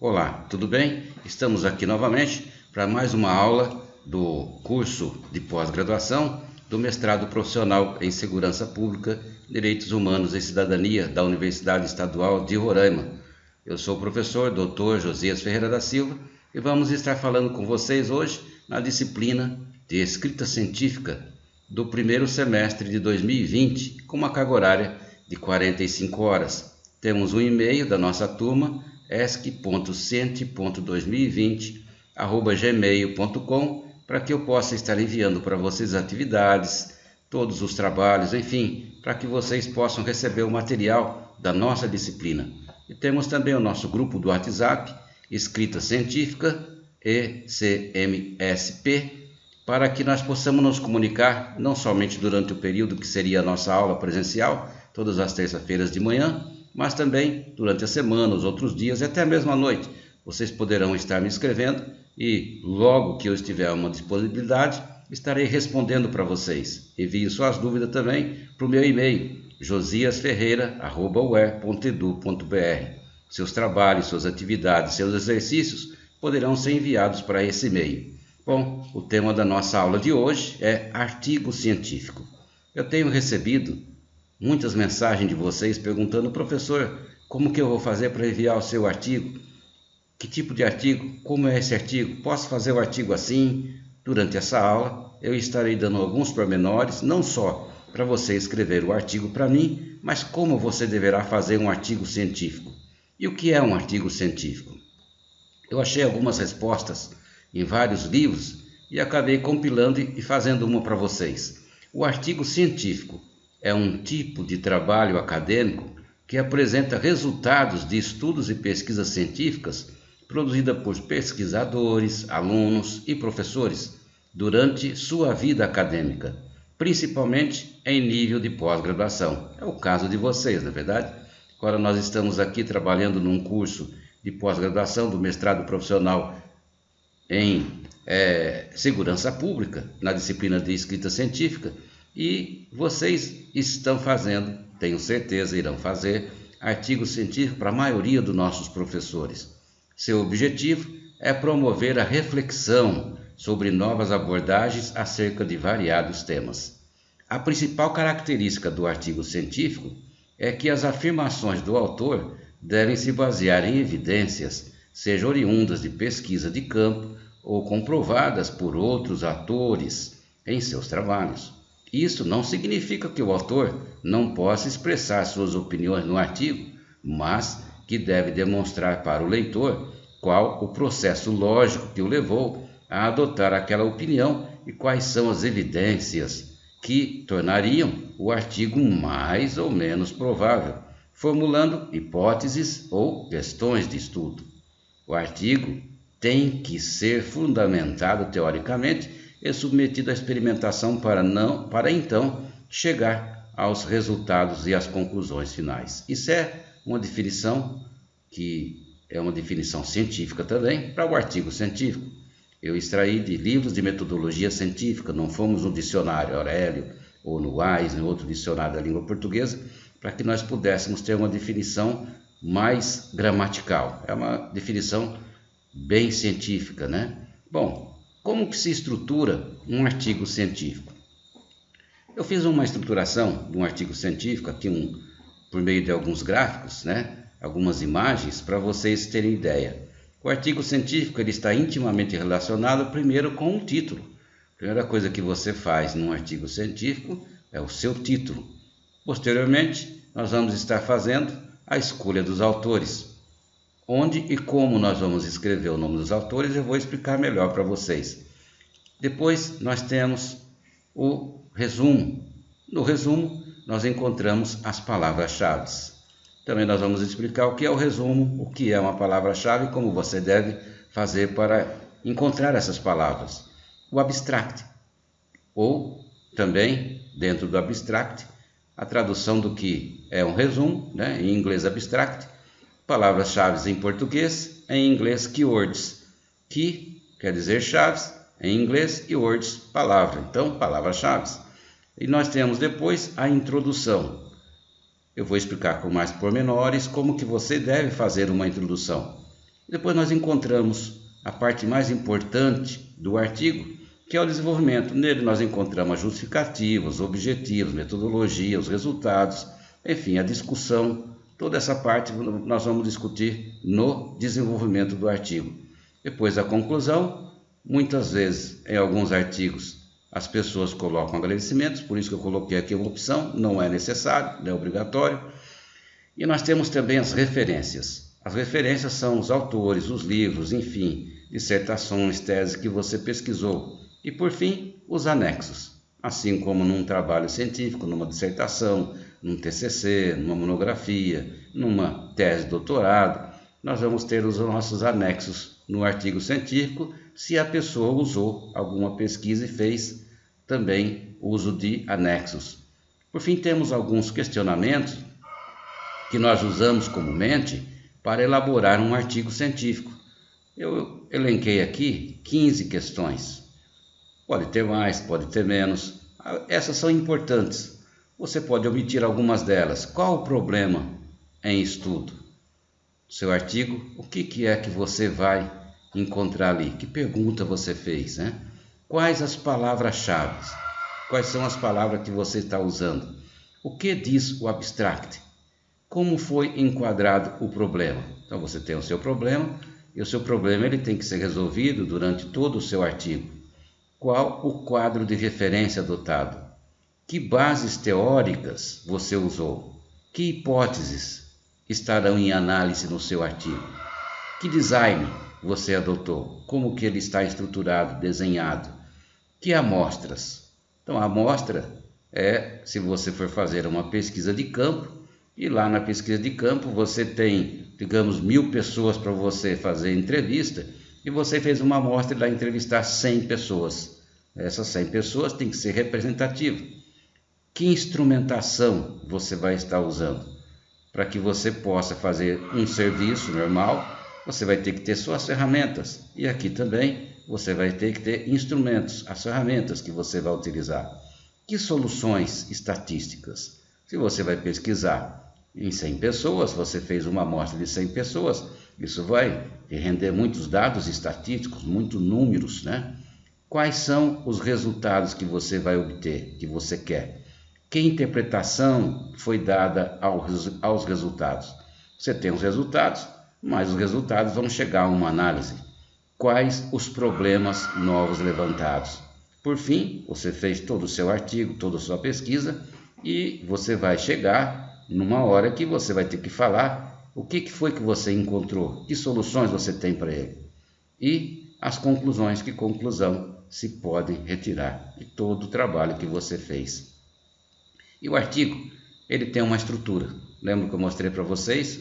Olá, tudo bem? Estamos aqui novamente para mais uma aula do curso de pós-graduação do mestrado profissional em Segurança Pública, Direitos Humanos e Cidadania da Universidade Estadual de Roraima. Eu sou o professor Dr. Josias Ferreira da Silva e vamos estar falando com vocês hoje na disciplina de Escrita Científica do primeiro semestre de 2020, com uma carga horária de 45 horas. Temos um e-mail da nossa turma, esc.ciente.2020@gmail.com, para que eu possa estar enviando para vocês atividades, todos os trabalhos, enfim, para que vocês possam receber o material da nossa disciplina. E temos também o nosso grupo do WhatsApp, Escrita Científica, ECMSP, para que nós possamos nos comunicar, não somente durante o período que seria a nossa aula presencial, todas as terças-feiras de manhã, mas também durante a semana, os outros dias e até mesmo à noite. Vocês poderão estar me escrevendo e logo que eu estiver uma disponibilidade, estarei respondendo para vocês. Envie suas dúvidas também para o meu e-mail, josiasferreira@uer.edu.br. Seus trabalhos, suas atividades, seus exercícios poderão ser enviados para esse e-mail. Bom, o tema da nossa aula de hoje é artigo científico. Eu tenho recebido muitas mensagens de vocês perguntando: professor, como que eu vou fazer para enviar o seu artigo? Que tipo de artigo? Como é esse artigo? Posso fazer o artigo assim? Durante essa aula eu estarei dando alguns pormenores, não só para você escrever o artigo para mim, mas como você deverá fazer um artigo científico. E o que é um artigo científico? Eu achei algumas respostas em vários livros e acabei compilando e fazendo uma para vocês. O artigo científico é um tipo de trabalho acadêmico que apresenta resultados de estudos e pesquisas científicas produzidas por pesquisadores, alunos e professores durante sua vida acadêmica, principalmente em nível de pós-graduação. É o caso de vocês, não é verdade? Agora nós estamos aqui trabalhando num curso de pós-graduação do mestrado profissional em Segurança Pública, na disciplina de Escrita Científica, e vocês estão fazendo, tenho certeza irão fazer, artigos científicos para a maioria dos nossos professores. Seu objetivo é promover a reflexão sobre novas abordagens acerca de variados temas. A principal característica do artigo científico é que as afirmações do autor devem se basear em evidências, sejam oriundas de pesquisa de campo ou comprovadas por outros atores em seus trabalhos. Isso não significa que o autor não possa expressar suas opiniões no artigo, mas que deve demonstrar para o leitor qual o processo lógico que o levou a adotar aquela opinião e quais são as evidências que tornariam o artigo mais ou menos provável, formulando hipóteses ou questões de estudo. O artigo tem que ser fundamentado teoricamente e submetido à experimentação para então chegar aos resultados e às conclusões finais. Isso é uma definição que é uma definição científica também para o artigo científico. Eu extraí de livros de metodologia científica, não fomos no dicionário Aurélio ou no Wise, em outro dicionário da língua portuguesa, para que nós pudéssemos ter uma definição mais gramatical. É uma definição bem científica, né? Bom, como que se estrutura um artigo científico? Eu fiz uma estruturação de um artigo científico aqui por meio de alguns gráficos, né? Algumas imagens para vocês terem ideia. O artigo científico ele está intimamente relacionado primeiro com o título. A primeira coisa que você faz num artigo científico é o seu título. Posteriormente, nós vamos estar fazendo a escolha dos autores. Onde e como nós vamos escrever o nome dos autores eu vou explicar melhor para vocês. Depois nós temos o resumo. No resumo nós encontramos as palavras-chave. Também nós vamos explicar o que é o resumo, o que é uma palavra-chave e como você deve fazer para encontrar essas palavras. O abstract, ou também dentro do abstract, a tradução do que é um resumo, né? Em inglês abstract, palavras-chave em português, em inglês keywords. Key quer dizer chaves, em inglês e words, palavra. Então, palavras-chave. E nós temos depois a introdução. Eu vou explicar com mais pormenores como que você deve fazer uma introdução. Depois nós encontramos a parte mais importante do artigo, que é o desenvolvimento. Nele nós encontramos a justificativa, os objetivos, metodologia, os resultados, enfim, a discussão. Toda essa parte nós vamos discutir no desenvolvimento do artigo. Depois a conclusão. Muitas vezes, em alguns artigos, as pessoas colocam agradecimentos, por isso que eu coloquei aqui uma opção, não é necessário, não é obrigatório. E nós temos também as referências. As referências são os autores, os livros, enfim, dissertações, teses que você pesquisou. E, por fim, os anexos. Assim como num trabalho científico, numa dissertação, num TCC, numa monografia, numa tese de doutorado, nós vamos ter os nossos anexos no artigo científico, se a pessoa usou alguma pesquisa e fez também uso de anexos. Por fim, temos alguns questionamentos que nós usamos comumente para elaborar um artigo científico. Eu elenquei aqui 15 questões. Pode ter mais, pode ter menos. Essas são importantes. Você pode omitir algumas delas. Qual o problema em estudo? Seu artigo, o que é que você vai encontrar ali? Que pergunta você fez, né? Quais as palavras-chave? Quais são as palavras que você está usando? O que diz o abstract? Como foi enquadrado o problema? Então você tem o seu problema e o seu problema ele tem que ser resolvido durante todo o seu artigo. Qual o quadro de referência adotado? Que bases teóricas você usou? Que hipóteses estarão em análise no seu artigo? Que design você adotou? Como que ele está estruturado, desenhado? Que amostras? Então, a amostra é se você for fazer uma pesquisa de campo, e lá na pesquisa de campo você tem, digamos, 1000 pessoas para você fazer entrevista, e você fez uma amostra e vai entrevistar 100 pessoas. Essas 100 pessoas têm que ser representativas. Que instrumentação você vai estar usando? Para que você possa fazer um serviço normal, você vai ter que ter suas ferramentas. E aqui também você vai ter que ter instrumentos, as ferramentas que você vai utilizar. Que soluções estatísticas? Se você vai pesquisar em 100 pessoas, você fez uma amostra de 100 pessoas, isso vai render muitos dados estatísticos, muitos números, né? Quais são os resultados que você vai obter, que você quer? Que interpretação foi dada aos resultados? Você tem os resultados, mas os resultados vão chegar a uma análise. Quais os problemas novos levantados? Por fim, você fez todo o seu artigo, toda a sua pesquisa e você vai chegar numa hora que você vai ter que falar o que foi que você encontrou, que soluções você tem para ele e as conclusões, que conclusão se pode retirar de todo o trabalho que você fez. E o artigo, ele tem uma estrutura. Lembra que eu mostrei para vocês?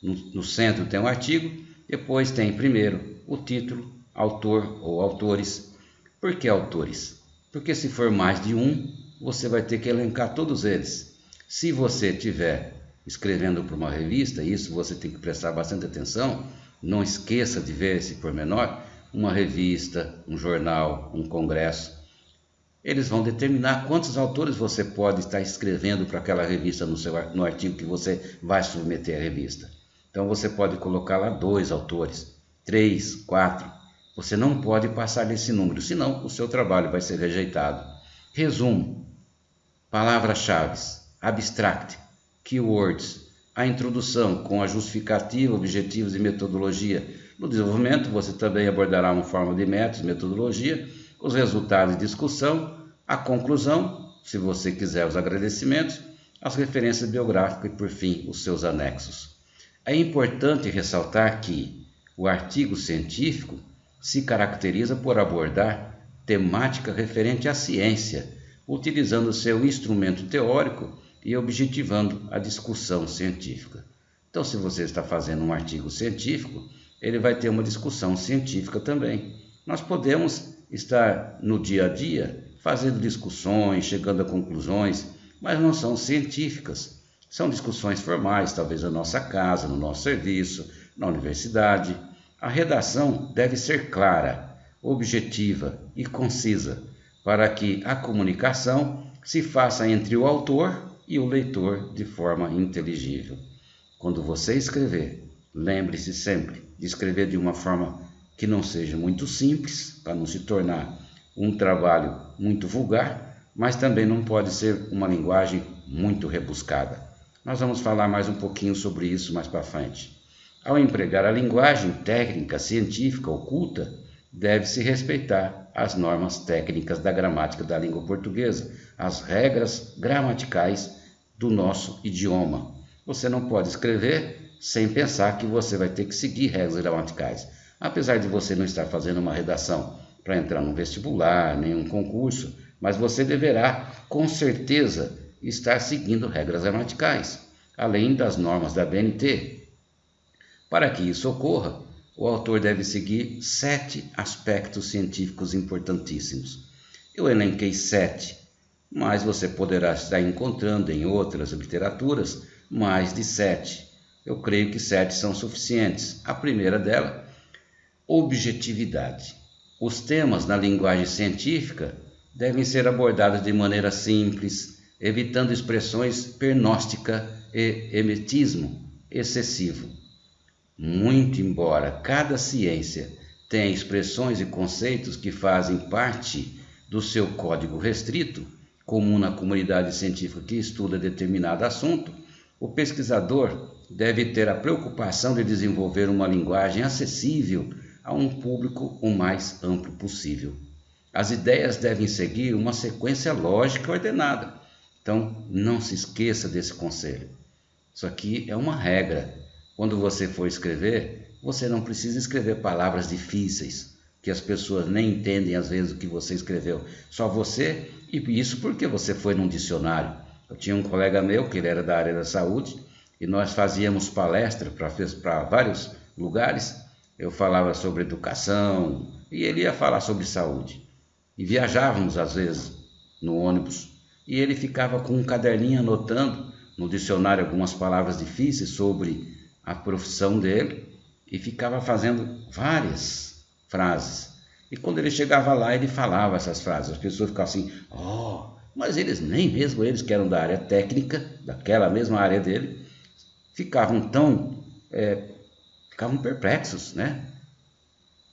No centro tem um artigo, depois tem primeiro o título, autor ou autores. Por que autores? Porque se for mais de um, você vai ter que elencar todos eles. Se você estiver escrevendo para uma revista, isso você tem que prestar bastante atenção, não esqueça de ver esse pormenor, uma revista, um jornal, um congresso. Eles vão determinar quantos autores você pode estar escrevendo para aquela revista no artigo que você vai submeter à revista. Então você pode colocar lá 2 autores, 3, 4. Você não pode passar desse número, senão o seu trabalho vai ser rejeitado. Resumo, palavras-chave, abstract, keywords, a introdução com a justificativa, objetivos e metodologia. No desenvolvimento você também abordará uma forma de métodos, metodologia, os resultados de discussão, a conclusão, se você quiser os agradecimentos, as referências biográficas e, por fim, os seus anexos. É importante ressaltar que o artigo científico se caracteriza por abordar temática referente à ciência, utilizando seu instrumento teórico e objetivando a discussão científica. Então, se você está fazendo um artigo científico, ele vai ter uma discussão científica também. Nós podemos estar no dia a dia fazendo discussões, chegando a conclusões, mas não são científicas. São discussões formais, talvez na nossa casa, no nosso serviço, na universidade. A redação deve ser clara, objetiva e concisa, para que a comunicação se faça entre o autor e o leitor de forma inteligível. Quando você escrever, lembre-se sempre, de escrever de uma forma que não seja muito simples, para não se tornar um trabalho muito vulgar, mas também não pode ser uma linguagem muito rebuscada. Nós vamos falar mais um pouquinho sobre isso mais para frente. Ao empregar a linguagem técnica, científica ou culta, deve-se respeitar as normas técnicas da gramática da língua portuguesa, as regras gramaticais do nosso idioma. Você não pode escrever sem pensar que você vai ter que seguir regras gramaticais. Apesar de você não estar fazendo uma redação para entrar num vestibular, nenhum concurso, mas você deverá, com certeza, estar seguindo regras gramaticais, além das normas da BNT. Para que isso ocorra, o autor deve seguir 7 aspectos científicos importantíssimos. Eu elenquei 7, mas você poderá estar encontrando em outras literaturas mais de 7. Eu creio que 7 são suficientes. A primeira dela, objetividade. Os temas na linguagem científica devem ser abordados de maneira simples, evitando expressões pernóstica e emetismo excessivo. Muito embora cada ciência tenha expressões e conceitos que fazem parte do seu código restrito, comum na comunidade científica que estuda determinado assunto, o pesquisador deve ter a preocupação de desenvolver uma linguagem acessível a um público o mais amplo possível. As ideias devem seguir uma sequência lógica ordenada. Então, não se esqueça desse conselho. Isso aqui é uma regra. Quando você for escrever, você não precisa escrever palavras difíceis, que as pessoas nem entendem às vezes o que você escreveu. Só você, e isso porque você foi num dicionário. Eu tinha um colega meu, que ele era da área da saúde, e nós fazíamos palestra para vários lugares. Eu falava sobre educação, e ele ia falar sobre saúde. E viajávamos às vezes no ônibus, e ele ficava com um caderninho anotando no dicionário algumas palavras difíceis sobre a profissão dele, e ficava fazendo várias frases. E quando ele chegava lá, ele falava essas frases. As pessoas ficavam assim, mas eles, nem mesmo eles que eram da área técnica, daquela mesma área dele, ficavam perplexos, né?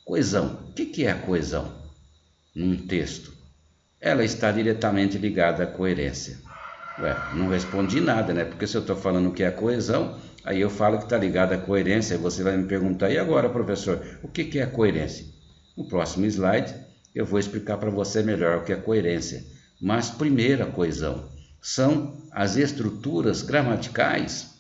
Coesão. O que é a coesão num texto? Ela está diretamente ligada à coerência. Não respondi nada, né? Porque se eu estou falando o que é a coesão, aí eu falo que está ligado à coerência, e você vai me perguntar, e agora, professor, o que é a coerência? No próximo slide, eu vou explicar para você melhor o que é coerência. Mas primeiro, a coesão são as estruturas gramaticais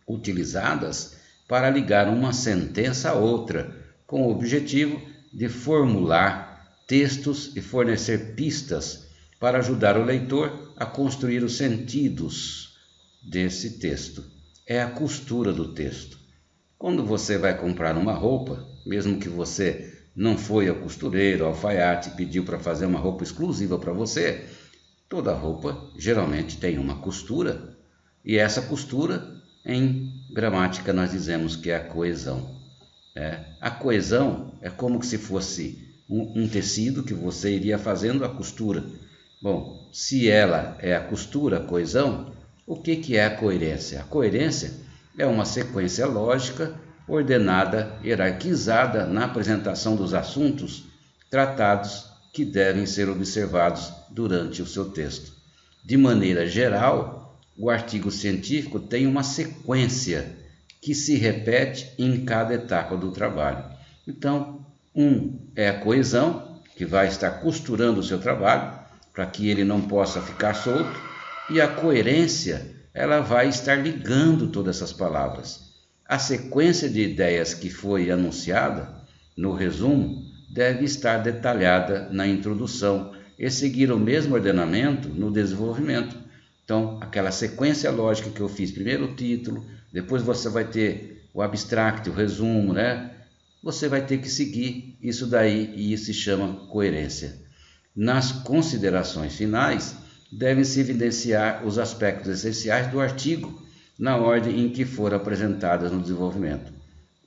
utilizadas para ligar uma sentença a outra, com o objetivo de formular textos e fornecer pistas para ajudar o leitor a construir os sentidos desse texto. É a costura do texto. Quando você vai comprar uma roupa, mesmo que você não foi ao costureiro, ao alfaiate, pediu para fazer uma roupa exclusiva para você, toda roupa geralmente tem uma costura, e essa costura, em gramática, nós dizemos que é a coesão. A coesão é como se fosse um tecido que você iria fazendo a costura. Bom, se ela é a costura, a coesão, o que é a coerência? A coerência é uma sequência lógica, ordenada, hierarquizada na apresentação dos assuntos tratados que devem ser observados durante o seu texto. De maneira geral, o artigo científico tem uma sequência que se repete em cada etapa do trabalho. Então, é a coesão, que vai estar costurando o seu trabalho, para que ele não possa ficar solto, e a coerência, ela vai estar ligando todas essas palavras. A sequência de ideias que foi anunciada no resumo deve estar detalhada na introdução e seguir o mesmo ordenamento no desenvolvimento. Então, aquela sequência lógica que eu fiz, primeiro o título, depois você vai ter o abstract, o resumo, né? Você vai ter que seguir isso daí, e isso se chama coerência. Nas considerações finais, devem-se evidenciar os aspectos essenciais do artigo na ordem em que foram apresentadas no desenvolvimento.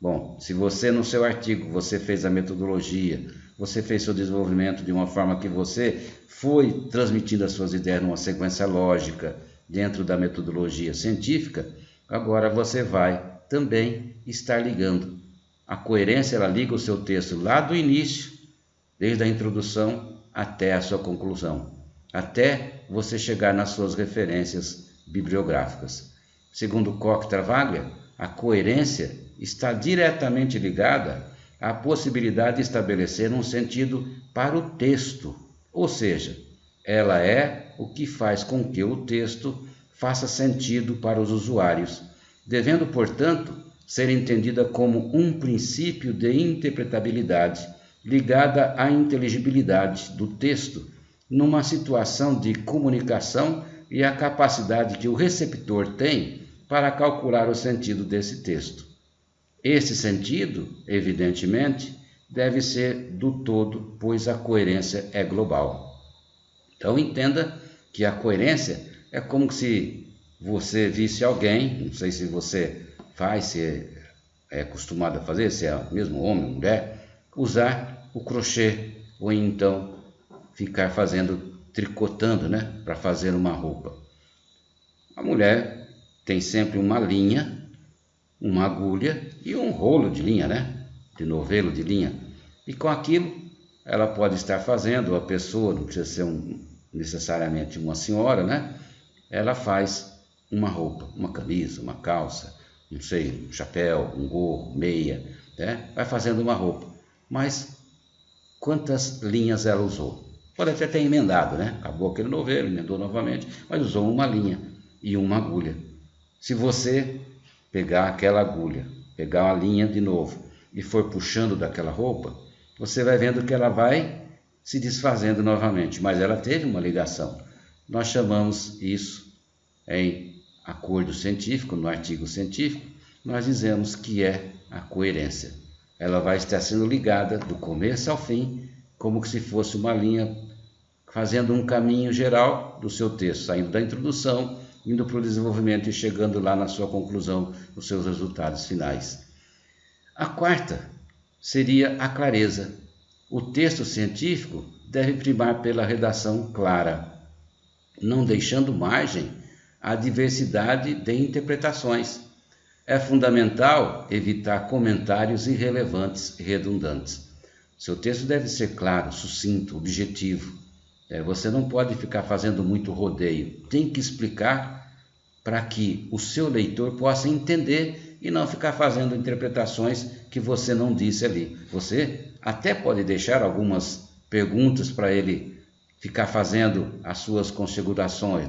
Bom, se você no seu artigo você fez a metodologia, você fez seu desenvolvimento de uma forma que você foi transmitindo as suas ideias numa sequência lógica dentro da metodologia científica, agora você vai também estar ligando A coerência ela liga o seu texto lá do início, desde a introdução até a sua conclusão, até você chegar nas suas referências bibliográficas. Segundo Koch-Travaglia, a coerência está diretamente ligada à possibilidade de estabelecer um sentido para o texto, ou seja, ela é o que faz com que o texto faça sentido para os usuários, devendo, portanto, ser entendida como um princípio de interpretabilidade ligada à inteligibilidade do texto numa situação de comunicação e à capacidade que o receptor tem para calcular o sentido desse texto. Esse sentido, evidentemente, deve ser do todo, pois a coerência é global. Então entenda que a coerência é como se você visse alguém, não sei se você faz, se é acostumado a fazer, se é mesmo homem ou mulher, usar o crochê ou então ficar tricotando, para fazer uma roupa. A mulher tem sempre uma linha, uma agulha e um rolo de linha, de novelo de linha. E com aquilo ela pode estar fazendo, a pessoa, não precisa ser necessariamente uma senhora, ela faz uma roupa, uma camisa, uma calça, não sei, um chapéu, um gorro, meia, vai fazendo uma roupa. Mas quantas linhas ela usou? Pode até ter emendado, acabou aquele novelo, emendou novamente, mas usou uma linha e uma agulha. Se você pegar aquela agulha, pegar a linha de novo e for puxando daquela roupa, você vai vendo que ela vai se desfazendo novamente, mas ela teve uma ligação. Nós chamamos isso em acordo científico, no artigo científico, nós dizemos que é a coerência. Ela vai estar sendo ligada do começo ao fim, como se fosse uma linha fazendo um caminho geral do seu texto, saindo da introdução, indo para o desenvolvimento e chegando lá na sua conclusão, nos seus resultados finais. A quarta seria a clareza. O texto científico deve primar pela redação clara, não deixando margem à diversidade de interpretações. É fundamental evitar comentários irrelevantes e redundantes. Seu texto deve ser claro, sucinto, objetivo. Você não pode ficar fazendo muito rodeio. Tem que explicar para que o seu leitor possa entender e não ficar fazendo interpretações que você não disse ali. Você até pode deixar algumas perguntas para ele ficar fazendo as suas configurações,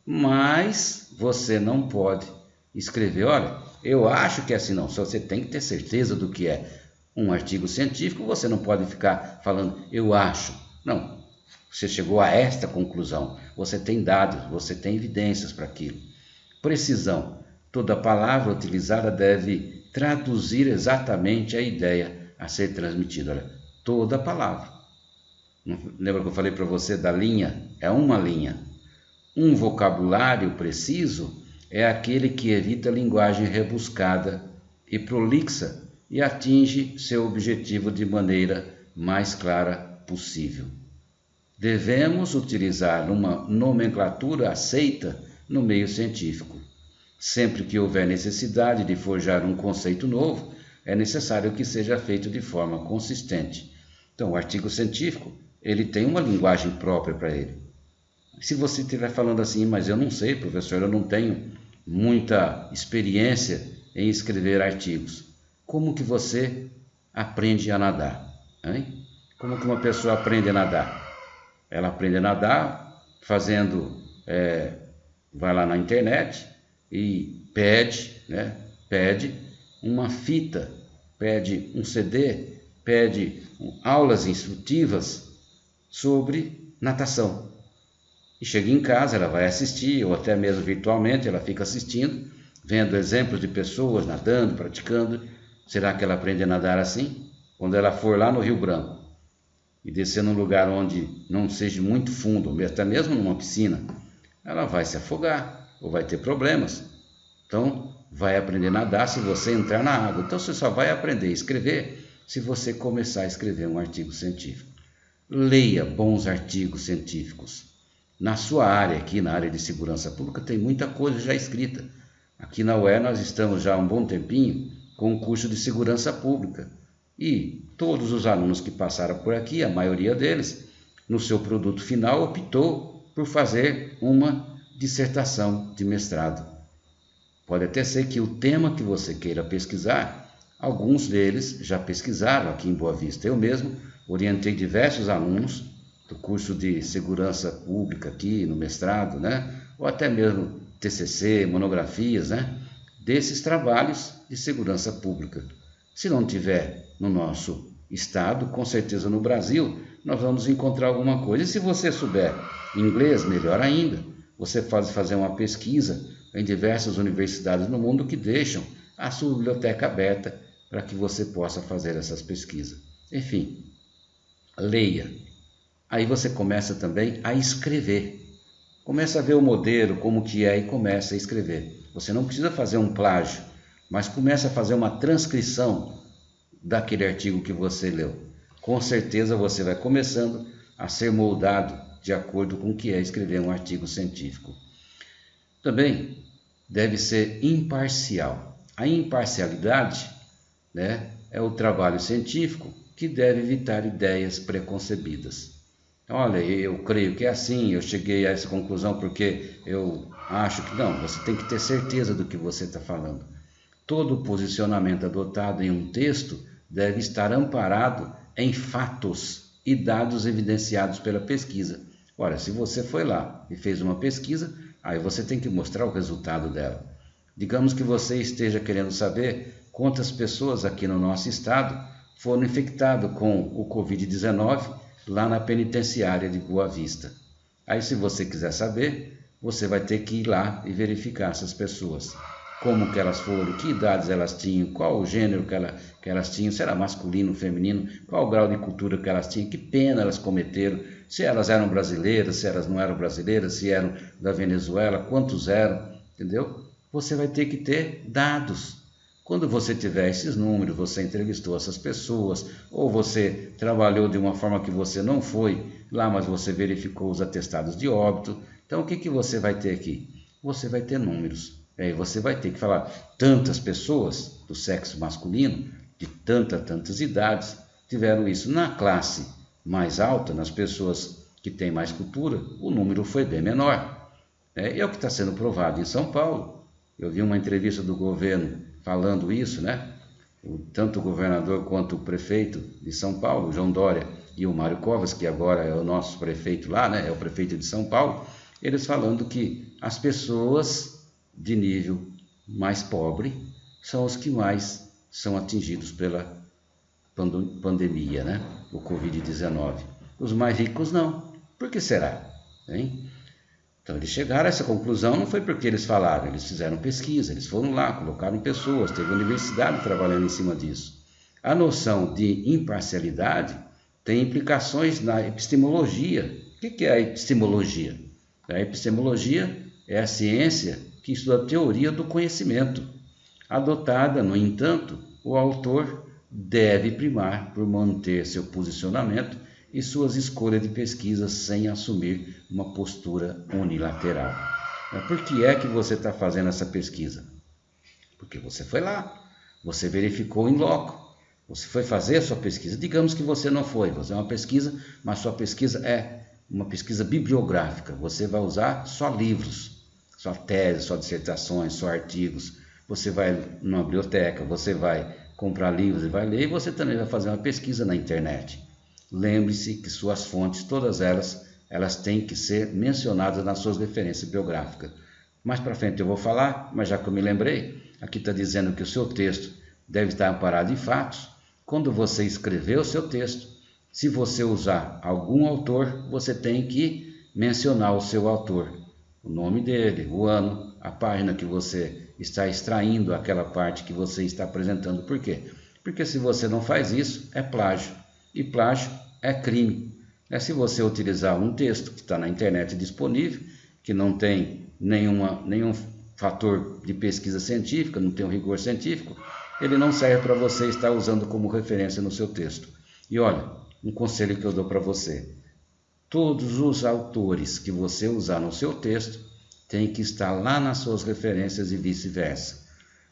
Mas você não pode escrever, olha, eu acho que é assim, não. Só você tem que ter certeza do que é. Um artigo científico, você não pode ficar falando, eu acho. Não. Você chegou a esta conclusão, você tem dados, você tem evidências para aquilo. Precisão. Toda palavra utilizada deve traduzir exatamente a ideia a ser transmitida. Olha, toda palavra. Lembra que eu falei para você da linha? É uma linha. Um vocabulário preciso é aquele que evita linguagem rebuscada e prolixa e atinge seu objetivo de maneira mais clara possível. Devemos utilizar uma nomenclatura aceita no meio científico. Sempre que houver necessidade de forjar um conceito novo, é necessário que seja feito de forma consistente. Então, o artigo científico, ele tem uma linguagem própria para ele. Se você estiver falando assim, mas eu não sei, professor, eu não tenho muita experiência em escrever artigos. Como que você aprende a nadar? Como que uma pessoa aprende a nadar? Ela aprende a nadar fazendo, vai lá na internet e pede uma fita, pede um CD, pede aulas instrutivas sobre natação. E chega em casa, ela vai assistir, ou até mesmo virtualmente, ela fica assistindo, vendo exemplos de pessoas nadando, praticando. Será que ela aprende a nadar assim? Quando ela for lá no Rio Branco e descer num lugar onde não seja muito fundo, até mesmo numa piscina, ela vai se afogar ou vai ter problemas. Então, vai aprender a nadar se você entrar na água. Então, você só vai aprender a escrever se você começar a escrever um artigo científico. Leia bons artigos científicos. Na sua área, aqui na área de segurança pública, tem muita coisa já escrita. Aqui na UE nós estamos já há um bom tempinho com o curso de Segurança Pública. E todos os alunos que passaram por aqui, a maioria deles, no seu produto final, optou por fazer uma dissertação de mestrado. Pode até ser que o tema que você queira pesquisar, alguns deles já pesquisaram aqui em Boa Vista. Eu mesmo orientei diversos alunos do curso de Segurança Pública aqui no mestrado, né? Ou até mesmo TCC, monografias, né? Desses trabalhos de segurança pública. Se não tiver no nosso estado, com certeza no Brasil, nós vamos encontrar alguma coisa. E se você souber inglês, melhor ainda. Você pode fazer uma pesquisa em diversas universidades no mundo que deixam a sua biblioteca aberta para que você possa fazer essas pesquisas. Enfim, leia. Aí você começa também a escrever. Começa a ver o modelo, como que é, e começa a escrever. Você não precisa fazer um plágio, mas começa a fazer uma transcrição daquele artigo que você leu. Com certeza você vai começando a ser moldado de acordo com o que é escrever um artigo científico. Também deve ser imparcial. A imparcialidade, né, é o trabalho científico que deve evitar ideias preconcebidas. Olha, eu creio que é assim, eu cheguei a essa conclusão porque eu acho que não. Você tem que ter certeza do que você está falando. Todo posicionamento adotado em um texto deve estar amparado em fatos e dados evidenciados pela pesquisa. Ora, se você foi lá e fez uma pesquisa, aí você tem que mostrar o resultado dela. Digamos que você esteja querendo saber quantas pessoas aqui no nosso estado foram infectadas com o Covid-19 lá na penitenciária de Boa Vista. Aí, se você quiser saber, você vai ter que ir lá e verificar essas pessoas. Como que elas foram, que idades elas tinham, qual o gênero que elas tinham, se era masculino, feminino, qual o grau de cultura que elas tinham, que pena elas cometeram, se elas eram brasileiras, se elas não eram brasileiras, se eram da Venezuela, quantos eram, entendeu? Você vai ter que ter dados. Quando você tiver esses números, você entrevistou essas pessoas, ou você trabalhou de uma forma que você não foi lá, mas você verificou os atestados de óbito. Então, o que você vai ter aqui? Você vai ter números. Aí você vai ter que falar, tantas pessoas do sexo masculino, de tantas idades, tiveram isso. Na classe mais alta, nas pessoas que têm mais cultura, o número foi bem menor. É o que está sendo provado em São Paulo. Eu vi uma entrevista do governo falando isso, né? Tanto o governador quanto o prefeito de São Paulo, João Dória, e o Mário Covas, que agora é o nosso prefeito lá, né? É o prefeito de São Paulo, eles falando que as pessoas de nível mais pobre são os que mais são atingidos pela pandemia, né? O Covid-19. Os mais ricos não. Por que será? Hein? Então, eles chegaram a essa conclusão, não foi porque eles falaram, eles fizeram pesquisa, eles foram lá, colocaram pessoas, teve universidade trabalhando em cima disso. A noção de imparcialidade tem implicações na epistemologia. O que é a epistemologia? A epistemologia é a ciência que estuda a teoria do conhecimento. Adotada, no entanto, o autor deve primar por manter seu posicionamento e suas escolhas de pesquisa sem assumir uma postura unilateral. Por que é que você está fazendo essa pesquisa? Porque você foi lá, você verificou em loco, você foi fazer a sua pesquisa. Digamos que você não foi, você é uma pesquisa, mas sua pesquisa é uma pesquisa bibliográfica. Você vai usar só livros, só teses, só dissertações, só artigos. Você vai numa biblioteca, você vai comprar livros e vai ler, e você também vai fazer uma pesquisa na internet. Lembre-se que suas fontes, todas elas têm que ser mencionadas nas suas referências biográficas. Mais para frente eu vou falar, mas já que eu me lembrei, aqui está dizendo que o seu texto deve estar amparado em fatos. Quando você escrever o seu texto, se você usar algum autor, você tem que mencionar o seu autor, o nome dele, o ano, a página que você está extraindo aquela parte que você está apresentando. Por quê? Porque se você não faz isso, é plágio. E plágio é crime. Se você utilizar um texto que está na internet disponível, que não tem nenhum fator de pesquisa científica, não tem um rigor científico, ele não serve para você estar usando como referência no seu texto. E olha, um conselho que eu dou para você: todos os autores que você usar no seu texto têm que estar lá nas suas referências e vice-versa.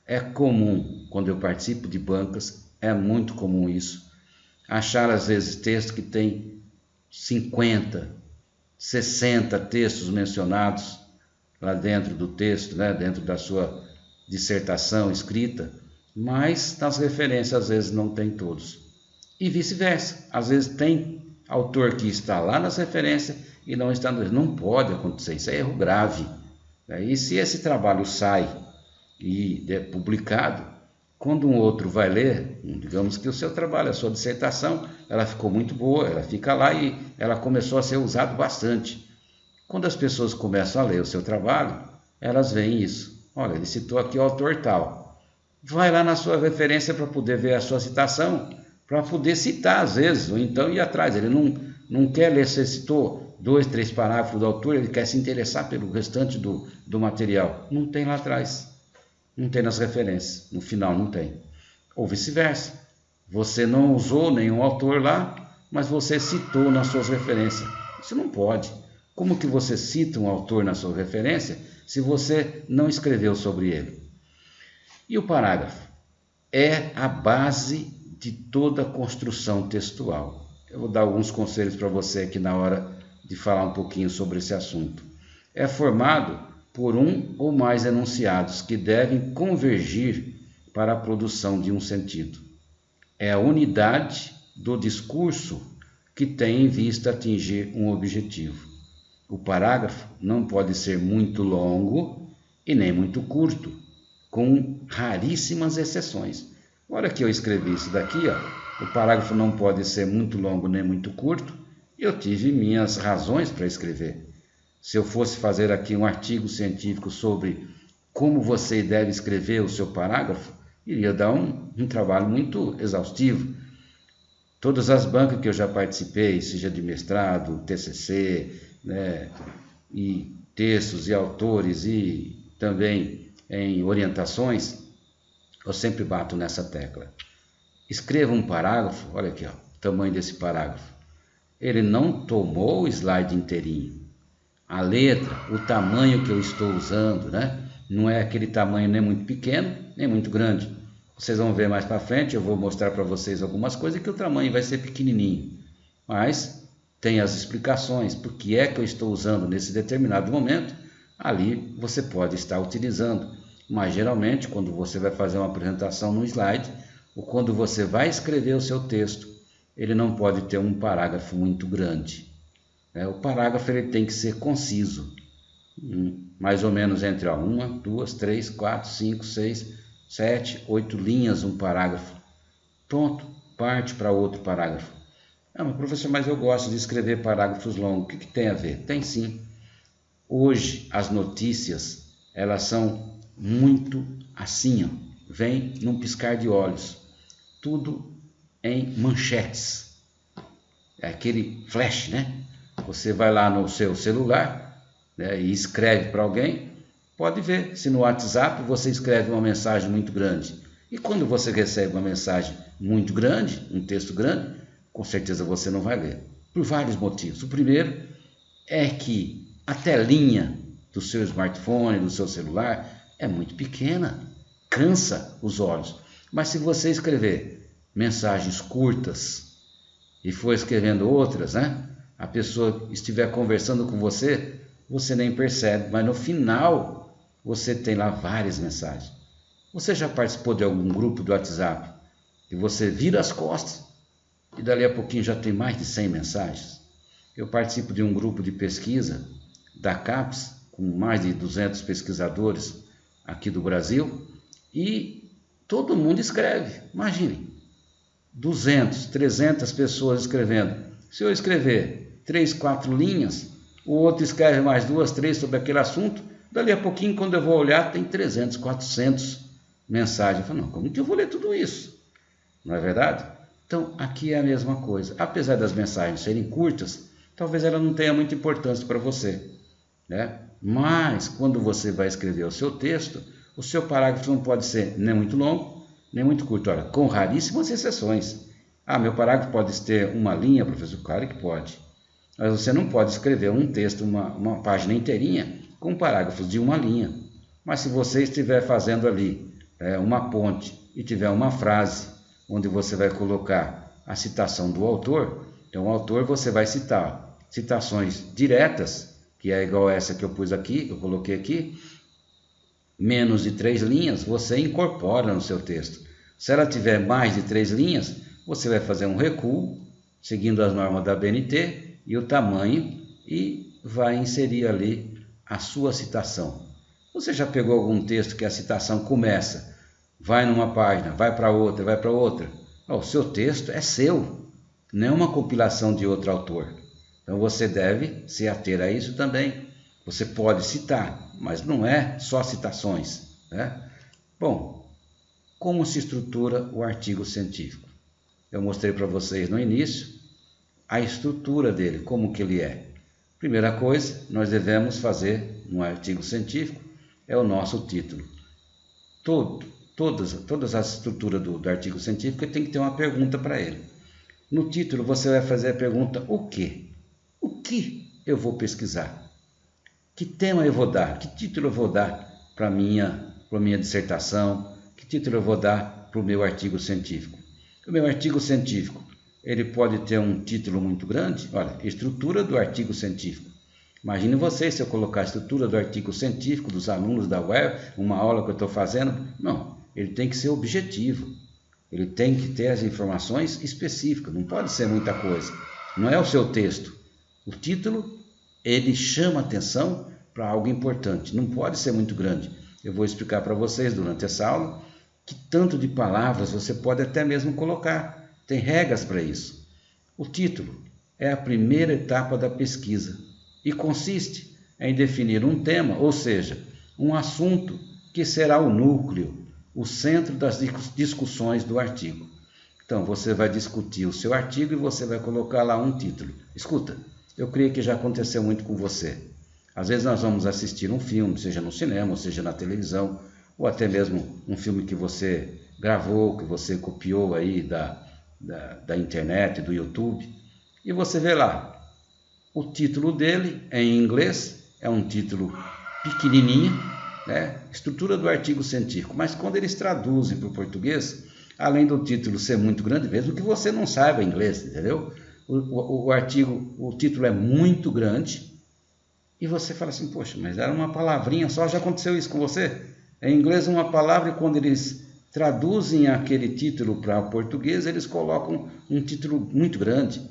É comum, quando eu participo de bancas, é muito comum isso, achar às vezes texto que tem 50, 60 textos mencionados lá dentro do texto, né, dentro da sua dissertação escrita, mas nas referências às vezes não tem todos. E vice-versa, às vezes tem autor que está lá nas referências e não está no livro. Não pode acontecer, isso é erro grave. E se esse trabalho sai e é publicado, quando um outro vai ler, digamos que o seu trabalho, a sua dissertação, ela ficou muito boa, ela fica lá e ela começou a ser usada bastante. Quando as pessoas começam a ler o seu trabalho, elas veem isso. Olha, ele citou aqui o autor tal. Vai lá na sua referência para poder ver a sua citação, para poder citar às vezes, ou então ir atrás. Ele não quer ler, você citou 2, 3 parágrafos do autor, ele quer se interessar pelo restante do material. Não tem lá atrás, não tem nas referências, no final não tem. Ou vice-versa, você não usou nenhum autor lá, mas você citou nas suas referências. Isso não pode. Como que você cita um autor na sua referência se você não escreveu sobre ele? E o parágrafo é a base de toda a construção textual. Eu vou dar alguns conselhos para você aqui na hora de falar um pouquinho sobre esse assunto. É formado por um ou mais enunciados que devem convergir para a produção de um sentido. É a unidade do discurso que tem em vista atingir um objetivo. O parágrafo não pode ser muito longo e nem muito curto, com raríssimas exceções. Olha que eu escrevi isso daqui, ó. O parágrafo não pode ser muito longo nem muito curto. Eu tive minhas razões para escrever. Se eu fosse fazer aqui um artigo científico sobre como você deve escrever o seu parágrafo, iria dar um trabalho muito exaustivo. Todas as bancas que eu já participei, seja de mestrado, TCC, né, e textos e autores e também em orientações, eu sempre bato nessa tecla. Escreva um parágrafo, olha aqui, ó, o tamanho desse parágrafo. Ele não tomou o slide inteirinho. A letra, o tamanho que eu estou usando, né, não é aquele tamanho nem muito pequeno, nem muito grande. Vocês vão ver mais para frente, eu vou mostrar para vocês algumas coisas que o tamanho vai ser pequenininho. Mas tem as explicações, por que é que eu estou usando nesse determinado momento, ali você pode estar utilizando. Mas geralmente, quando você vai fazer uma apresentação no slide, ou quando você vai escrever o seu texto, ele não pode ter um parágrafo muito grande. O parágrafo ele tem que ser conciso, mais ou menos entre 1, 2, 3, 4, 5, 6, 7, 8 linhas um parágrafo. Pronto, parte para outro parágrafo. Mas professor, mas eu gosto de escrever parágrafos longos. O que tem a ver? Tem sim. Hoje as notícias, elas são muito assim, ó, vem num piscar de olhos. Tudo em manchetes. É aquele flash, né? Você vai lá no seu celular, né, e escreve para alguém. Pode ver se no WhatsApp você escreve uma mensagem muito grande. E quando você recebe uma mensagem muito grande, um texto grande, com certeza você não vai ler. Por vários motivos. O primeiro é que a telinha do seu smartphone, do seu celular, é muito pequena. Cansa os olhos. Mas se você escrever mensagens curtas e for escrevendo outras, né? A pessoa estiver conversando com você, você nem percebe, mas no final você tem lá várias mensagens. Você já participou de algum grupo do WhatsApp e você vira as costas e dali a pouquinho já tem mais de 100 mensagens? Eu participo de um grupo de pesquisa da CAPES, com mais de 200 pesquisadores aqui do Brasil, e todo mundo escreve. Imagine, 200, 300 pessoas escrevendo. Se eu escrever 3, 4 linhas, o outro escreve mais 2, 3 sobre aquele assunto, dali a pouquinho, quando eu vou olhar, tem 300, 400 mensagens. Eu falo, não, como que eu vou ler tudo isso? Não é verdade? Então, aqui é a mesma coisa. Apesar das mensagens serem curtas, talvez ela não tenha muita importância para você, né? Mas, quando você vai escrever o seu texto, o seu parágrafo não pode ser nem muito longo, nem muito curto. Olha, com raríssimas exceções. Meu parágrafo pode ter uma linha, professor? Claro que pode. Mas você não pode escrever um texto, uma página inteirinha, com parágrafos de uma linha. Mas se você estiver fazendo ali uma ponte e tiver uma frase onde você vai colocar a citação do autor, então o autor você vai citar citações diretas, que é igual essa que eu pus aqui, que eu coloquei aqui, menos de 3 linhas, você incorpora no seu texto. Se ela tiver mais de 3 linhas, você vai fazer um recuo, seguindo as normas da BNT e o tamanho, e vai inserir ali a sua citação. Você já pegou algum texto que a citação começa, vai numa página, vai para outra, vai para outra? O seu texto é seu, não é uma compilação de outro autor. Então você deve se ater a isso também. Você pode citar, mas não é só citações, né? Bom, como se estrutura o artigo científico? Eu mostrei para vocês no início a estrutura dele, como que ele é. Primeira coisa, nós devemos fazer no artigo científico é o nosso título. Todas as estruturas do artigo científico tem que ter uma pergunta para ele. No título você vai fazer a pergunta o quê? O que eu vou pesquisar? Que tema eu vou dar? Que título eu vou dar para minha dissertação? Que título eu vou dar para o meu artigo científico? O meu artigo científico, ele pode ter um título muito grande. Olha, estrutura do artigo científico. Imagine vocês se eu colocar a estrutura do artigo científico dos alunos da UER, uma aula que eu estou fazendo. Não, ele tem que ser objetivo. Ele tem que ter as informações específicas, não pode ser muita coisa. Não é o seu texto. O título, ele chama atenção para algo importante, não pode ser muito grande. Eu vou explicar para vocês durante essa aula que tanto de palavras você pode até mesmo colocar. Tem regras para isso. O título é a primeira etapa da pesquisa e consiste em definir um tema, ou seja, um assunto que será o núcleo, o centro das discussões do artigo. Então, você vai discutir o seu artigo e você vai colocar lá um título. Escuta, eu creio que já aconteceu muito com você. Às vezes nós vamos assistir um filme, seja no cinema, ou seja na televisão, ou até mesmo um filme que você gravou, que você copiou aí da internet, do YouTube, e você vê lá, o título dele é em inglês, é um título pequenininho, né? Estrutura do artigo científico, mas quando eles traduzem para o português, além do título ser muito grande, mesmo que você não saiba inglês, entendeu? O título é muito grande e você fala assim, poxa, mas era uma palavrinha só, já aconteceu isso com você? Em inglês uma palavra e quando eles traduzem aquele título para o português, eles colocam um título muito grande.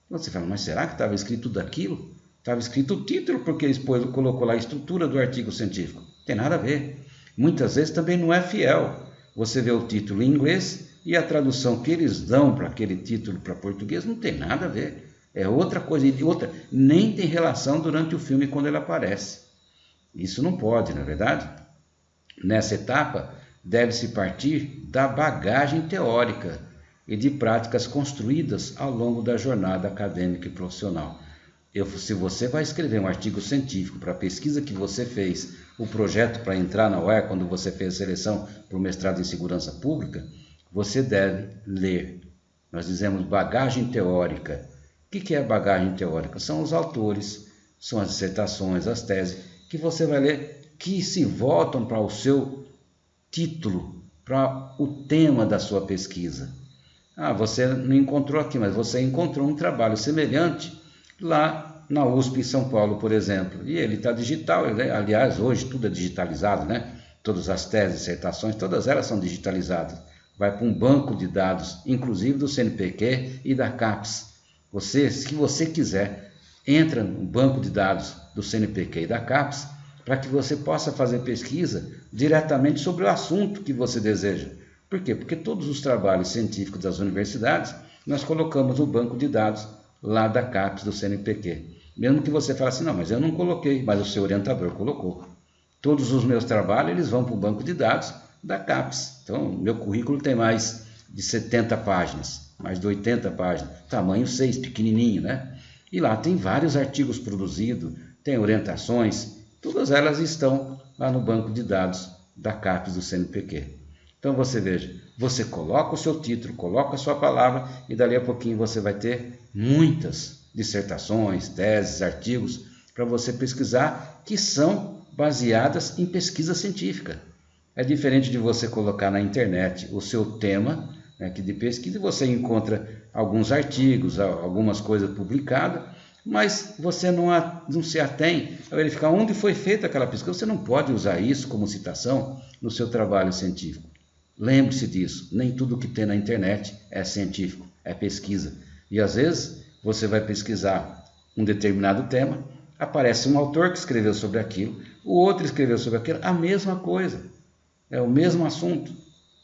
Você fala, mas será que estava escrito daquilo? Estava escrito o título porque eles colocou lá a estrutura do artigo científico. Não tem nada a ver. Muitas vezes também não é fiel. Você vê o título em inglês e a tradução que eles dão para aquele título para português não tem nada a ver. É outra coisa e outra. Nem tem relação durante o filme quando ele aparece. Isso não pode, não é verdade? Nessa etapa, deve-se partir da bagagem teórica e de práticas construídas ao longo da jornada acadêmica e profissional. Se você vai escrever um artigo científico para a pesquisa que você fez, o projeto para entrar na UER, quando você fez a seleção para o mestrado em segurança pública, você deve ler. Nós dizemos bagagem teórica. O que é bagagem teórica? São os autores, são as dissertações, as teses, que você vai ler, que se voltam para o seu título, para o tema da sua pesquisa. Você não encontrou aqui, mas você encontrou um trabalho semelhante lá na USP em São Paulo, por exemplo. E ele está digital, aliás, hoje tudo é digitalizado, né? Todas as teses, dissertações, todas elas são digitalizadas. Vai para um banco de dados, inclusive do CNPq e da CAPES. Se você quiser, entra no banco de dados do CNPq e da CAPES para que você possa fazer pesquisa diretamente sobre o assunto que você deseja. Por quê? Porque todos os trabalhos científicos das universidades, nós colocamos no banco de dados lá da CAPES, do CNPq. Mesmo que você fale assim, não, mas eu não coloquei, mas o seu orientador colocou. Todos os meus trabalhos, eles vão para o banco de dados da CAPES. Então, meu currículo tem mais de 70 páginas, mais de 80 páginas, tamanho 6, pequenininho, né? E lá tem vários artigos produzidos, tem orientações, todas elas estão lá no banco de dados da CAPES, do CNPq. Então você veja, você coloca o seu título, coloca a sua palavra e dali a pouquinho você vai ter muitas dissertações, teses, artigos para você pesquisar que são baseadas em pesquisa científica. É diferente de você colocar na internet o seu tema, né, aqui de pesquisa, e você encontra alguns artigos, algumas coisas publicadas, mas você não se atém a verificar onde foi feita aquela pesquisa. Você não pode usar isso como citação no seu trabalho científico. Lembre-se disso, nem tudo que tem na internet é científico, é pesquisa. E às vezes você vai pesquisar um determinado tema, aparece um autor que escreveu sobre aquilo, o outro escreveu sobre aquilo, a mesma coisa, é o mesmo assunto.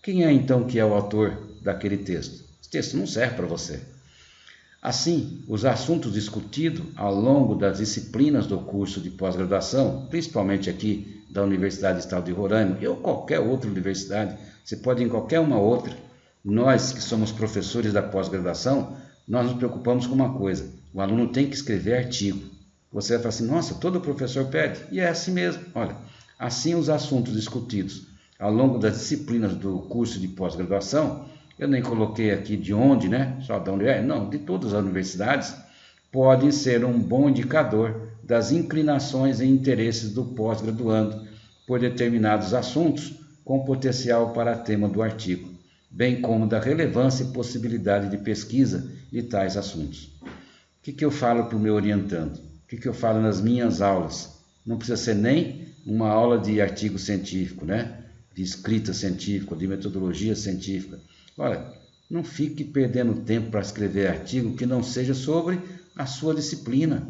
Quem é então que é o autor daquele texto? Esse texto não serve para você. Assim, os assuntos discutidos ao longo das disciplinas do curso de pós-graduação, principalmente aqui da Universidade Estadual de Roraima ou qualquer outra universidade, você pode ir em qualquer uma outra, nós que somos professores da pós-graduação, nós nos preocupamos com uma coisa, o aluno tem que escrever artigo. Você vai falar assim, nossa, todo professor pede, e é assim mesmo. Olha, assim os assuntos discutidos ao longo das disciplinas do curso de pós-graduação, eu nem coloquei aqui de onde, né? Só de onde é? Não, de todas as universidades, podem ser um bom indicador das inclinações e interesses do pós-graduando por determinados assuntos com potencial para tema do artigo, bem como da relevância e possibilidade de pesquisa de tais assuntos. O que eu falo para o meu orientando? O que eu falo nas minhas aulas? Não precisa ser nem uma aula de artigo científico, né? De escrita científica, de metodologia científica. Olha, não fique perdendo tempo para escrever artigo que não seja sobre a sua disciplina,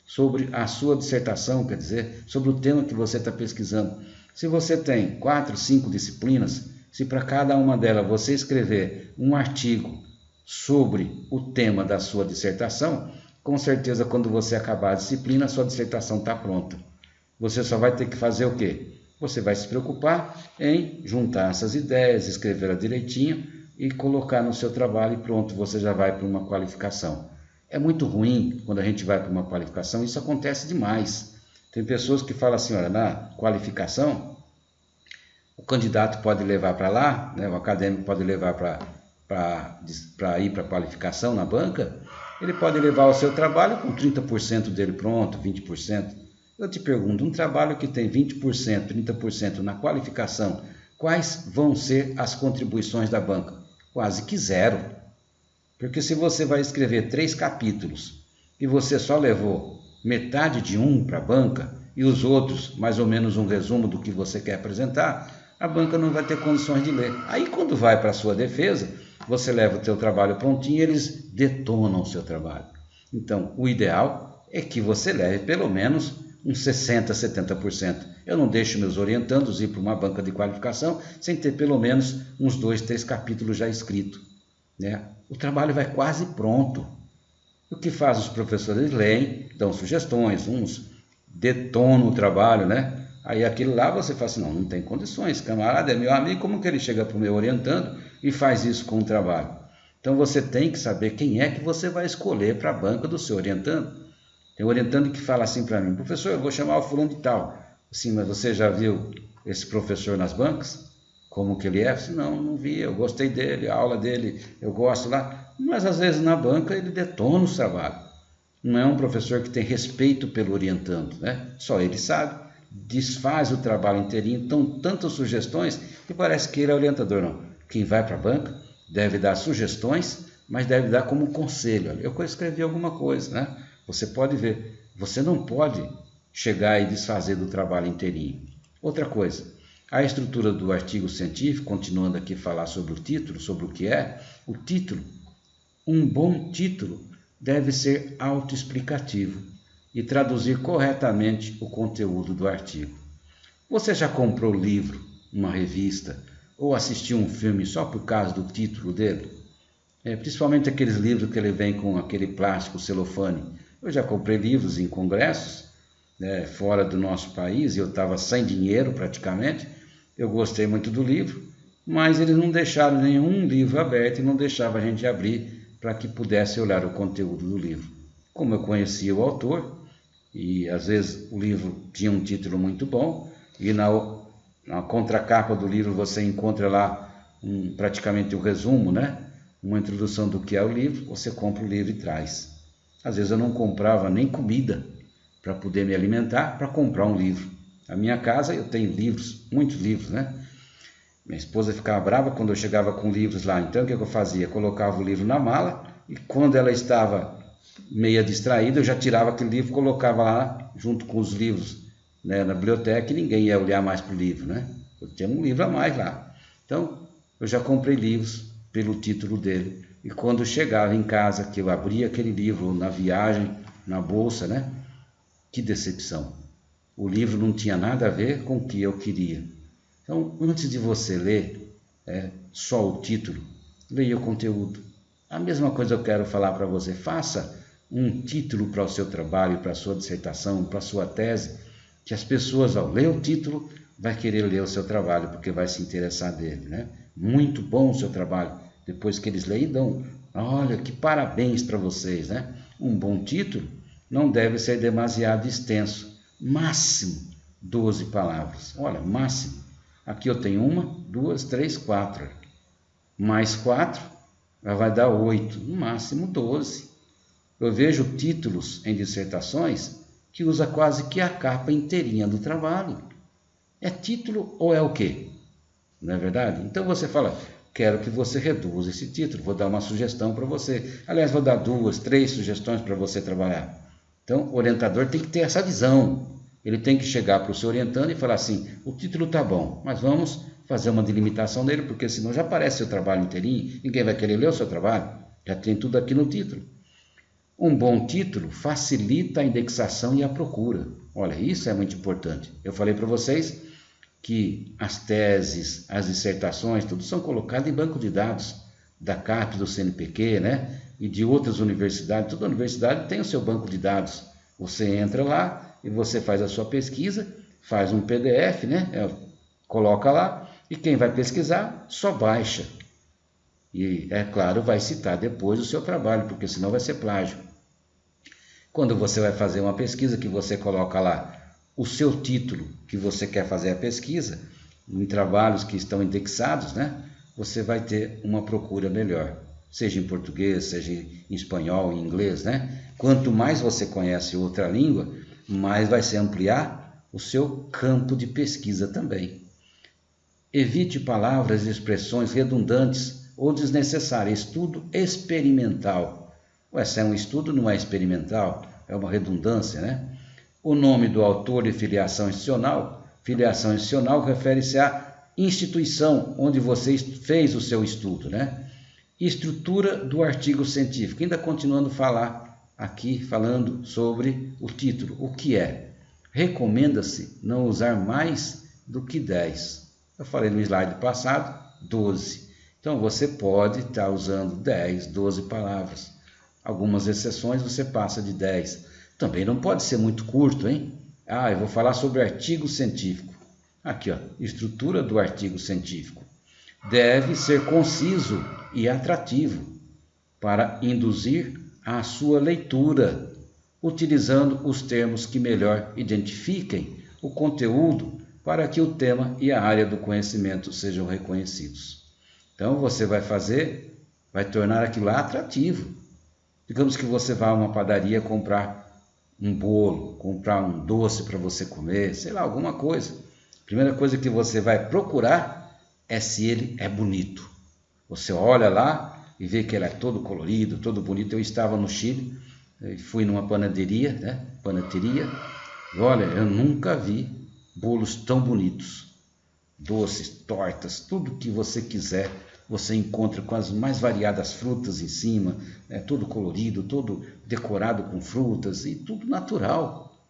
sobre a sua dissertação, quer dizer, sobre o tema que você está pesquisando. Se você tem 4, 5 disciplinas, se para cada uma delas você escrever um artigo sobre o tema da sua dissertação, com certeza quando você acabar a disciplina, a sua dissertação está pronta. Você só vai ter que fazer o quê? Você vai se preocupar em juntar essas ideias, escrevê-las direitinho e colocar no seu trabalho e pronto, você já vai para uma qualificação. É muito ruim quando a gente vai para uma qualificação, isso acontece demais. Tem pessoas que falam assim, olha, na qualificação, o candidato pode levar para lá, né, o acadêmico pode levar para ir para a qualificação na banca, ele pode levar o seu trabalho com 30% dele pronto, 20%. Eu te pergunto, um trabalho que tem 20%, 30% na qualificação, quais vão ser as contribuições da banca? Quase que zero. Porque se você vai escrever 3 capítulos e você só levou metade de um para a banca e os outros mais ou menos um resumo do que você quer apresentar, a banca não vai ter condições de ler. Aí quando vai para a sua defesa, você leva o seu trabalho prontinho e eles detonam o seu trabalho. Então, o ideal é que você leve pelo menos uns 60%, 70%. Eu não deixo meus orientandos ir para uma banca de qualificação sem ter pelo menos uns 2, 3 capítulos já escritos, né? O trabalho vai quase pronto. O que faz os professores? Leem, dão sugestões, uns detonam o trabalho, né? Aí aquilo lá você fala assim, não tem condições, camarada é meu amigo, como que ele chega para o meu orientando e faz isso com o trabalho? Então você tem que saber quem é que você vai escolher para a banca do seu orientando. Tem um orientando que fala assim para mim, professor, eu vou chamar o fulano de tal. Assim, mas você já viu esse professor nas bancas? Como que ele é? Assim, não vi, eu gostei dele, a aula dele, eu gosto lá. Mas às vezes na banca ele detona os trabalhos. Não é um professor que tem respeito pelo orientando, né? Só ele sabe, desfaz o trabalho inteirinho, então tantas sugestões que parece que ele é orientador, não. Quem vai para a banca deve dar sugestões, mas deve dar como conselho. Eu escrevi alguma coisa, né? Você pode ver, você não pode chegar e desfazer do trabalho inteirinho. Outra coisa, a estrutura do artigo científico, continuando aqui a falar sobre o título, sobre o que é, o título, um bom título deve ser autoexplicativo e traduzir corretamente o conteúdo do artigo. Você já comprou livro, uma revista, ou assistiu um filme só por causa do título dele? Principalmente aqueles livros que ele vem com aquele plástico celofane. Eu já comprei livros em congressos, né, fora do nosso país, e eu estava sem dinheiro praticamente. Eu gostei muito do livro, mas eles não deixaram nenhum livro aberto e não deixavam a gente abrir para que pudesse olhar o conteúdo do livro. Como eu conhecia o autor, e às vezes o livro tinha um título muito bom, e na contracapa do livro você encontra lá praticamente o resumo, né? Uma introdução do que é o livro, você compra o livro e traz. Às vezes eu não comprava nem comida para poder me alimentar, para comprar um livro. Na minha casa eu tenho livros, muitos livros, né? Minha esposa ficava brava quando eu chegava com livros lá. Então, o que eu fazia? Colocava o livro na mala e quando ela estava meia distraída, eu já tirava aquele livro e colocava lá junto com os livros, né, na biblioteca e ninguém ia olhar mais para o livro, né? Eu tinha um livro a mais lá. Então, eu já comprei livros pelo título dele. E quando chegava em casa, que eu abria aquele livro na viagem, na bolsa, né? Que decepção. O livro não tinha nada a ver com o que eu queria. Então, antes de você ler só o título, leia o conteúdo. A mesma coisa eu quero falar para você. Faça um título para o seu trabalho, para a sua dissertação, para a sua tese, que as pessoas, ao ler o título, vai querer ler o seu trabalho, porque vai se interessar dele, né? Muito bom o seu trabalho. Depois que eles leem, dão, olha, que parabéns para vocês, né? Um bom título não deve ser demasiado extenso. Máximo 12 palavras. Olha, máximo. Aqui eu tenho 1, 2, 3, 4. Mais 4 vai dar 8. No máximo 12. Eu vejo títulos em dissertações que usa quase que a capa inteirinha do trabalho. É título ou é o quê? Não é verdade? Então você fala, quero que você reduza esse título, vou dar uma sugestão para você. Aliás, vou dar 2, 3 sugestões para você trabalhar. Então, o orientador tem que ter essa visão. Ele tem que chegar para o seu orientando e falar assim, o título está bom, mas vamos fazer uma delimitação dele, porque senão já aparece o trabalho inteirinho, ninguém vai querer ler o seu trabalho, já tem tudo aqui no título. Um bom título facilita a indexação e a procura. Olha, isso é muito importante. Eu falei para vocês que as teses, as dissertações, tudo são colocadas em banco de dados da CAPES, do CNPq, né? E de outras universidades. Toda universidade tem o seu banco de dados. Você entra lá e você faz a sua pesquisa, faz um PDF, né? Coloca lá e quem vai pesquisar só baixa. E, é claro, vai citar depois o seu trabalho, porque senão vai ser plágio. Quando você vai fazer uma pesquisa que você coloca lá o seu título que você quer fazer a pesquisa, em trabalhos que estão indexados, né? Você vai ter uma procura melhor, seja em português, seja em espanhol, em inglês, né? Quanto mais você conhece outra língua, mais vai se ampliar o seu campo de pesquisa também. Evite palavras e expressões redundantes ou desnecessárias. Estudo experimental. Se é um estudo, não é experimental, é uma redundância, né? O nome do autor e filiação institucional. Filiação institucional refere-se à instituição onde você fez o seu estudo, né? Estrutura do artigo científico. Ainda continuando a falar aqui, falando sobre o título. O que é? Recomenda-se não usar mais do que 10. Eu falei no slide passado, 12. Então, você pode estar usando 10, 12 palavras. Algumas exceções você passa de 10. Também não pode ser muito curto, hein? Eu vou falar sobre artigo científico. Aqui, ó, estrutura do artigo científico. Deve ser conciso e atrativo para induzir a sua leitura, utilizando os termos que melhor identifiquem o conteúdo para que o tema e a área do conhecimento sejam reconhecidos. Então, você vai tornar aquilo lá atrativo. Digamos que você vá a uma padaria comprar um bolo, comprar um doce para você comer, sei lá, alguma coisa. A primeira coisa que você vai procurar é se ele é bonito. Você olha lá e vê que ele é todo colorido, todo bonito. Eu estava no Chile, fui numa panaderia, né? Panaderia, e olha, eu nunca vi bolos tão bonitos. Doces, tortas, tudo que você quiser, você encontra com as mais variadas frutas em cima, todo colorido, todo decorado com frutas e tudo natural.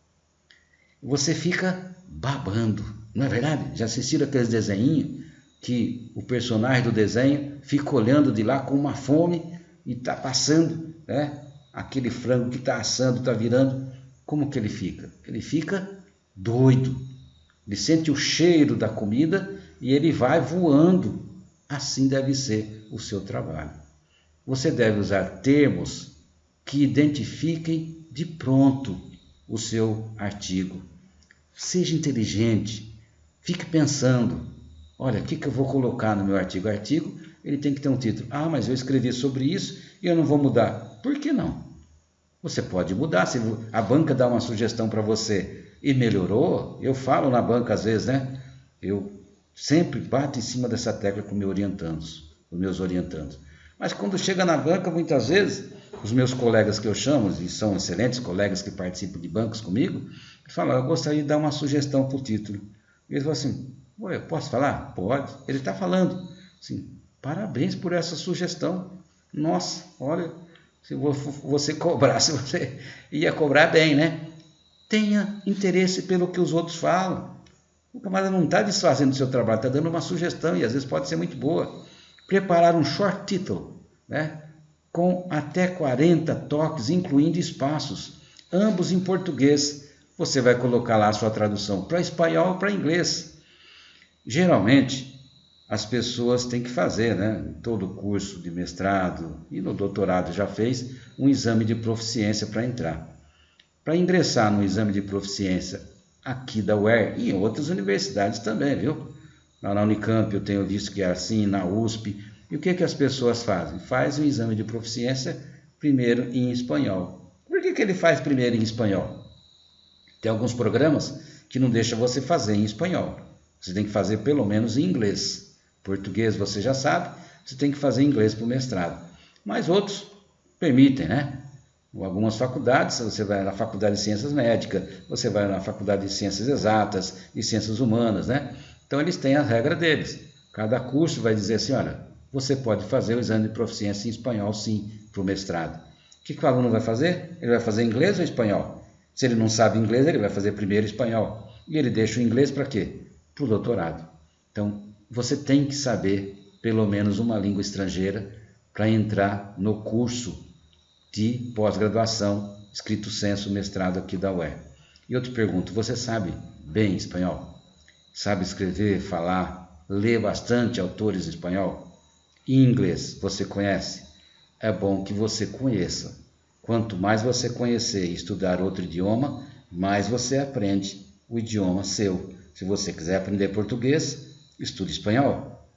Você fica babando, não é verdade? Já assistiram aqueles desenhinhos que o personagem do desenho fica olhando de lá com uma fome e está passando, né? Aquele frango que está assando, está virando. Como que ele fica? Ele fica doido. Ele sente o cheiro da comida e ele vai voando. Assim deve ser o seu trabalho. Você deve usar termos que identifiquem de pronto o seu artigo. Seja inteligente, fique pensando, olha, o que eu vou colocar no meu artigo? O artigo, ele tem que ter um título. Mas eu escrevi sobre isso e eu não vou mudar. Por que não? Você pode mudar, se a banca dá uma sugestão para você e melhorou, eu falo na banca às vezes, né? Eu Sempre bato em cima dessa tecla com os meus orientandos. Mas quando chega na banca, muitas vezes, os meus colegas que eu chamo, e são excelentes colegas que participam de bancos comigo, falam, eu gostaria de dar uma sugestão para o título. E eles falam assim, eu posso falar? Pode. Ele está falando. Assim, parabéns por essa sugestão. Nossa, olha, se você cobrasse, você ia cobrar bem, né? Tenha interesse pelo que os outros falam. O camarada não está desfazendo o seu trabalho, está dando uma sugestão e às vezes pode ser muito boa. Preparar um short title, né? Com até 40 toques, incluindo espaços, ambos em português. Você vai colocar lá a sua tradução para espanhol ou para inglês. Geralmente, as pessoas têm que fazer, né? Em todo curso de mestrado e no doutorado já fez, um exame de proficiência para entrar. Para ingressar no exame de proficiência aqui da UER e em outras universidades também, viu? Na Unicamp eu tenho visto que é assim, na USP. E o que as pessoas fazem? Fazem o exame de proficiência primeiro em espanhol. Por que ele faz primeiro em espanhol? Tem alguns programas que não deixam você fazer em espanhol. Você tem que fazer pelo menos em inglês. Português você já sabe, você tem que fazer em inglês para o mestrado. Mas outros permitem, né? Algumas faculdades, você vai na faculdade de ciências médicas, você vai na faculdade de ciências exatas, de ciências humanas, né? Então eles têm a regra deles. Cada curso vai dizer assim, olha, você pode fazer o exame de proficiência em espanhol sim, para o mestrado. O que o aluno vai fazer? Ele vai fazer inglês ou espanhol? Se ele não sabe inglês, ele vai fazer primeiro espanhol. E ele deixa o inglês para quê? Para o doutorado. Então, você tem que saber pelo menos uma língua estrangeira para entrar no curso de pós-graduação, escrito sensu mestrado aqui da UER. E eu te pergunto, você sabe bem espanhol? Sabe escrever, falar, ler bastante autores em espanhol? E inglês, você conhece? É bom que você conheça. Quanto mais você conhecer e estudar outro idioma, mais você aprende o idioma seu. Se você quiser aprender português, estude espanhol.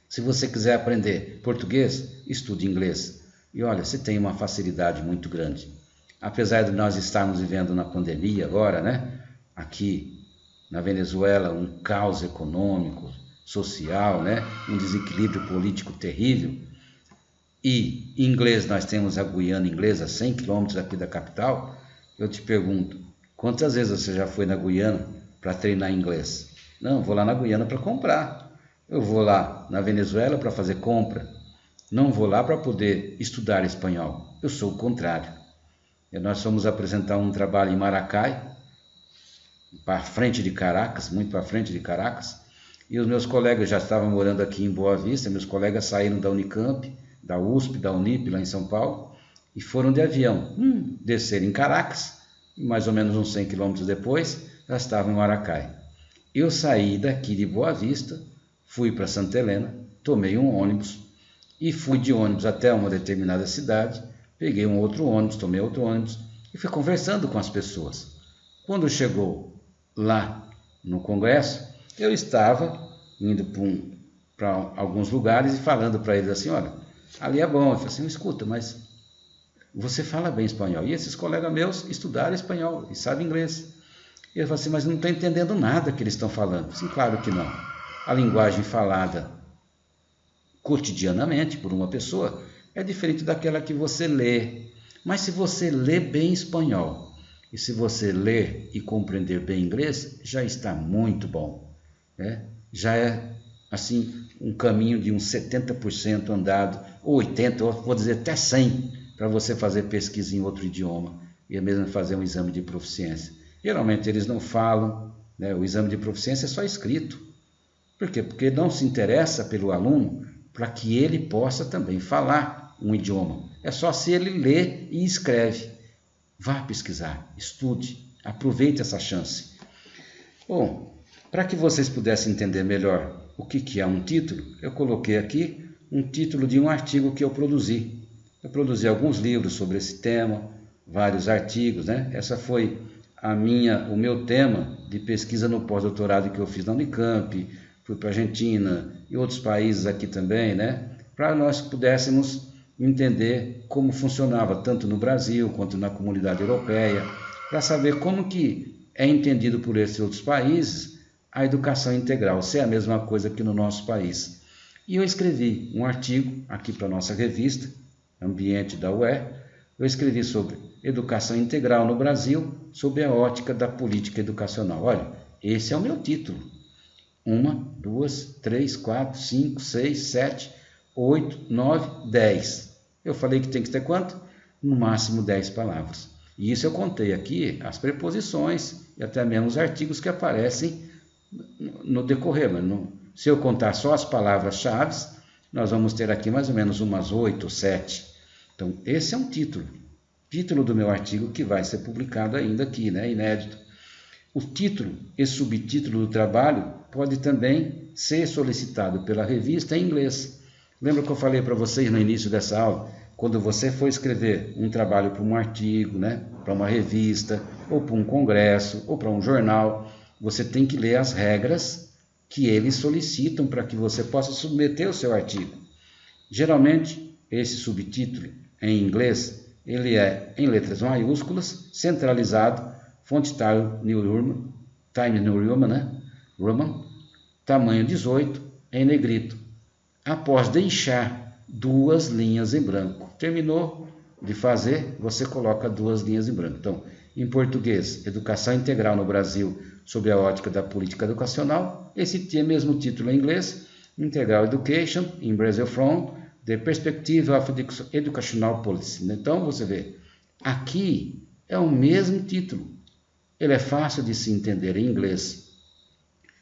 Se você quiser aprender português, estude inglês. E olha, você tem uma facilidade muito grande. Apesar de nós estarmos vivendo na pandemia agora, né? Aqui na Venezuela, um caos econômico, social, né? Um desequilíbrio político terrível. E em inglês, nós temos a Guiana Inglesa, 100 quilômetros aqui da capital. Eu te pergunto, quantas vezes você já foi na Guiana para treinar inglês? Não, vou lá na Guiana para comprar. Eu vou lá na Venezuela para fazer compra. Não vou lá para poder estudar espanhol. Eu sou o contrário. E nós fomos apresentar um trabalho em Maracay, para frente de Caracas, muito para frente de Caracas, e os meus colegas já estavam morando aqui em Boa Vista, meus colegas saíram da Unicamp, da USP, da Unip, lá em São Paulo, e foram de avião, desceram em Caracas, e mais ou menos uns 100 quilômetros depois, já estavam em Maracay. Eu saí daqui de Boa Vista, fui para Santa Helena, tomei um ônibus, e fui de ônibus até uma determinada cidade, peguei um outro ônibus, tomei outro ônibus, e fui conversando com as pessoas. Quando chegou lá no congresso, eu estava indo para alguns lugares e falando para eles assim, olha, ali é bom. Eu falei assim, escuta, mas você fala bem espanhol. E esses colegas meus estudaram espanhol e sabem inglês. E eu falei assim, mas não estou entendendo nada que eles estão falando. Sim, claro que não. A linguagem falada cotidianamente por uma pessoa é diferente daquela que você lê. Mas se você lê bem espanhol e se você ler e compreender bem inglês, já está muito bom, né? Já é assim um caminho de uns 70% andado, ou 80%, ou vou dizer até 100%, para você fazer pesquisa em outro idioma e mesmo fazer um exame de proficiência. Geralmente eles não falam, né? O exame de proficiência é só escrito. Por quê? Porque não se interessa pelo aluno para que ele possa também falar um idioma. É só se ele lê e escreve. Vá pesquisar, estude, aproveite essa chance. Bom, para que vocês pudessem entender melhor o que é um título, eu coloquei aqui um título de um artigo que eu produzi. Eu produzi alguns livros sobre esse tema, vários artigos, né? Essa foi o meu tema de pesquisa no pós-doutorado que eu fiz na Unicamp, fui para a Argentina e outros países aqui também, né? Para nós pudéssemos entender como funcionava tanto no Brasil quanto na comunidade europeia, para saber como que é entendido por esses outros países a educação integral, se é a mesma coisa que no nosso país. E eu escrevi um artigo aqui para a nossa revista, Ambiente da UE, eu escrevi sobre educação integral no Brasil, sob a ótica da política educacional. Olha, esse é o meu título. 1, 2, 3, 4, 5, 6, 7, 8, 9, 10. Eu falei que tem que ter quanto? No máximo 10 palavras. E isso eu contei aqui as preposições e até mesmo os artigos que aparecem no decorrer. Mas se eu contar só as palavras-chave, nós vamos ter aqui mais ou menos umas 8 ou 7. Então, esse é um título do meu artigo que vai ser publicado ainda aqui, né? Inédito. O título e subtítulo do trabalho pode também ser solicitado pela revista em inglês. Lembra que eu falei para vocês no início dessa aula? Quando você for escrever um trabalho para um artigo, né? Para uma revista, ou para um congresso, ou para um jornal, você tem que ler as regras que eles solicitam para que você possa submeter o seu artigo. Geralmente, esse subtítulo em inglês, ele é em letras maiúsculas, centralizado, fonte Times New Roman, né? Tamanho 18, em negrito. Após deixar 2 linhas em branco. Terminou de fazer, você coloca 2 linhas em branco. Então, em português, Educação Integral no Brasil, sob a ótica da política educacional. Esse mesmo título em inglês, Integral Education, in Brazil from the Perspective of Educational Policy. Então, você vê, aqui é o mesmo título. Ele é fácil de se entender em inglês.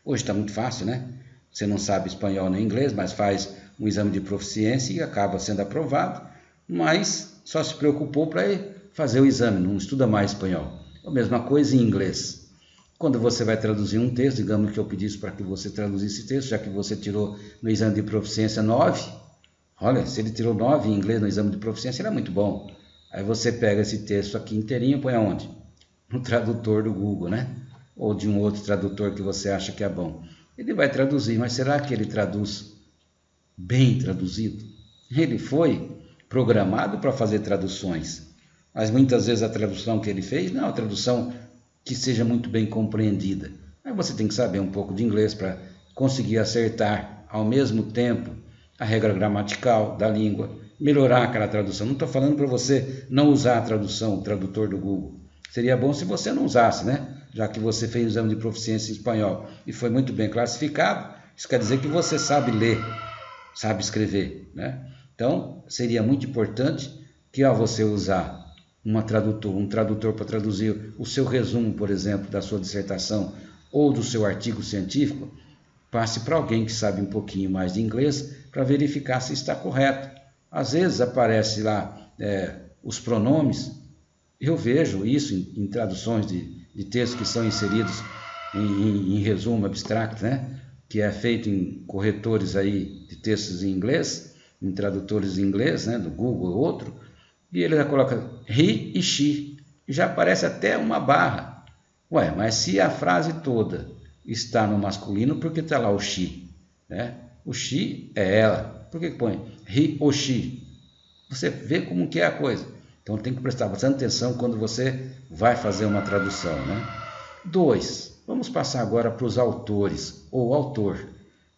Hoje está muito fácil, né? Você não sabe espanhol nem inglês, mas faz um exame de proficiência e acaba sendo aprovado, mas só se preocupou para fazer o exame, não estuda mais espanhol. A mesma coisa em inglês. Quando você vai traduzir um texto, digamos que eu pedisse para que você traduzisse esse texto, já que você tirou no exame de proficiência 9, olha, se ele tirou 9 em inglês no exame de proficiência, ele é muito bom. Aí você pega esse texto aqui inteirinho e põe aonde? No tradutor do Google, né? Ou de um outro tradutor que você acha que é bom. Ele vai traduzir, mas será que ele traduz bem traduzido? Ele foi programado para fazer traduções, mas muitas vezes a tradução que ele fez não é uma tradução que seja muito bem compreendida. Aí você tem que saber um pouco de inglês para conseguir acertar ao mesmo tempo a regra gramatical da língua, melhorar aquela tradução. Não estou falando para você não usar a tradução, o tradutor do Google. Seria bom se você não usasse, né? Já que você fez o exame de proficiência em espanhol e foi muito bem classificado, isso quer dizer que você sabe ler, sabe escrever, né? Então, seria muito importante que ao você usar um tradutor para traduzir o seu resumo, por exemplo, da sua dissertação ou do seu artigo científico, passe para alguém que sabe um pouquinho mais de inglês para verificar se está correto. Às vezes aparece lá os pronomes. Eu vejo isso em traduções de textos que são inseridos em resumo abstract, né? Que é feito em corretores aí de textos em inglês, em tradutores em inglês, né? Do Google ou outro, e ele já coloca he e she, e já aparece até uma barra. Ué, mas se a frase toda está no masculino, por que está lá o she? Né? O she é ela. Por que põe he ou she? Você vê como que é a coisa. Então tem que prestar bastante atenção quando você vai fazer uma tradução, né? 2. Vamos passar agora para os autores ou autor.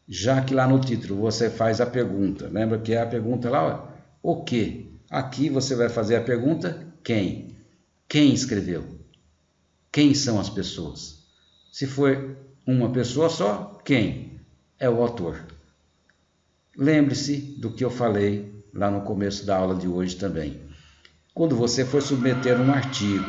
Já que lá no título você faz a pergunta. Lembra que é a pergunta lá? O que? Aqui você vai fazer a pergunta quem? Quem escreveu? Quem são as pessoas? Se for uma pessoa só, quem? É o autor. Lembre-se do que eu falei lá no começo da aula de hoje também. Quando você for submeter um artigo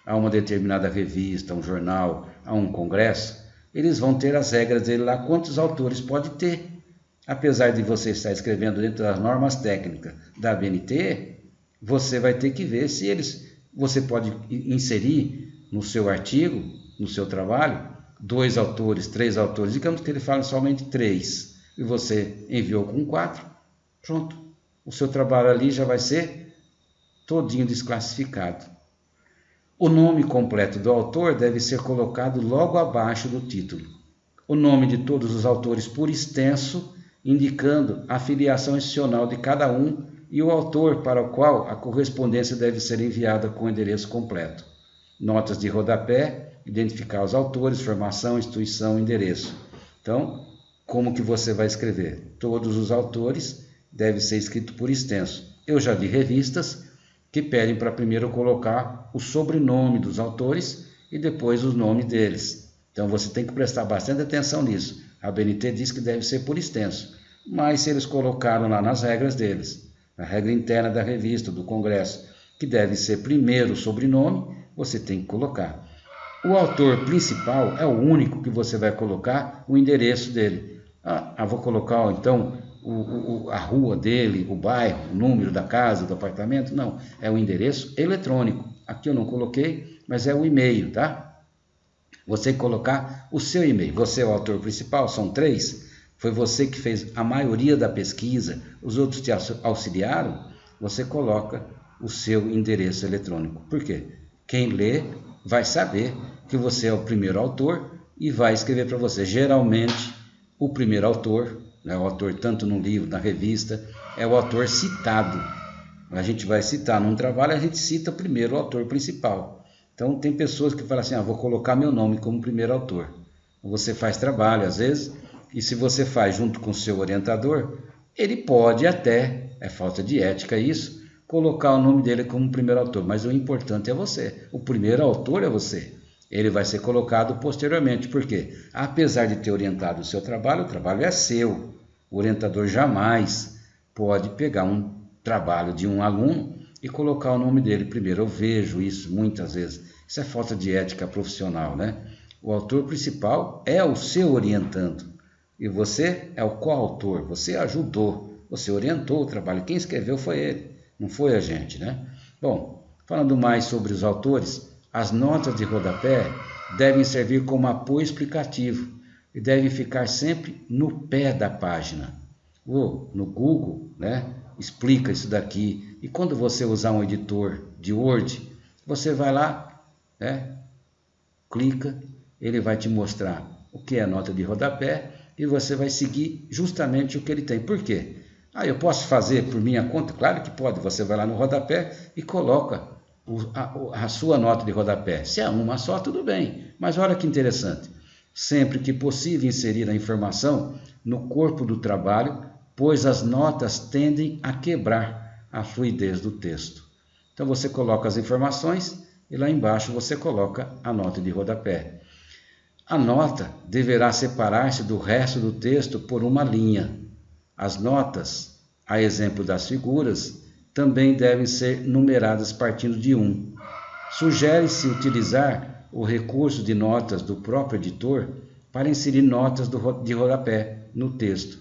a uma determinada revista, a um jornal, a um congresso, eles vão ter as regras dele lá, quantos autores pode ter. Apesar de você estar escrevendo dentro das normas técnicas da ABNT, você vai ter que ver se você pode inserir no seu artigo, no seu trabalho, 2 autores, 3 autores. Digamos que ele fala somente 3 e você enviou com 4, pronto. O seu trabalho ali já vai ser todinho desclassificado. O nome completo do autor deve ser colocado logo abaixo do título. O nome de todos os autores por extenso, indicando a filiação institucional de cada um e o autor para o qual a correspondência deve ser enviada com o endereço completo. Notas de rodapé identificar os autores, formação, instituição, endereço. Então, como que você vai escrever? Todos os autores devem ser escritos por extenso. Eu já vi revistas que pedem para primeiro colocar o sobrenome dos autores e depois os nomes deles. Então você tem que prestar bastante atenção nisso. A BNT diz que deve ser por extenso, mas se eles colocaram lá nas regras deles, na regra interna da revista, do congresso, que deve ser primeiro o sobrenome, você tem que colocar. O autor principal é o único que você vai colocar o endereço dele. Vou colocar então a rua dele, o bairro, o número da casa, do apartamento. Não, é o endereço eletrônico. Aqui eu não coloquei, mas é o e-mail, tá? Você tem que colocar o seu e-mail. Você é o autor principal, são 3. Foi você que fez a maioria da pesquisa, os outros te auxiliaram. Você coloca o seu endereço eletrônico. Por quê? Quem lê vai saber que você é o primeiro autor e vai escrever para você. Geralmente, o primeiro autor, né, o autor tanto no livro, na revista, é o autor citado. A gente vai citar num trabalho, a gente cita primeiro o autor principal. Então, tem pessoas que falam assim, vou colocar meu nome como primeiro autor. Você faz trabalho, às vezes, e se você faz junto com o seu orientador, ele pode até, é falta de ética isso, colocar o nome dele como primeiro autor, mas o importante é você. O primeiro autor é você. Ele vai ser colocado posteriormente, porque apesar de ter orientado o trabalho é seu. O orientador jamais pode pegar um trabalho de um aluno e colocar o nome dele primeiro. Eu vejo isso muitas vezes. Isso é falta de ética profissional, né? O autor principal é o seu orientando e você é o coautor. Você ajudou, você orientou o trabalho. Quem escreveu foi ele, não foi a gente, né? Bom, falando mais sobre os autores, as notas de rodapé devem servir como apoio explicativo e devem ficar sempre no pé da página. No Google, né, explica isso daqui. E quando você usar um editor de Word, você vai lá, né, clica, ele vai te mostrar o que é a nota de rodapé e você vai seguir justamente o que ele tem. Por quê? Eu posso fazer por minha conta? Claro que pode. Você vai lá no rodapé e coloca a sua nota de rodapé. Se é uma só, tudo bem. Mas olha que interessante. Sempre que possível inserir a informação no corpo do trabalho, pois as notas tendem a quebrar a fluidez do texto. Então você coloca as informações e lá embaixo você coloca a nota de rodapé. A nota deverá separar-se do resto do texto por uma linha. As notas, a exemplo das figuras, também devem ser numeradas partindo de 1. Sugere-se utilizar o recurso de notas do próprio editor para inserir notas de rodapé no texto.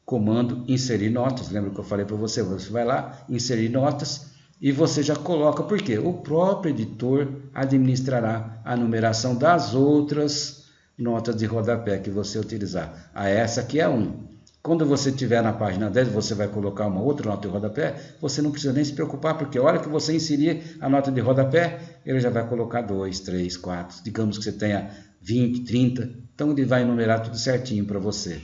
Comando inserir notas, lembra que eu falei para você? Você vai lá, inserir notas e você já coloca, porque o próprio editor administrará a numeração das outras notas de rodapé que você utilizar. Essa aqui é 1. Quando você estiver na página 10, você vai colocar uma outra nota de rodapé, você não precisa nem se preocupar, porque a hora que você inserir a nota de rodapé, ele já vai colocar 2, 3, 4, digamos que você tenha 20, 30, então ele vai enumerar tudo certinho para você.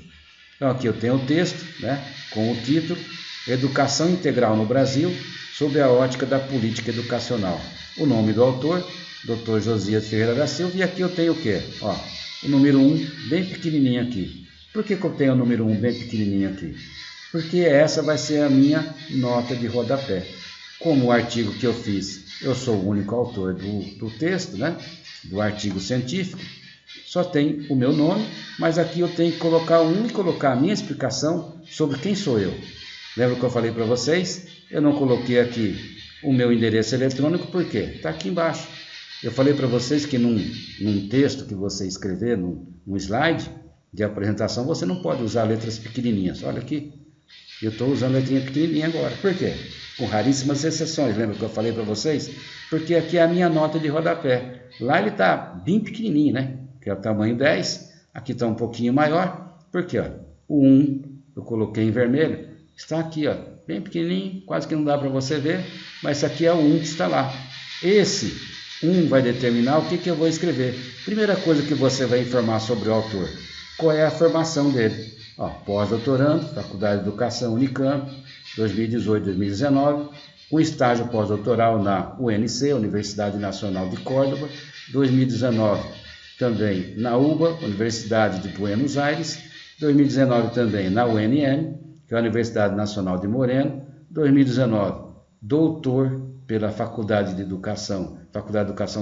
Então aqui eu tenho o texto, né, com o título, Educação Integral no Brasil, sob a ótica da política educacional. O nome do autor, Dr. Josias Ferreira da Silva, e aqui eu tenho o quê? O número 1, bem pequenininho aqui. Por que eu tenho o número 1 bem pequenininho aqui? Porque essa vai ser a minha nota de rodapé. Como o artigo que eu fiz, eu sou o único autor do texto, né? Do artigo científico, só tem o meu nome, mas aqui eu tenho que colocar e colocar a minha explicação sobre quem sou eu. Lembra que eu falei para vocês? Eu não coloquei aqui o meu endereço eletrônico, por quê? Está aqui embaixo. Eu falei para vocês que num texto que você escrever, num slide de apresentação, você não pode usar letras pequenininhas. Olha aqui, eu estou usando letrinha pequenininha agora. Por quê? Com raríssimas exceções. Lembra que eu falei para vocês? Porque aqui é a minha nota de rodapé. Lá ele está bem pequenininho, né? Que é o tamanho 10. Aqui está um pouquinho maior. Por quê? O 1 eu coloquei em vermelho. Está aqui, bem pequenininho, quase que não dá para você ver. Mas esse aqui é o 1 que está lá. Esse 1 vai determinar o que eu vou escrever. Primeira coisa que você vai informar sobre o autor. Qual é a formação dele? Pós-doutorando, Faculdade de Educação Unicamp, 2018-2019, um estágio pós-doutoral na UNC, Universidade Nacional de Córdoba, 2019 também na UBA, Universidade de Buenos Aires, 2019 também na UNM, que é a Universidade Nacional de Moreno, 2019 doutor pela Faculdade de Educação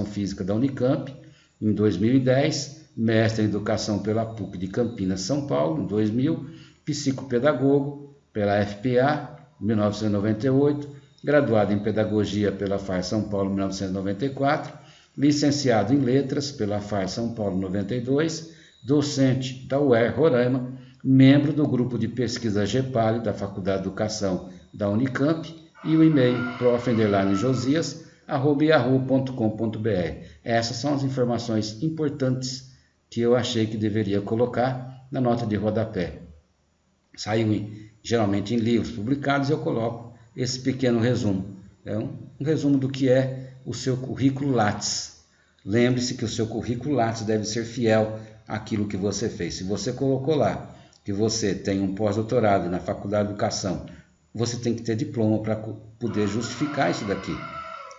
Física da Unicamp, em 2010, mestre em Educação pela PUC de Campinas, São Paulo, em 2000, psicopedagogo pela FPA, em 1998, graduado em Pedagogia pela FAR São Paulo, em 1994, licenciado em Letras pela FAR São Paulo, em 92, docente da UER Roraima, membro do grupo de pesquisa GEPAL da Faculdade de Educação da Unicamp, e o e-mail prof_josias@yahoo.com.br. Essas são as informações importantes que eu achei que deveria colocar na nota de rodapé. Saiu geralmente em livros publicados, eu coloco esse pequeno resumo. É um resumo do que é o seu currículo Lattes. Lembre-se que o seu currículo Lattes deve ser fiel àquilo que você fez. Se você colocou lá que você tem um pós-doutorado na Faculdade de Educação, você tem que ter diploma para poder justificar isso daqui.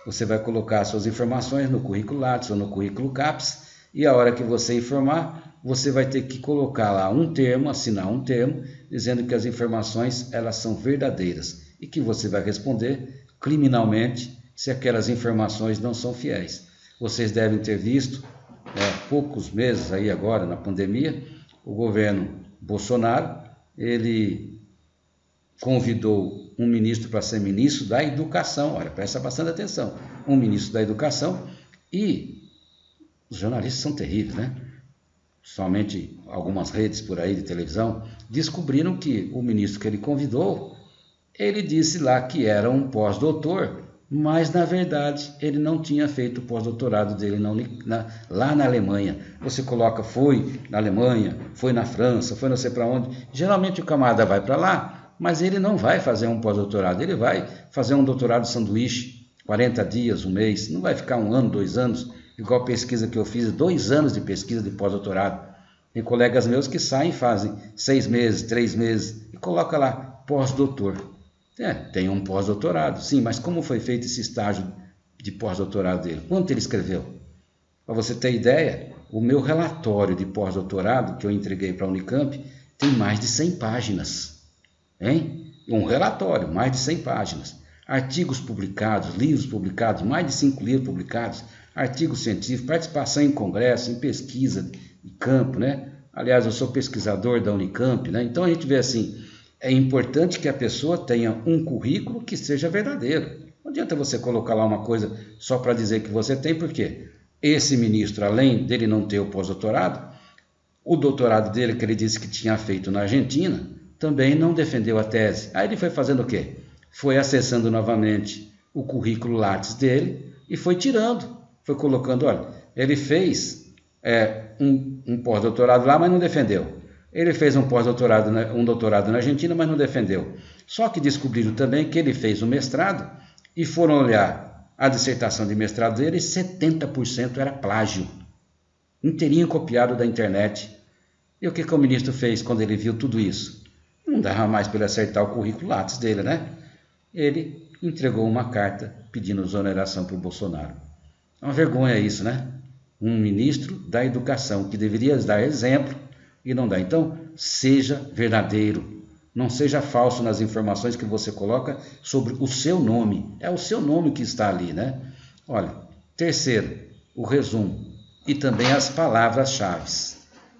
Você vai colocar suas informações no currículo Lattes ou no currículo CAPES, e a hora que você informar, você vai ter que colocar lá um termo, assinar um termo, dizendo que as informações elas são verdadeiras e que você vai responder criminalmente se aquelas informações não são fiéis. Vocês devem ter visto, poucos meses aí agora na pandemia, o governo Bolsonaro, ele convidou um ministro para ser ministro da Educação. Olha, presta bastante atenção. Um ministro da Educação, e os jornalistas são terríveis, né? Somente algumas redes por aí de televisão descobriram que o ministro que ele convidou, ele disse lá que era um pós-doutor, mas na verdade ele não tinha feito o pós-doutorado dele lá na Alemanha. Você coloca foi na Alemanha, foi na França, foi não sei para onde. Geralmente o camarada vai para lá, mas ele não vai fazer um pós-doutorado, ele vai fazer um doutorado sanduíche, 40 dias, um mês, não vai ficar 1 ano, 2 anos, igual a pesquisa que eu fiz, 2 anos de pesquisa de pós-doutorado. Tem colegas meus que saem e fazem 6 meses, 3 meses, e coloca lá, pós-doutor. Tem um pós-doutorado, sim, mas como foi feito esse estágio de pós-doutorado dele? Quanto ele escreveu? Para você ter ideia, o meu relatório de pós-doutorado, que eu entreguei para a Unicamp, tem mais de 100 páginas. Um relatório, mais de 100 páginas. Artigos publicados, livros publicados, mais de 5 livros publicados, artigos científicos, participação em congresso, em pesquisa de campo, né? Aliás, eu sou pesquisador da Unicamp, né? Então a gente vê assim, é importante que a pessoa tenha um currículo que seja verdadeiro. Não adianta você colocar lá uma coisa só para dizer que você tem, porque esse ministro, além dele não ter o pós-doutorado, o doutorado dele, que ele disse que tinha feito na Argentina, também não defendeu a tese. Aí ele foi fazendo o quê? Foi acessando novamente o currículo Lattes dele e foi tirando, foi colocando, olha, ele fez um pós-doutorado lá, mas não defendeu. Ele fez um pós-doutorado, um doutorado na Argentina, mas não defendeu. Só que descobriram também que ele fez um mestrado e foram olhar a dissertação de mestrado dele e 70% era plágio. Inteirinho copiado da internet. E o que o ministro fez quando ele viu tudo isso? Não dava mais para ele acertar o currículo Lattes dele, né? Ele entregou uma carta pedindo exoneração para o Bolsonaro. É uma vergonha isso, né? Um ministro da Educação que deveria dar exemplo e não dá. Então, seja verdadeiro. Não seja falso nas informações que você coloca sobre o seu nome. É o seu nome que está ali, né? Olha, terceiro, o resumo e também as palavras-chave.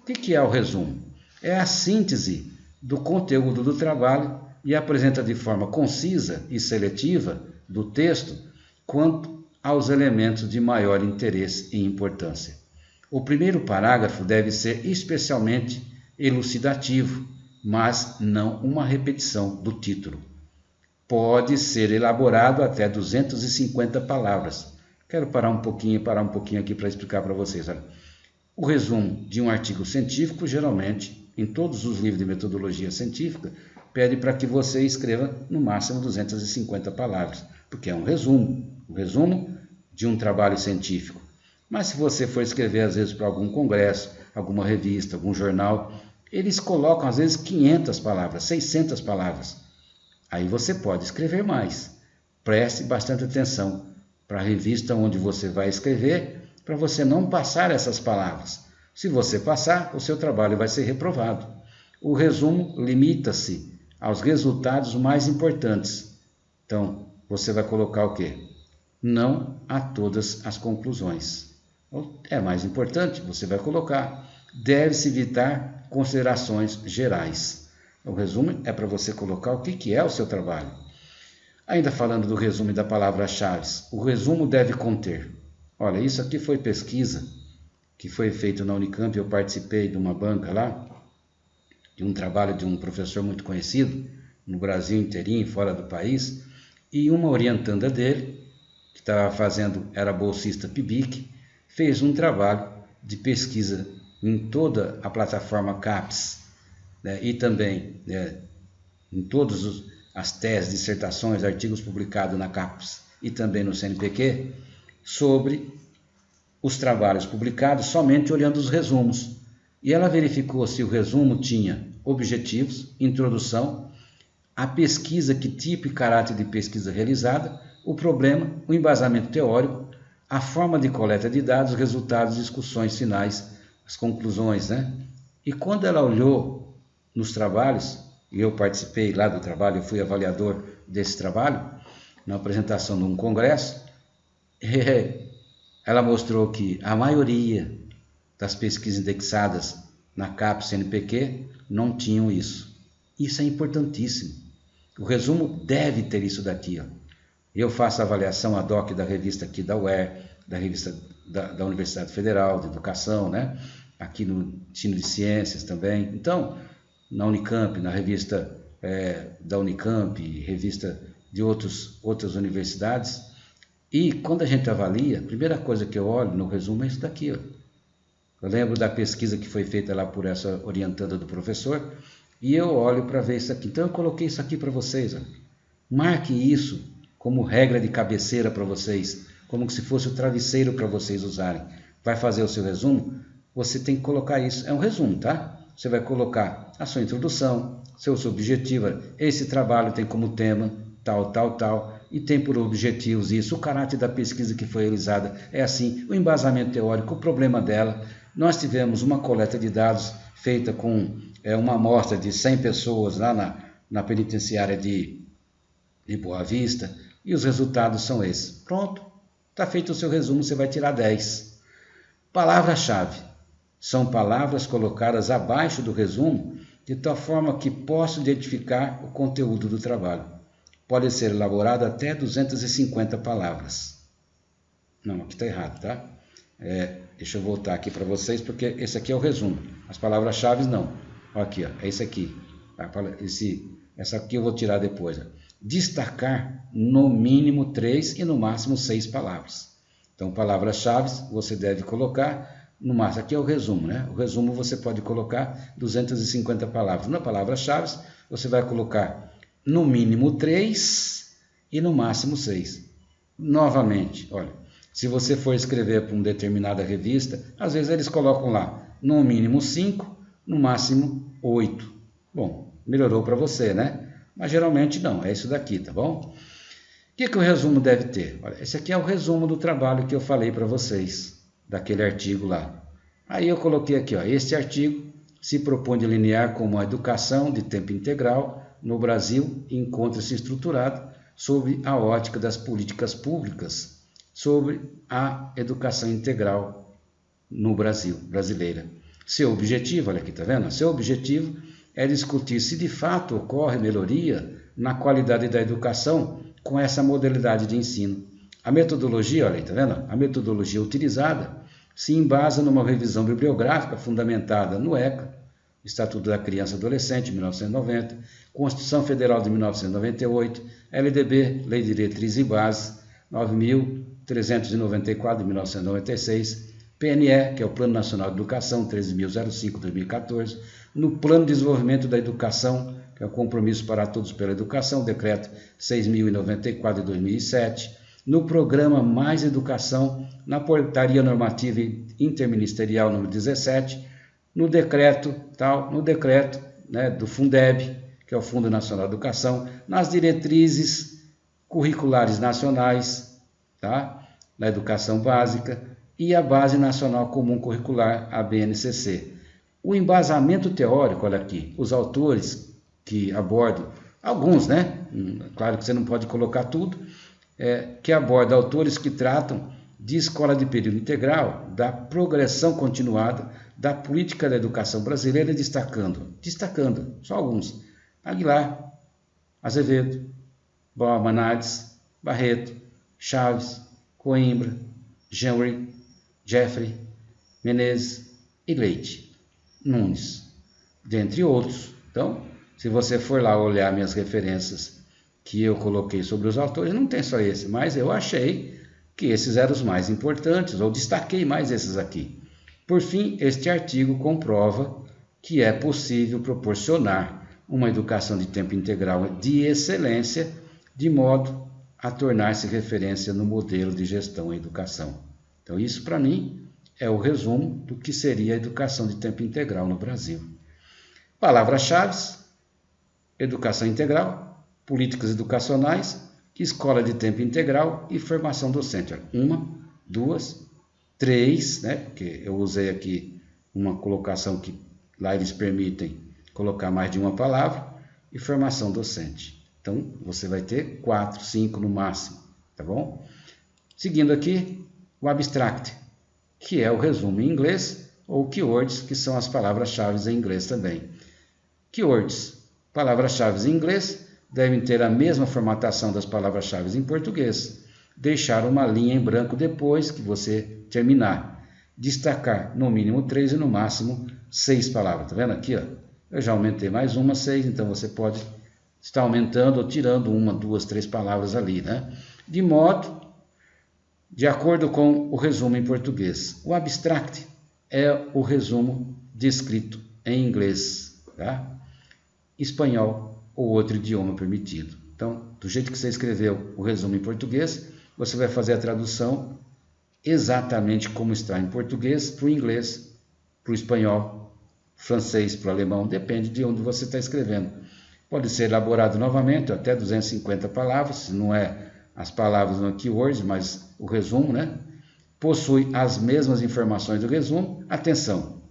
O que é o resumo? É a síntese do conteúdo do trabalho e apresenta de forma concisa e seletiva do texto quanto aos elementos de maior interesse e importância. O primeiro parágrafo deve ser especialmente elucidativo, mas não uma repetição do título. Pode ser elaborado até 250 palavras. Quero parar um pouquinho aqui para explicar para vocês. Olha. O resumo de um artigo científico, geralmente, em todos os livros de metodologia científica, pede para que você escreva no máximo 250 palavras, porque é um resumo de um trabalho científico. Mas se você for escrever, às vezes, para algum congresso, alguma revista, algum jornal, eles colocam, às vezes, 500 palavras, 600 palavras. Aí você pode escrever mais. Preste bastante atenção para a revista onde você vai escrever, para você não passar essas palavras. Se você passar, o seu trabalho vai ser reprovado. O resumo limita-se aos resultados mais importantes. Então, você vai colocar o quê? Não a todas as conclusões. É mais importante, você vai colocar. Deve-se evitar considerações gerais. O resumo é para você colocar o que é o seu trabalho. Ainda falando do resumo e da palavra-chave, o resumo deve conter. Olha, isso aqui foi pesquisa que foi feito na Unicamp. Eu participei de uma banca lá, de um trabalho de um professor muito conhecido, no Brasil inteirinho, fora do país, e uma orientanda dele, que estava fazendo, era bolsista PIBIC, fez um trabalho de pesquisa em toda a plataforma CAPES, né, e também em todas as teses, dissertações, artigos publicados na CAPES e também no CNPq, sobre os trabalhos publicados somente olhando os resumos. E ela verificou se o resumo tinha objetivos, introdução, a pesquisa, que tipo e caráter de pesquisa realizada, o problema, o embasamento teórico, a forma de coleta de dados, resultados, discussões finais, as conclusões, né? E quando ela olhou nos trabalhos, e eu participei lá do trabalho, eu fui avaliador desse trabalho, na apresentação de um congresso, ela mostrou que a maioria das pesquisas indexadas na CAPES CNPq não tinham isso. Isso é importantíssimo. O resumo deve ter isso daqui, ó. Eu faço a avaliação ad hoc da revista aqui da UER, da revista da Universidade Federal de Educação, né? Aqui no ensino de ciências também. Então, na Unicamp, na revista da Unicamp, revista de outras universidades. E quando a gente avalia, a primeira coisa que eu olho no resumo é isso daqui, ó. Eu lembro da pesquisa que foi feita lá por essa orientanda do professor, e eu olho para ver isso aqui. Então eu coloquei isso aqui para vocês, ó. Marque isso como regra de cabeceira para vocês, como se fosse o travesseiro para vocês usarem. Vai fazer o seu resumo? Você tem que colocar isso. É um resumo, tá? Você vai colocar a sua introdução, seu objetivo. Esse trabalho tem como tema tal, tal, tal, e tem por objetivos isso, o caráter da pesquisa que foi realizada é assim, o embasamento teórico, o problema dela. Nós tivemos uma coleta de dados feita com uma amostra de 100 pessoas lá na penitenciária de Boa Vista, e os resultados são esses. Pronto, está feito o seu resumo, você vai tirar 10. Palavra-chave. São palavras colocadas abaixo do resumo, de tal forma que possam identificar o conteúdo do trabalho. Pode ser elaborado até 250 palavras. Não, aqui está errado, tá? Deixa eu voltar aqui para vocês, porque esse aqui é o resumo. As palavras-chave não. Aqui, ó, é esse aqui. Essa aqui eu vou tirar depois. Ó. Destacar no mínimo 3 e no máximo 6 palavras. Então, palavras-chave você deve colocar no máximo. Aqui é o resumo, né? O resumo você pode colocar 250 palavras. Na palavra-chave você vai colocar no mínimo 3 e no máximo 6. Novamente, olha, se você for escrever para uma determinada revista, às vezes eles colocam lá no mínimo 5, no máximo 8. Bom, melhorou para você, né? Mas geralmente não, é isso daqui, tá bom? O que o resumo deve ter? Olha, esse aqui é o resumo do trabalho que eu falei para vocês, daquele artigo lá. Aí eu coloquei aqui, ó, este artigo se propõe delinear como a educação de tempo integral no Brasil encontra-se estruturado sob a ótica das políticas públicas sobre a educação integral no Brasil, brasileira. Seu objetivo, olha aqui, tá vendo? Seu objetivo é discutir se de fato ocorre melhoria na qualidade da educação com essa modalidade de ensino. A metodologia, olha aí, tá vendo? A metodologia utilizada se embasa numa revisão bibliográfica fundamentada no ECA, Estatuto da Criança e Adolescente, de 1990, Constituição Federal de 1998, LDB, Lei de Diretrizes e Bases, 9.394 de 1996, PNE, que é o Plano Nacional de Educação, 13.005 de 2014, no Plano de Desenvolvimento da Educação, que é o Compromisso para Todos pela Educação, Decreto 6.094 de 2007, no Programa Mais Educação, na Portaria Normativa Interministerial número 17, no decreto, né, do Fundeb, que é o Fundo Nacional de Educação, nas diretrizes curriculares nacionais, tá, na educação básica, e a Base Nacional Comum Curricular, a BNCC. O embasamento teórico, olha aqui, os autores que abordam, alguns, né? Claro que você não pode colocar tudo, que aborda autores que tratam de escola de período integral, da progressão continuada, da política da educação brasileira, destacando, só alguns: Aguilar, Azevedo, Manades, Barreto, Chaves, Coimbra, Jeffrey, Menezes e Leite, Nunes, dentre outros. Então, se você for lá olhar minhas referências que eu coloquei sobre os autores, não tem só esse, mas eu achei que esses eram os mais importantes, ou destaquei mais esses aqui. Por fim, este artigo comprova que é possível proporcionar uma educação de tempo integral de excelência, de modo a tornar-se referência no modelo de gestão e educação. Então, isso para mim é o resumo do que seria a educação de tempo integral no Brasil. Palavras-chave: educação integral, políticas educacionais, escola de tempo integral e formação docente. 1, 2, 3, né? Porque eu usei aqui uma colocação que lá eles permitem colocar mais de uma palavra, e formação docente. Então, você vai ter 4, 5 no máximo, tá bom? Seguindo aqui, o abstract, que é o resumo em inglês, ou keywords, que são as palavras-chave em inglês também. Keywords, palavras-chave em inglês, devem ter a mesma formatação das palavras-chave em português. Deixar uma linha em branco depois que você terminar. Destacar no mínimo 3 e no máximo 6 palavras. Tá vendo aqui, ó? Eu já aumentei mais uma, 6, então você pode estar aumentando ou tirando 1, 2, 3 palavras ali, né? De acordo com o resumo em português. O abstract é o resumo descrito em inglês, tá? Espanhol ou outro idioma permitido. Então, do jeito que você escreveu o resumo em português, você vai fazer a tradução exatamente como está em português, para o inglês, para o espanhol, francês, para o alemão, depende de onde você está escrevendo. Pode ser elaborado novamente, até 250 palavras, se não é as palavras no keywords, mas o resumo, né? Possui as mesmas informações do resumo. Atenção!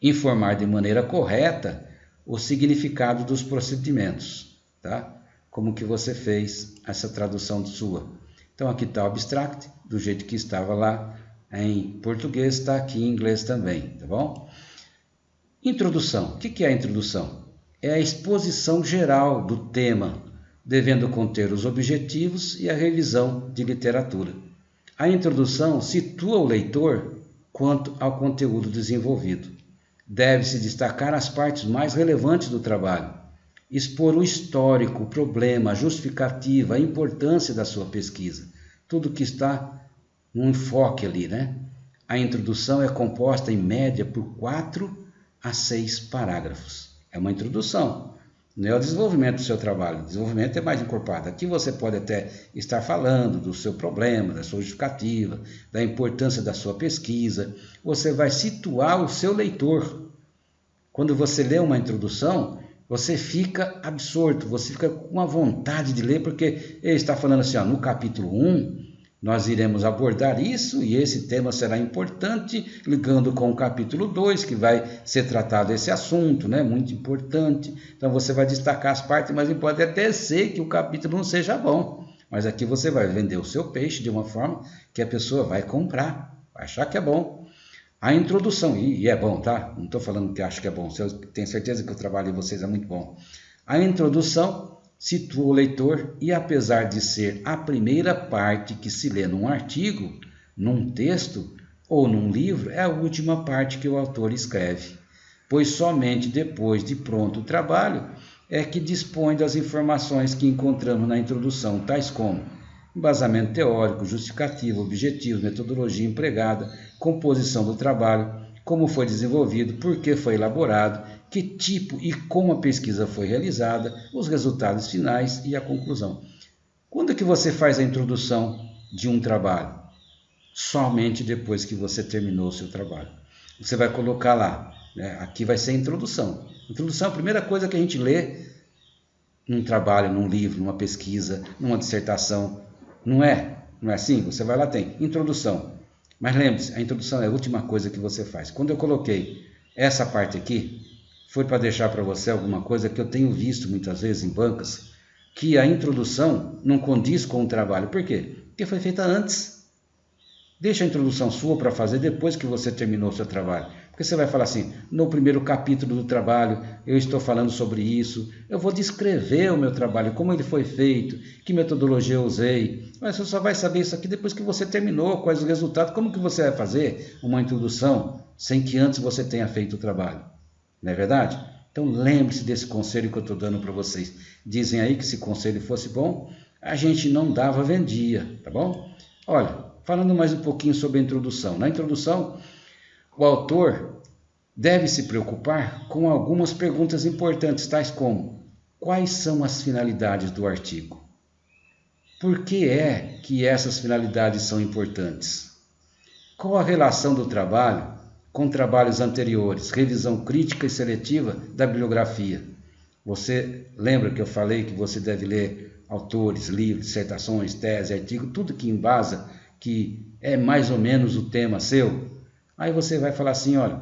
Informar de maneira correta o significado dos procedimentos, tá? Como que você fez essa tradução sua. Então, aqui está o abstract, do jeito que estava lá em português, está aqui em inglês também, tá bom? Introdução. O que é a introdução? É a exposição geral do tema, devendo conter os objetivos e a revisão de literatura. A introdução situa o leitor quanto ao conteúdo desenvolvido. Deve-se destacar as partes mais relevantes do trabalho, expor o histórico, o problema, a justificativa, a importância da sua pesquisa, tudo que está no enfoque ali, né? A introdução é composta em média por 4 a 6 parágrafos. É uma introdução, não é o desenvolvimento do seu trabalho, o desenvolvimento é mais encorpado. Aqui você pode até estar falando do seu problema, da sua justificativa, da importância da sua pesquisa. Você vai situar o seu leitor. Quando você lê uma introdução, você fica absorto, você fica com a vontade de ler, porque ele está falando assim, ó, no capítulo 1, nós iremos abordar isso e esse tema será importante, ligando com o capítulo 2, que vai ser tratado esse assunto, né? Muito importante. Então você vai destacar as partes, mas pode até ser que o capítulo não seja bom. Mas aqui você vai vender o seu peixe de uma forma que a pessoa vai comprar, vai achar que é bom. A introdução, e é bom, tá? Não estou falando que acho que é bom, eu tenho certeza que o trabalho de vocês é muito bom. A introdução situa o leitor e, apesar de ser a primeira parte que se lê num artigo, num texto ou num livro, é a última parte que o autor escreve, pois somente depois de pronto o trabalho é que dispõe das informações que encontramos na introdução, tais como embasamento teórico, justificativo, objetivos, metodologia empregada, composição do trabalho, como foi desenvolvido, por que foi elaborado, que tipo e como a pesquisa foi realizada, os resultados finais e a conclusão. Quando é que você faz a introdução de um trabalho? Somente depois que você terminou o seu trabalho. Você vai colocar lá, né? Aqui vai ser a introdução. Introdução é a primeira coisa que a gente lê num trabalho, num livro, numa pesquisa, numa dissertação. Não é assim? Você vai lá, tem introdução. Mas lembre-se, a introdução é a última coisa que você faz. Quando eu coloquei essa parte aqui, foi para deixar para você alguma coisa que eu tenho visto muitas vezes em bancas, que a introdução não condiz com o trabalho. Por quê? Porque foi feita antes. Deixa a introdução sua para fazer depois que você terminou o seu trabalho. Porque você vai falar assim, no primeiro capítulo do trabalho, eu estou falando sobre isso, eu vou descrever o meu trabalho, como ele foi feito, que metodologia eu usei. Mas você só vai saber isso aqui depois que você terminou, quais os resultados, como que você vai fazer uma introdução sem que antes você tenha feito o trabalho. Não é verdade? Então lembre-se desse conselho que eu estou dando para vocês. Dizem aí que se conselho fosse bom, a gente não dava, vendia, tá bom? Olha, falando mais um pouquinho sobre a introdução. Na introdução, o autor deve se preocupar com algumas perguntas importantes, tais como: quais são as finalidades do artigo? Por que é que essas finalidades são importantes? Qual a relação do trabalho com trabalhos anteriores? Revisão crítica e seletiva da bibliografia. Você lembra que eu falei que você deve ler autores, livros, dissertações, tese, artigo, tudo que embasa, que é mais ou menos o tema seu? Aí você vai falar assim, olha,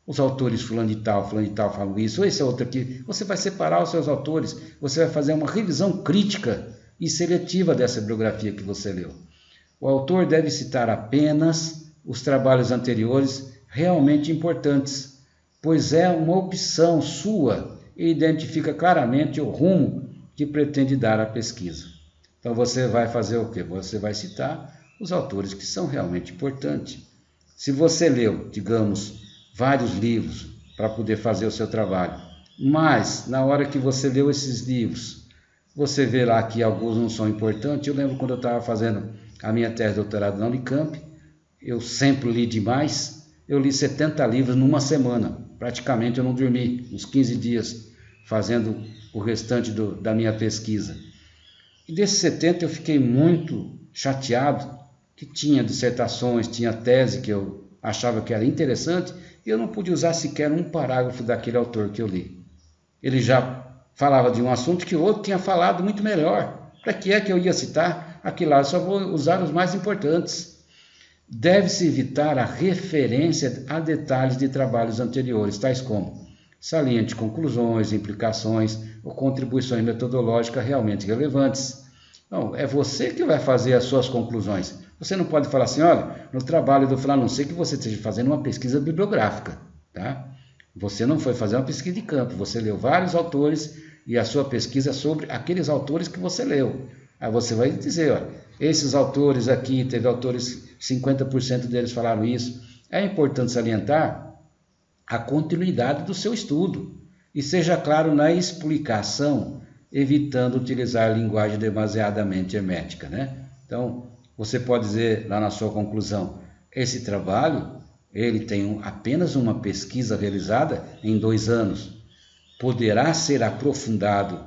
os autores fulano de tal falam isso, ou esse é outro aqui. Você vai separar os seus autores, você vai fazer uma revisão crítica e seletiva dessa bibliografia que você leu. O autor deve citar apenas os trabalhos anteriores realmente importantes, pois é uma opção sua e identifica claramente o rumo que pretende dar à pesquisa. Então você vai fazer o quê? Você vai citar os autores que são realmente importantes. Se você leu, digamos, vários livros para poder fazer o seu trabalho, mas na hora que você leu esses livros, você vê lá que alguns não são importantes. Eu lembro quando eu estava fazendo a minha tese de doutorado na Unicamp, eu sempre li demais, eu li 70 livros numa semana, praticamente eu não dormi, uns 15 dias, fazendo o restante da minha pesquisa. E desses 70 eu fiquei muito chateado, que tinha dissertações, tinha tese que eu achava que era interessante, e eu não pude usar sequer um parágrafo daquele autor que eu li. Ele já falava de um assunto que o outro tinha falado muito melhor. Para que é que eu ia citar aquilo lá? Eu só vou usar os mais importantes. Deve-se evitar a referência a detalhes de trabalhos anteriores, tais como saliente conclusões, implicações ou contribuições metodológicas realmente relevantes. Não, é você que vai fazer as suas conclusões. Você não pode falar assim, olha, no trabalho do fulano, a não ser que você esteja fazendo uma pesquisa bibliográfica, tá? Você não foi fazer uma pesquisa de campo, você leu vários autores e a sua pesquisa é sobre aqueles autores que você leu. Aí você vai dizer, olha, esses autores aqui, teve autores, 50% deles falaram isso. É importante salientar a continuidade do seu estudo e seja claro na explicação, evitando utilizar linguagem demasiadamente hermética, né? Então, você pode dizer lá na sua conclusão, esse trabalho, ele tem apenas uma pesquisa realizada em 2 anos. Poderá ser aprofundado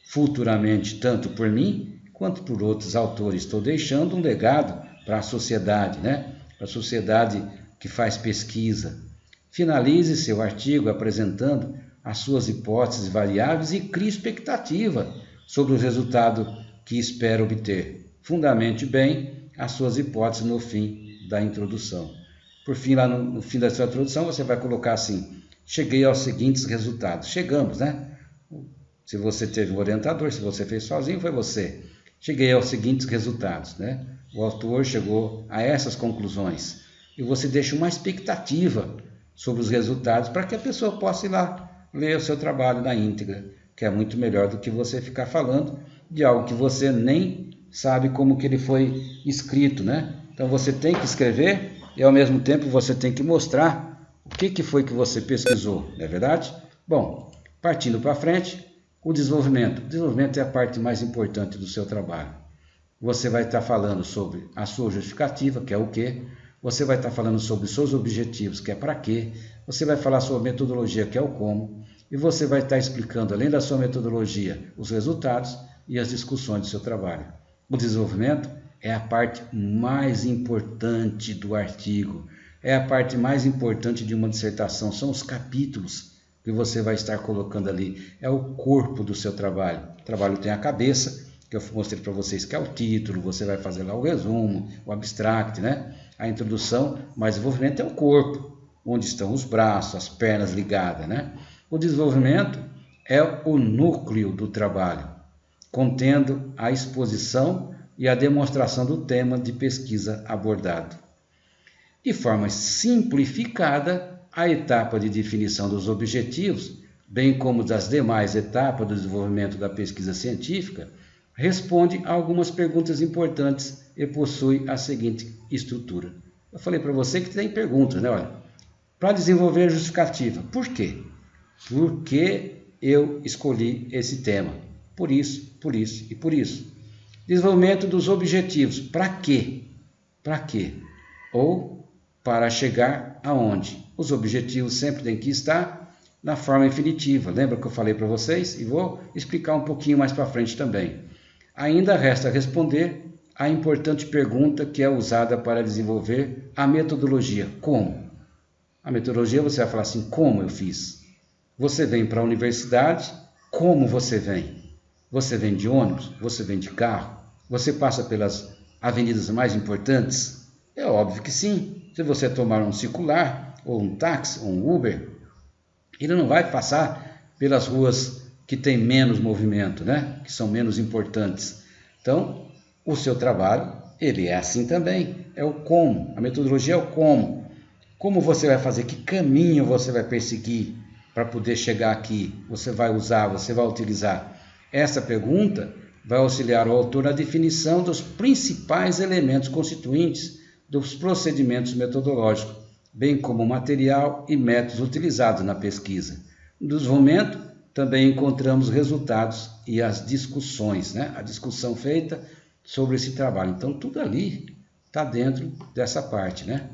futuramente, tanto por mim, quanto por outros autores. Estou deixando um legado para a sociedade, né? Para a sociedade que faz pesquisa. Finalize seu artigo apresentando as suas hipóteses variáveis e crie expectativa sobre o resultado que espera obter. Fundamente bem as suas hipóteses no fim da introdução. Por fim, lá no fim da sua introdução, você vai colocar assim, cheguei aos seguintes resultados. Chegamos, né? Se você teve um orientador, se você fez sozinho, foi você. Cheguei aos seguintes resultados, né? O autor chegou a essas conclusões. E você deixa uma expectativa sobre os resultados para que a pessoa possa ir lá ler o seu trabalho na íntegra, que é muito melhor do que você ficar falando de algo que você nem sabe como que ele foi escrito, né? Então você tem que escrever e ao mesmo tempo você tem que mostrar o que foi que você pesquisou, não é verdade? Bom, partindo para frente, o desenvolvimento. O desenvolvimento é a parte mais importante do seu trabalho. Você vai estar falando sobre a sua justificativa, que é o quê? Você vai estar falando sobre os seus objetivos, que é para quê? Você vai falar sobre a metodologia, que é o como. E você vai estar explicando, além da sua metodologia, os resultados e as discussões do seu trabalho. O desenvolvimento é a parte mais importante do artigo, é a parte mais importante de uma dissertação, são os capítulos que você vai estar colocando ali, é o corpo do seu trabalho. O trabalho tem a cabeça, que eu mostrei para vocês, que é o título, você vai fazer lá o resumo, o abstract, né? A introdução, mas desenvolvimento é o corpo, onde estão os braços, as pernas ligadas, né? O desenvolvimento é o núcleo do trabalho, contendo a exposição e a demonstração do tema de pesquisa abordado. De forma simplificada, a etapa de definição dos objetivos, bem como das demais etapas do desenvolvimento da pesquisa científica, responde a algumas perguntas importantes e possui a seguinte estrutura. Eu falei para você que tem perguntas, né? Olha, para desenvolver a justificativa, por quê? Por que eu escolhi esse tema? Por isso, por isso e por isso. Desenvolvimento dos objetivos, para quê? Para quê? Ou para chegar aonde? Os objetivos sempre têm que estar na forma infinitiva. Lembra que eu falei para vocês? E vou explicar um pouquinho mais para frente também. Ainda resta responder a importante pergunta que é usada para desenvolver a metodologia. Como? A metodologia você vai falar assim, como eu fiz? Você vem para a universidade, como você vem? Você vem de ônibus? Você vem de carro? Você passa pelas avenidas mais importantes? É óbvio que sim. Se você tomar um circular, ou um táxi, ou um Uber, ele não vai passar pelas ruas que tem menos movimento, né? Que são menos importantes. Então, o seu trabalho, ele é assim também. É o como. A metodologia é o como. Como você vai fazer? Que caminho você vai perseguir para poder chegar aqui? Você vai usar, você vai utilizar? Essa pergunta vai auxiliar o autor na definição dos principais elementos constituintes dos procedimentos metodológicos, bem como o material e métodos utilizados na pesquisa. No desenvolvimento, também encontramos resultados e as discussões, né? A discussão feita sobre esse trabalho. Então, tudo ali está dentro dessa parte, né?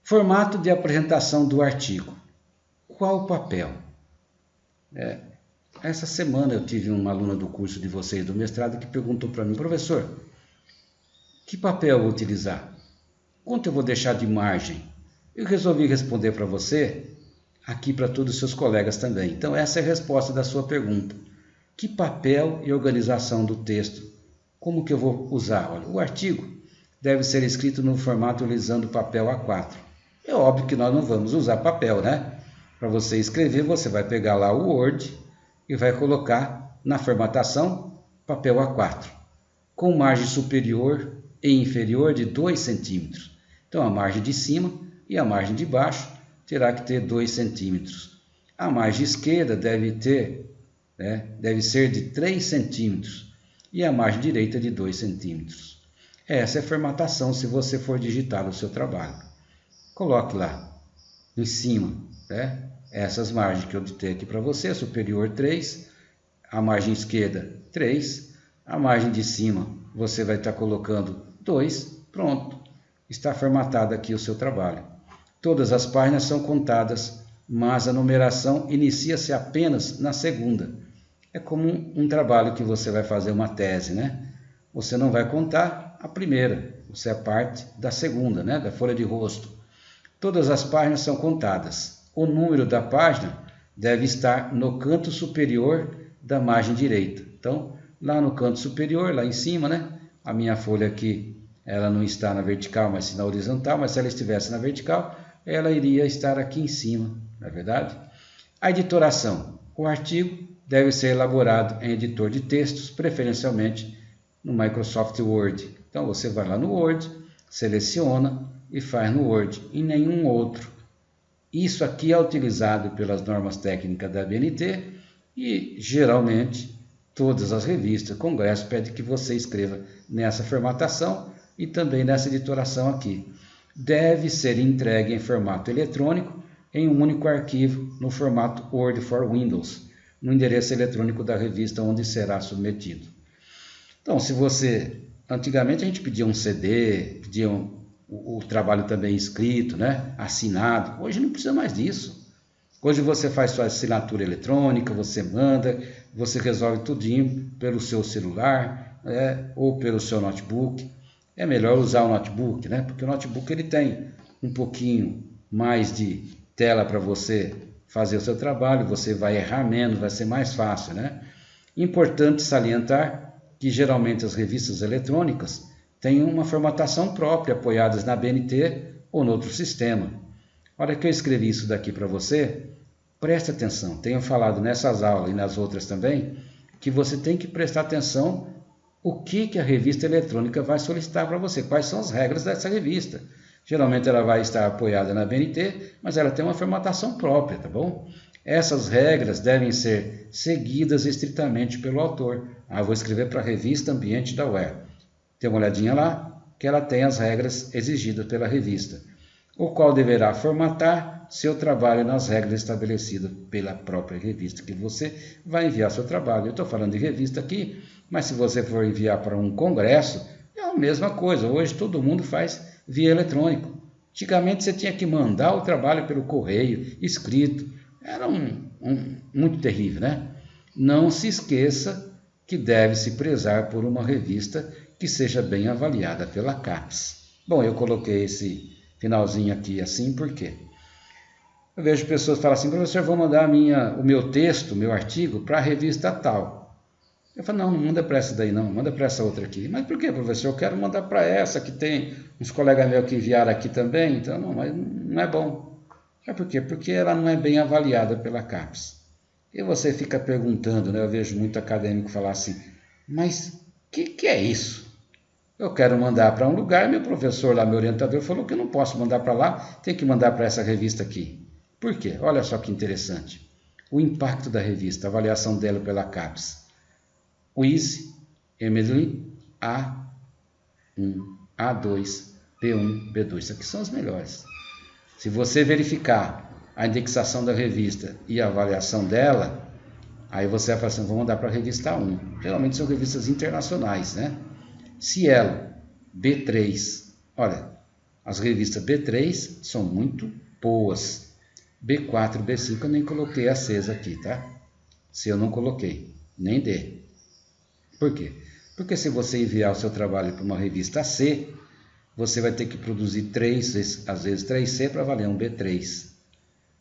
Formato de apresentação do artigo. Qual o papel? Essa semana eu tive uma aluna do curso de vocês do mestrado que perguntou para mim, professor, que papel eu vou utilizar? Quanto eu vou deixar de margem? Eu resolvi responder para você, aqui para todos os seus colegas também. Então essa é a resposta da sua pergunta. Que papel e organização do texto? Como que eu vou usar? Olha, o artigo deve ser escrito no formato utilizando papel A4. É óbvio que nós não vamos usar papel, né? Para você escrever, você vai pegar lá o Word e vai colocar na formatação papel A4, com margem superior e inferior de 2 centímetros. Então a margem de cima e a margem de baixo terá que ter 2 centímetros. A margem esquerda deve ser de 3 centímetros e a margem direita de 2 centímetros. Essa é a formatação se você for digitar o seu trabalho. Coloque lá em cima, né? Essas margens que eu ditei aqui para você, superior 3, a margem esquerda 3, a margem de cima você vai estar colocando 2, pronto, está formatado aqui o seu trabalho. Todas as páginas são contadas, mas a numeração inicia-se apenas na segunda. É como um trabalho que você vai fazer uma tese, né? Você não vai contar a primeira, você é parte da segunda, né? Da folha de rosto. Todas as páginas são contadas. O número da página deve estar no canto superior da margem direita. Então, lá no canto superior, lá em cima, né? A minha folha aqui, ela não está na vertical, mas sim na horizontal, mas se ela estivesse na vertical, ela iria estar aqui em cima, não é verdade? A editoração. O artigo deve ser elaborado em editor de textos, preferencialmente no Microsoft Word. Então, você vai lá no Word, seleciona e faz no Word, em nenhum outro. Isso aqui é utilizado pelas normas técnicas da ABNT e, geralmente, todas as revistas, congressos, pedem que você escreva nessa formatação e também nessa editoração aqui. Deve ser entregue em formato eletrônico em um único arquivo no formato Word for Windows, no endereço eletrônico da revista onde será submetido. Então, se você... Antigamente a gente pedia um CD, pedia o trabalho também escrito, né? Assinado. Hoje não precisa mais disso. Hoje você faz sua assinatura eletrônica, você manda, você resolve tudinho pelo seu celular, ou pelo seu notebook. É melhor usar o notebook, né? Porque o notebook ele tem um pouquinho mais de tela para você fazer o seu trabalho, você vai errar menos, vai ser mais fácil, né? Importante salientar que geralmente as revistas eletrônicas têm uma formatação própria, apoiadas na BNT ou no outro sistema. A hora que eu escrevi isso daqui para você, preste atenção. Tenho falado nessas aulas e nas outras também, que você tem que prestar atenção o que a revista eletrônica vai solicitar para você, quais são as regras dessa revista. Geralmente ela vai estar apoiada na BNT, mas ela tem uma formatação própria, tá bom? Essas regras devem ser seguidas estritamente pelo autor. Eu vou escrever para a revista Ambiente da UER. Tem uma olhadinha lá, que ela tem as regras exigidas pela revista, o qual deverá formatar seu trabalho nas regras estabelecidas pela própria revista, que você vai enviar seu trabalho. Eu estou falando de revista aqui, mas se você for enviar para um congresso, é a mesma coisa. Hoje todo mundo faz via eletrônico. Antigamente você tinha que mandar o trabalho pelo correio, escrito. Era muito terrível, né? Não se esqueça que deve-se prezar por uma revista que seja bem avaliada pela CAPES. Bom, eu coloquei esse finalzinho aqui assim, por quê? Eu vejo pessoas falarem assim, professor, vou mandar o meu texto, meu artigo, para a revista tal. Eu falo, não manda para essa daí não, manda para essa outra aqui. Mas por que, professor? Eu quero mandar para essa, que tem uns colegas meus que enviaram aqui também, então não, mas não é bom. Mas por quê? Porque ela não é bem avaliada pela CAPES. E você fica perguntando, né? Eu vejo muito acadêmico falar assim, mas o que é isso? Eu quero mandar para um lugar, meu professor lá, meu orientador, falou que eu não posso mandar para lá, tem que mandar para essa revista aqui. Por quê? Olha só que interessante. O impacto da revista, a avaliação dela pela CAPES. Wise, Emily, A1, A2, B1, B2. Isso aqui são os melhores. Se você verificar a indexação da revista e a avaliação dela, aí você vai falar assim, vou mandar para a revista 1. Geralmente são revistas internacionais, né? Cielo, B3. Olha, as revistas B3 são muito boas. B4, B5 eu nem coloquei a Cs aqui, tá? Se eu não coloquei, nem D. Por quê? Porque se você enviar o seu trabalho para uma revista C, você vai ter que produzir 3, às vezes 3C para valer um B3.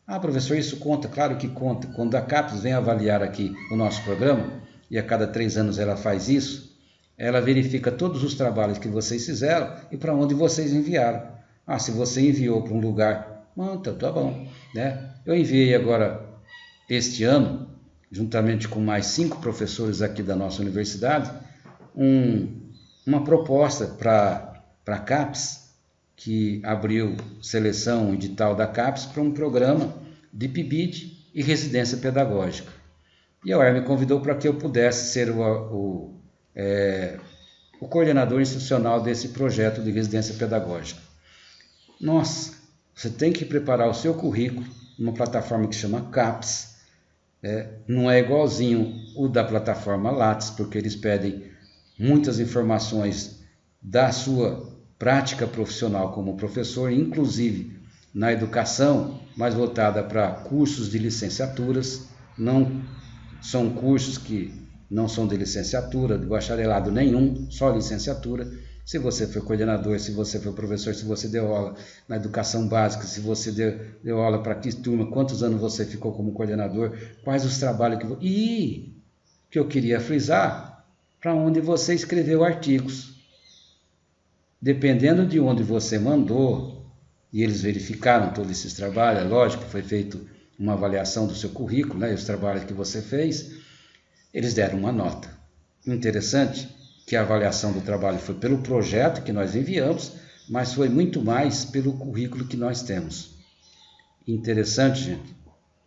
Ah, professor, isso conta? Claro que conta. Quando a CAPES vem avaliar aqui o nosso programa, e a cada 3 anos ela faz isso, ela verifica todos os trabalhos que vocês fizeram e para onde vocês enviaram. Ah, se você enviou para um lugar, tá bom, né? Eu enviei agora, este ano, juntamente com mais 5 professores aqui da nossa universidade, uma proposta para a CAPES, que abriu seleção edital da CAPES para um programa de PIBID e residência pedagógica. E a UER me convidou para que eu pudesse ser o coordenador institucional desse projeto de residência pedagógica. Nossa, você tem que preparar o seu currículo numa plataforma que chama CAPES. Não é igualzinho o da plataforma Lattes, porque eles pedem muitas informações da sua prática profissional como professor, inclusive na educação, mais voltada para cursos de licenciaturas. Não são cursos que não são de licenciatura, de bacharelado nenhum, só licenciatura. Se você for coordenador, se você for professor, se você deu aula na educação básica, se você deu aula para que turma, quantos anos você ficou como coordenador, quais os trabalhos que... E que eu queria frisar, para onde você escreveu artigos. Dependendo de onde você mandou, e eles verificaram todos esses trabalhos, é lógico que foi feita uma avaliação do seu currículo, né, e os trabalhos que você fez, eles deram uma nota. Interessante que a avaliação do trabalho foi pelo projeto que nós enviamos, mas foi muito mais pelo currículo que nós temos. Interessante, gente,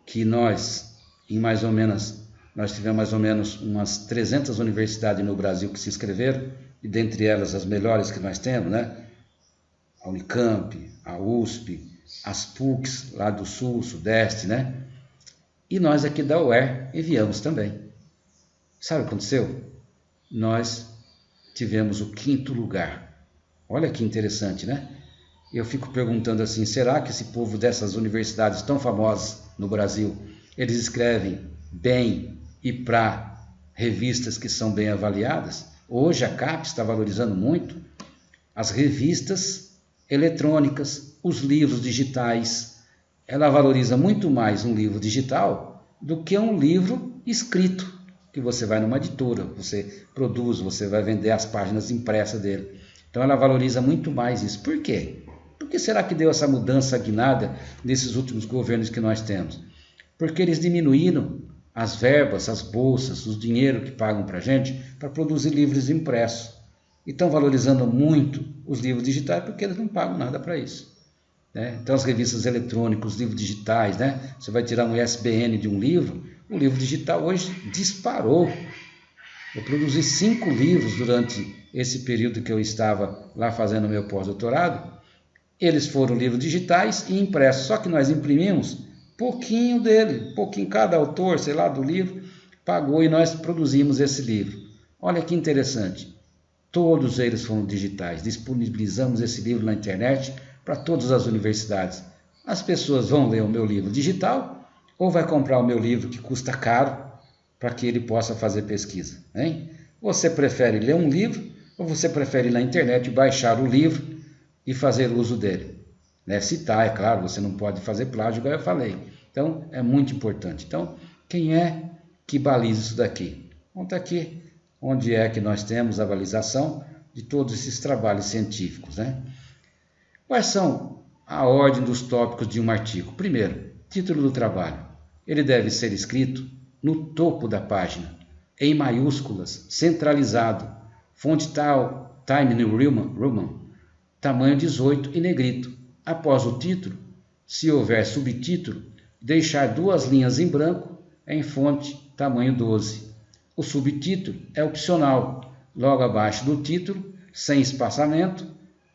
que nós tivemos mais ou menos umas 300 universidades no Brasil que se inscreveram, e dentre elas as melhores que nós temos, né? A Unicamp, a USP, as PUCs lá do Sul, Sudeste, né? E nós aqui da UER enviamos também. Sabe o que aconteceu? Nós tivemos o 5º lugar. Olha que interessante, né? Eu fico perguntando assim, será que esse povo dessas universidades tão famosas no Brasil, eles escrevem bem e para revistas que são bem avaliadas? Hoje a CAPES está valorizando muito as revistas eletrônicas, os livros digitais. Ela valoriza muito mais um livro digital do que um livro escrito. que você vai numa editora, você produz, você vai vender as páginas impressas dele. Então ela valoriza muito mais isso. Por quê? Por que será que deu essa mudança guinada nesses últimos governos que nós temos? Porque eles diminuíram as verbas, as bolsas, o dinheiro que pagam para a gente para produzir livros impressos. E estão valorizando muito os livros digitais porque eles não pagam nada para isso. Né? Então as revistas eletrônicas, os livros digitais, né? Você vai tirar um ISBN de um livro, o livro digital hoje disparou. Eu produzi 5 livros durante esse período que eu estava lá fazendo meu pós-doutorado. Eles foram livros digitais e impressos, só que nós imprimimos pouquinho dele, pouquinho, cada autor, sei lá, do livro, pagou e nós produzimos esse livro. Olha que interessante, todos eles foram digitais, disponibilizamos esse livro na internet para todas as universidades. As pessoas vão ler o meu livro digital ou vai comprar o meu livro que custa caro para que ele possa fazer pesquisa, hein? Você prefere ler um livro ou você prefere ir na internet baixar o livro e fazer uso dele? Né? Citar, é claro, você não pode fazer plágio, igual eu falei. Então, é muito importante. Então, quem é que baliza isso daqui? Conta aqui onde é que nós temos a balização de todos esses trabalhos científicos, né? Quais são a ordem dos tópicos de um artigo? Primeiro, título do trabalho. Ele deve ser escrito no topo da página, em maiúsculas, centralizado, fonte Time New Roman, tamanho 18 e negrito. Após o título, se houver subtítulo, deixar 2 linhas em branco em fonte tamanho 12. O subtítulo é opcional, logo abaixo do título, sem espaçamento,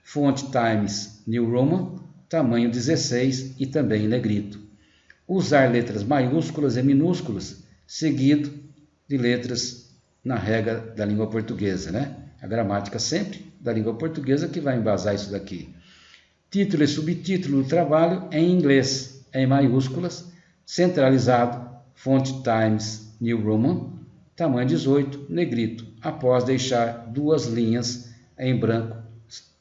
fonte Times New Roman, tamanho 16 e também em negrito. Usar letras maiúsculas e minúsculas, seguido de letras na regra da língua portuguesa, né? A gramática sempre da língua portuguesa que vai embasar isso daqui. Título e subtítulo do trabalho em inglês, em maiúsculas, centralizado, fonte Times New Roman, tamanho 18, negrito, após deixar 2 linhas em branco,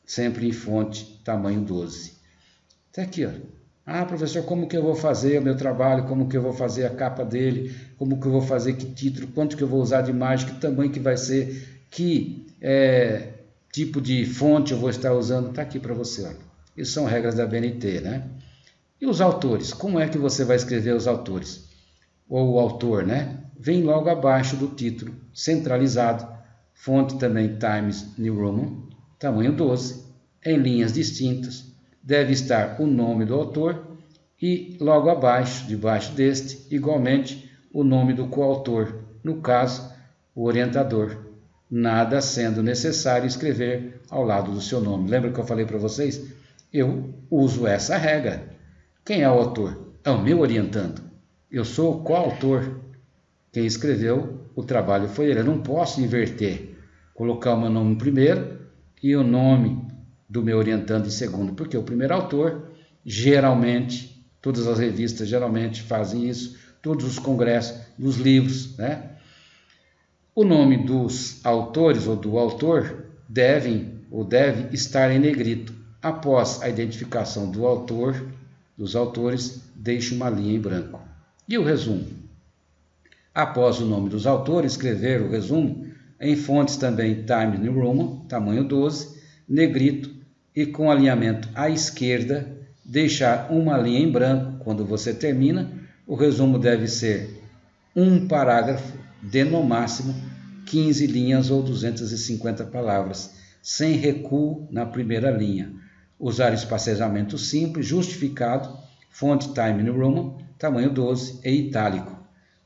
sempre em fonte tamanho 12. Até aqui, ó. Ah, professor, como que eu vou fazer o meu trabalho? Como que eu vou fazer a capa dele? Como que eu vou fazer, que título? Quanto que eu vou usar de imagem? Que tamanho que vai ser? Que tipo de fonte eu vou estar usando? Está aqui para você, olha. Isso são regras da BNT, né? E os autores? Como é que você vai escrever os autores? Ou o autor, né? Vem logo abaixo do título, centralizado, fonte também Times New Roman, tamanho 12, em linhas distintas. Deve estar o nome do autor e logo abaixo, debaixo deste, igualmente, o nome do coautor, no caso, o orientador. Nada sendo necessário escrever ao lado do seu nome. Lembra que eu falei para vocês? Eu uso essa regra. Quem é o autor? É o meu orientando. Eu sou o coautor. Quem escreveu o trabalho foi ele. Eu não posso inverter, colocar o meu nome primeiro e o nome do meu orientando em segundo, porque o primeiro autor, geralmente, todas as revistas geralmente fazem isso, todos os congressos, dos livros, né? O nome dos autores ou do autor deve estar em negrito. Após a identificação do autor, dos autores, deixe uma linha em branco. E o resumo? Após o nome dos autores, escrever o resumo em fontes também Times New Roman, tamanho 12, negrito, e com alinhamento à esquerda, deixar uma linha em branco. Quando você termina, o resumo deve ser um parágrafo de, no máximo, 15 linhas ou 250 palavras, sem recuo na primeira linha. Usar espaçamento simples, justificado, fonte Time New Roman, tamanho 12 e itálico.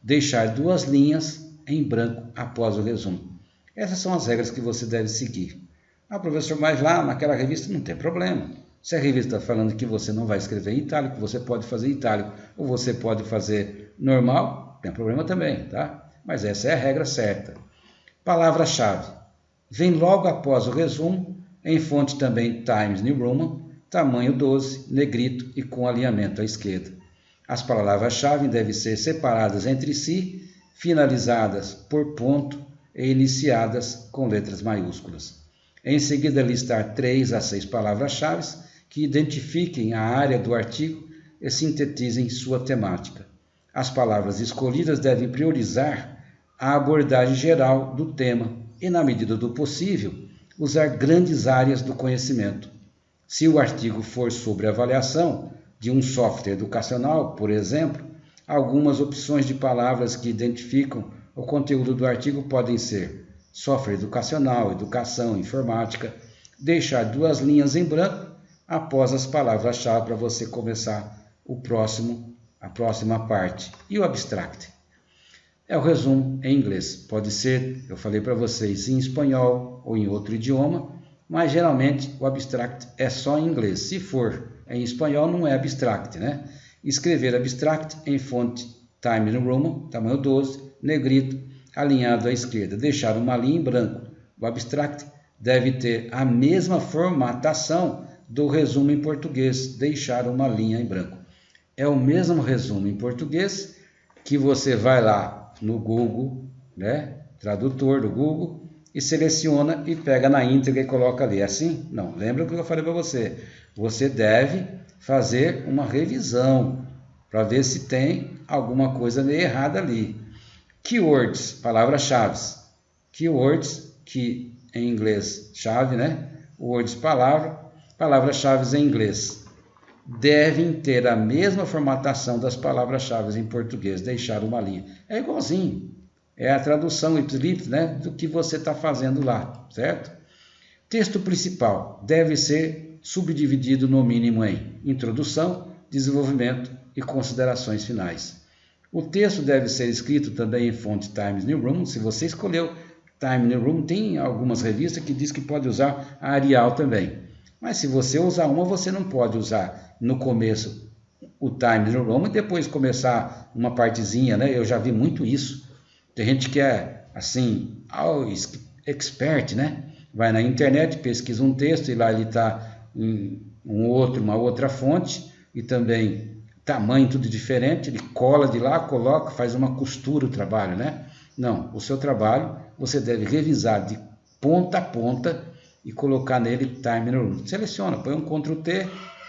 Deixar 2 linhas em branco após o resumo. Essas são as regras que você deve seguir. Ah, professor, mas lá naquela revista não tem problema. Se a revista está falando que você não vai escrever em itálico, você pode fazer itálico ou você pode fazer normal, tem problema também, tá? Mas essa é a regra certa. Palavra-chave. Vem logo após o resumo, em fonte também Times New Roman, tamanho 12, negrito e com alinhamento à esquerda. As palavras-chave devem ser separadas entre si, finalizadas por ponto e iniciadas com letras maiúsculas. Em seguida, listar 3 a 6 palavras-chave que identifiquem a área do artigo e sintetizem sua temática. As palavras escolhidas devem priorizar a abordagem geral do tema e, na medida do possível, usar grandes áreas do conhecimento. Se o artigo for sobre avaliação de um software educacional, por exemplo, algumas opções de palavras que identificam o conteúdo do artigo podem ser software educacional, educação, informática, deixar 2 linhas em branco após as palavras-chave para você começar a próxima parte. E o abstract? É o resumo em inglês. Pode ser, eu falei para vocês, em espanhol ou em outro idioma, mas geralmente o abstract é só em inglês. Se for em espanhol, não é abstract, né? Escrever abstract em fonte Times New Roman, tamanho 12, negrito, alinhado à esquerda. Deixar uma linha em branco. O abstract deve ter a mesma formatação do resumo em português. Deixar uma linha em branco. É o mesmo resumo em português que você vai lá no Google, né? Tradutor do Google, e seleciona e pega na íntegra e coloca ali. É assim? Não. Lembra o que eu falei para você? Você deve fazer uma revisão para ver se tem alguma coisa meio errada ali. Keywords, palavras-chave. Keywords, que em inglês chave, né? Words, palavra, palavras-chave em inglês. Devem ter a mesma formatação das palavras-chave em português, deixar uma linha. É igualzinho. É a tradução ipsilis, né, do que você está fazendo lá, certo? Texto principal deve ser subdividido no mínimo em introdução, desenvolvimento e considerações finais. O texto deve ser escrito também em fonte Times New Roman. Se você escolheu Times New Roman, tem algumas revistas que diz que pode usar a Arial também. Mas se você usar uma, você não pode usar no começo o Times New Roman e depois começar uma partezinha, né? Eu já vi muito isso. Tem gente que é assim, expert, né? Vai na internet, pesquisa um texto e lá ele está em uma outra fonte e também tamanho tudo diferente, ele cola de lá, coloca, faz uma costura o trabalho, né? Não, o seu trabalho você deve revisar de ponta a ponta e colocar nele Time New Roman. Seleciona, põe um Ctrl T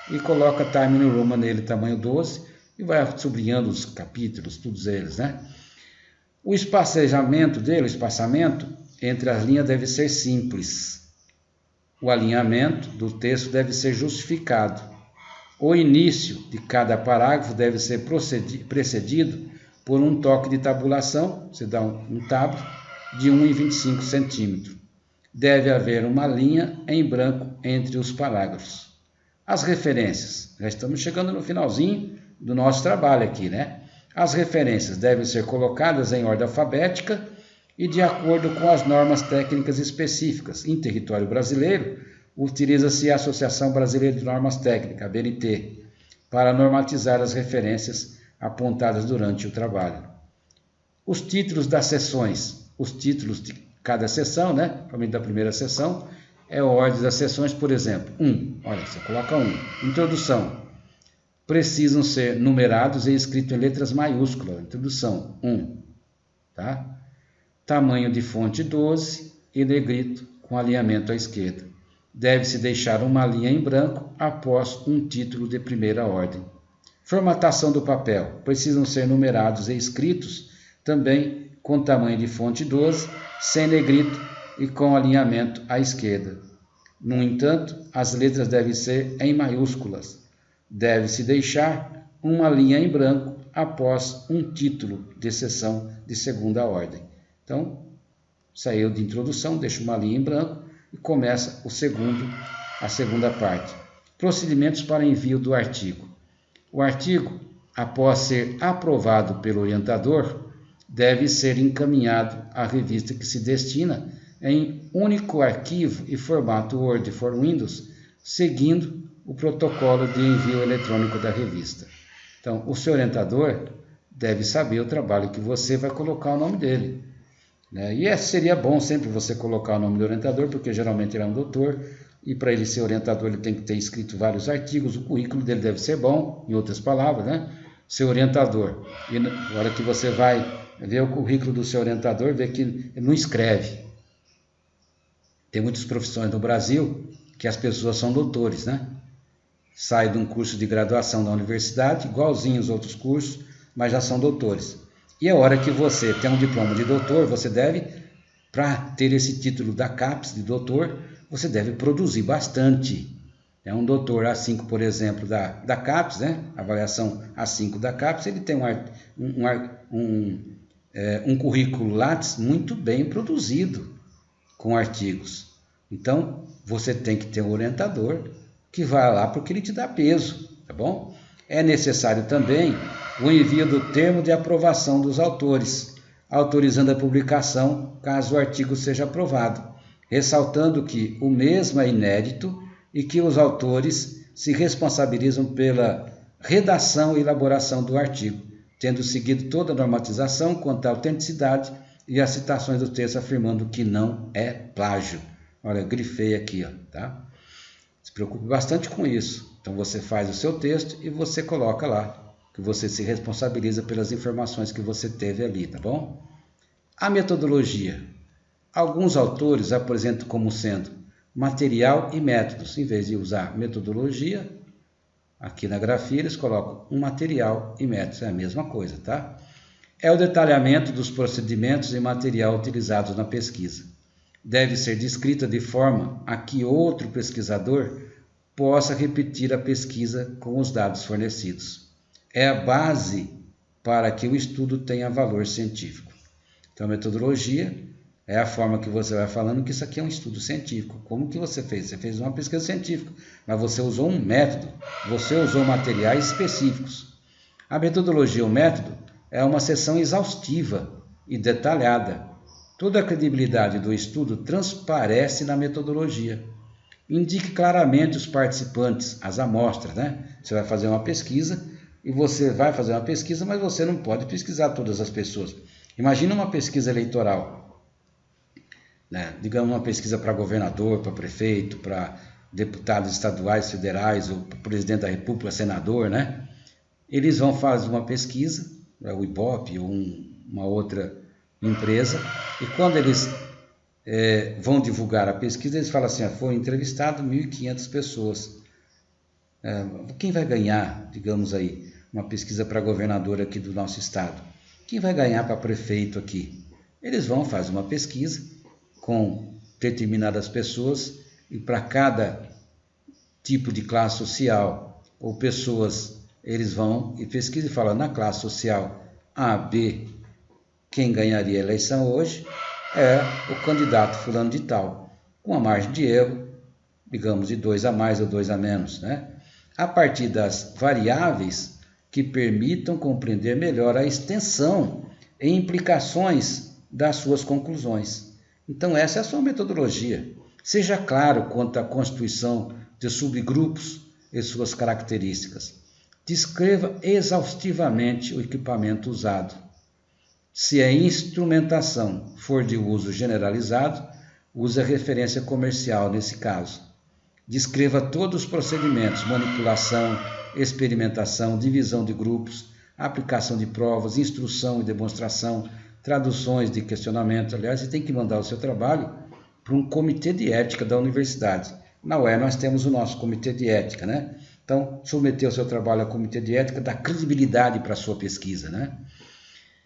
e coloca Time New Roman nele, tamanho 12, e vai sublinhando os capítulos, todos eles, né? O espaçamento dele, o espaçamento entre as linhas deve ser simples. O alinhamento do texto deve ser justificado. O início de cada parágrafo deve ser precedido por um toque de tabulação, você dá um tab de 1,25 centímetros. Deve haver uma linha em branco entre os parágrafos. As referências, já estamos chegando no finalzinho do nosso trabalho aqui, né? As referências devem ser colocadas em ordem alfabética e de acordo com as normas técnicas específicas. Em território brasileiro, utiliza-se a Associação Brasileira de Normas Técnicas, a BNT, para normatizar as referências apontadas durante o trabalho. Os títulos das sessões, os títulos de cada sessão, né? Principalmente da primeira sessão, é a ordem das sessões, por exemplo. 1, olha, você coloca 1. Introdução. Precisam ser numerados e escritos em letras maiúsculas. Introdução, 1. Tá? Tamanho de fonte 12 e negrito com alinhamento à esquerda. Deve-se deixar uma linha em branco após um título de primeira ordem. Formatação do papel. Precisam ser numerados e escritos também com tamanho de fonte 12, sem negrito e com alinhamento à esquerda. No entanto, as letras devem ser em maiúsculas. Deve-se deixar uma linha em branco após um título de sessão de segunda ordem. Então, saiu de introdução, deixa uma linha em branco e começa a segunda parte. Procedimentos para envio do artigo. O artigo, após ser aprovado pelo orientador, deve ser encaminhado à revista que se destina em único arquivo e formato Word for Windows, seguindo o protocolo de envio eletrônico da revista. Então, o seu orientador deve saber o trabalho que você vai colocar o nome dele, né? E seria bom sempre você colocar o nome do orientador, porque geralmente ele é um doutor, e para ele ser orientador ele tem que ter escrito vários artigos, o currículo dele deve ser bom, em outras palavras, né? Seu orientador. E na hora que você vai ver o currículo do seu orientador, vê que ele não escreve. Tem muitas profissões no Brasil que as pessoas são doutores, né? Sai de um curso de graduação da universidade, igualzinho os outros cursos, mas já são doutores. E a hora que você tem um diploma de doutor, você deve, para ter esse título da CAPES de doutor, você deve produzir bastante. É um doutor A5, por exemplo, da CAPES, né? Avaliação A5 da CAPES, ele tem um currículo Lattes muito bem produzido, com artigos. Então, você tem que ter um orientador que vai lá porque ele te dá peso, tá bom? É necessário também o envio do termo de aprovação dos autores, autorizando a publicação caso o artigo seja aprovado, ressaltando que o mesmo é inédito e que os autores se responsabilizam pela redação e elaboração do artigo, tendo seguido toda a normatização quanto à autenticidade e as citações do texto afirmando que não é plágio. Olha, eu grifei aqui, ó, tá? Se preocupe bastante com isso. Então você faz o seu texto e você coloca lá que você se responsabiliza pelas informações que você teve ali, tá bom? A metodologia. Alguns autores apresentam como sendo material e métodos. Em vez de usar metodologia, aqui na grafia eles colocam um material e métodos. É a mesma coisa, tá? É o detalhamento dos procedimentos e material utilizados na pesquisa. Deve ser descrita de forma a que outro pesquisador possa repetir a pesquisa com os dados fornecidos. É a base para que o estudo tenha valor científico. Então, a metodologia é a forma que você vai falando que isso aqui é um estudo científico. Como que você fez? Você fez uma pesquisa científica, mas você usou um método, você usou materiais específicos. A metodologia, o método, é uma seção exaustiva e detalhada. Toda a credibilidade do estudo transparece na metodologia. Indique claramente os participantes, as amostras, né? Você vai fazer uma pesquisa e você vai fazer uma pesquisa, mas você não pode pesquisar todas as pessoas. Imagina uma pesquisa eleitoral, né? Digamos uma pesquisa para governador, para prefeito, para deputados estaduais, federais, ou para presidente da república, senador, né? Eles vão fazer uma pesquisa, o Ibope ou uma outra empresa, e quando eles vão divulgar a pesquisa, eles falam assim, foi entrevistado 1.500 pessoas. Quem vai ganhar, digamos aí, uma pesquisa para governador aqui do nosso estado? Quem vai ganhar para prefeito aqui? Eles vão fazer uma pesquisa com determinadas pessoas e para cada tipo de classe social ou pessoas, eles vão e pesquisam e falam, na classe social A, B, quem ganharia a eleição hoje é o candidato fulano de tal, com a margem de erro, digamos, de 2 a mais ou 2 a menos, né? A partir das variáveis que permitam compreender melhor a extensão e implicações das suas conclusões. Então, essa é a sua metodologia. Seja claro quanto à constituição de subgrupos e suas características. Descreva exaustivamente o equipamento usado. Se a instrumentação for de uso generalizado, use a referência comercial nesse caso. Descreva todos os procedimentos, manipulação, experimentação, divisão de grupos, aplicação de provas, instrução e demonstração, traduções de questionamento. Aliás, você tem que mandar o seu trabalho para um comitê de ética da universidade. Na UER nós temos o nosso comitê de ética, né? Então, submeter o seu trabalho ao comitê de ética dá credibilidade para a sua pesquisa, né?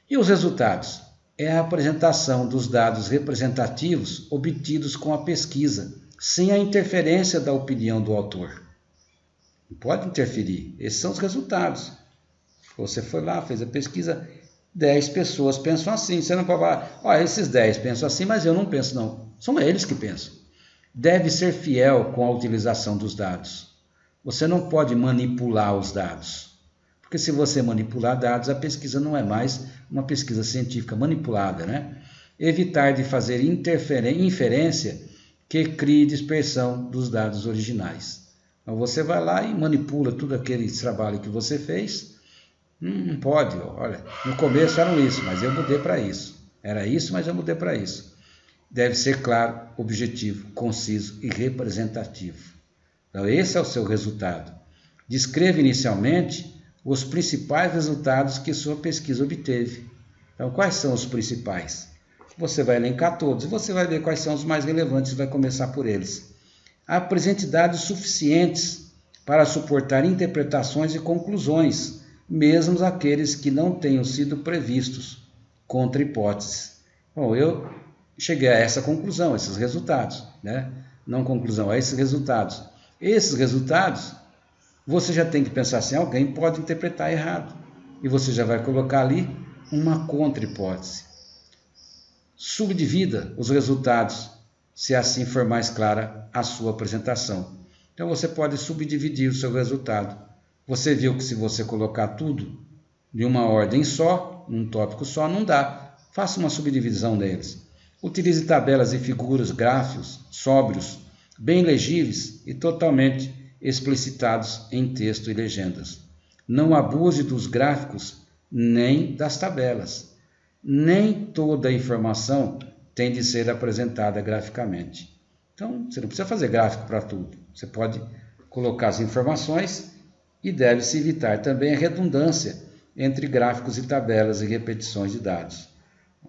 E os resultados? É a apresentação dos dados representativos obtidos com a pesquisa, sem a interferência da opinião do autor. Não pode interferir. Esses são os resultados. Você foi lá, fez a pesquisa, 10 pessoas pensam assim. Você não pode falar, esses 10 pensam assim, mas eu não penso não. São eles que pensam. Deve ser fiel com a utilização dos dados. Você não pode manipular os dados. Porque se você manipular dados, a pesquisa não é mais uma pesquisa científica manipulada, né? Evitar de fazer inferência que crie dispersão dos dados originais. Então você vai lá e manipula tudo aquele trabalho que você fez. Não pode, olha, no começo era isso, mas eu mudei para isso. Era isso, mas eu mudei para isso. Deve ser claro, objetivo, conciso e representativo. Então esse é o seu resultado. Descreva inicialmente os principais resultados que sua pesquisa obteve. Então, quais são os principais? Você vai elencar todos e você vai ver quais são os mais relevantes e vai começar por eles. Apresente dados suficientes para suportar interpretações e conclusões, mesmo aqueles que não tenham sido previstos, contra hipóteses. Bom, eu cheguei a essa conclusão, esses resultados, né? Não conclusão, a esses resultados. Esses resultados, você já tem que pensar assim, alguém pode interpretar errado. E você já vai colocar ali uma contra-hipótese. Subdivida os resultados, se assim for mais clara a sua apresentação. Então você pode subdividir o seu resultado. Você viu que se você colocar tudo de uma ordem só, num tópico só, não dá. Faça uma subdivisão deles. Utilize tabelas e figuras, gráficos, sóbrios, bem legíveis e totalmente explicitados em texto e legendas. Não abuse dos gráficos nem das tabelas. Nem toda a informação tem de ser apresentada graficamente. Então, você não precisa fazer gráfico para tudo. Você pode colocar as informações e deve-se evitar também a redundância entre gráficos e tabelas e repetições de dados.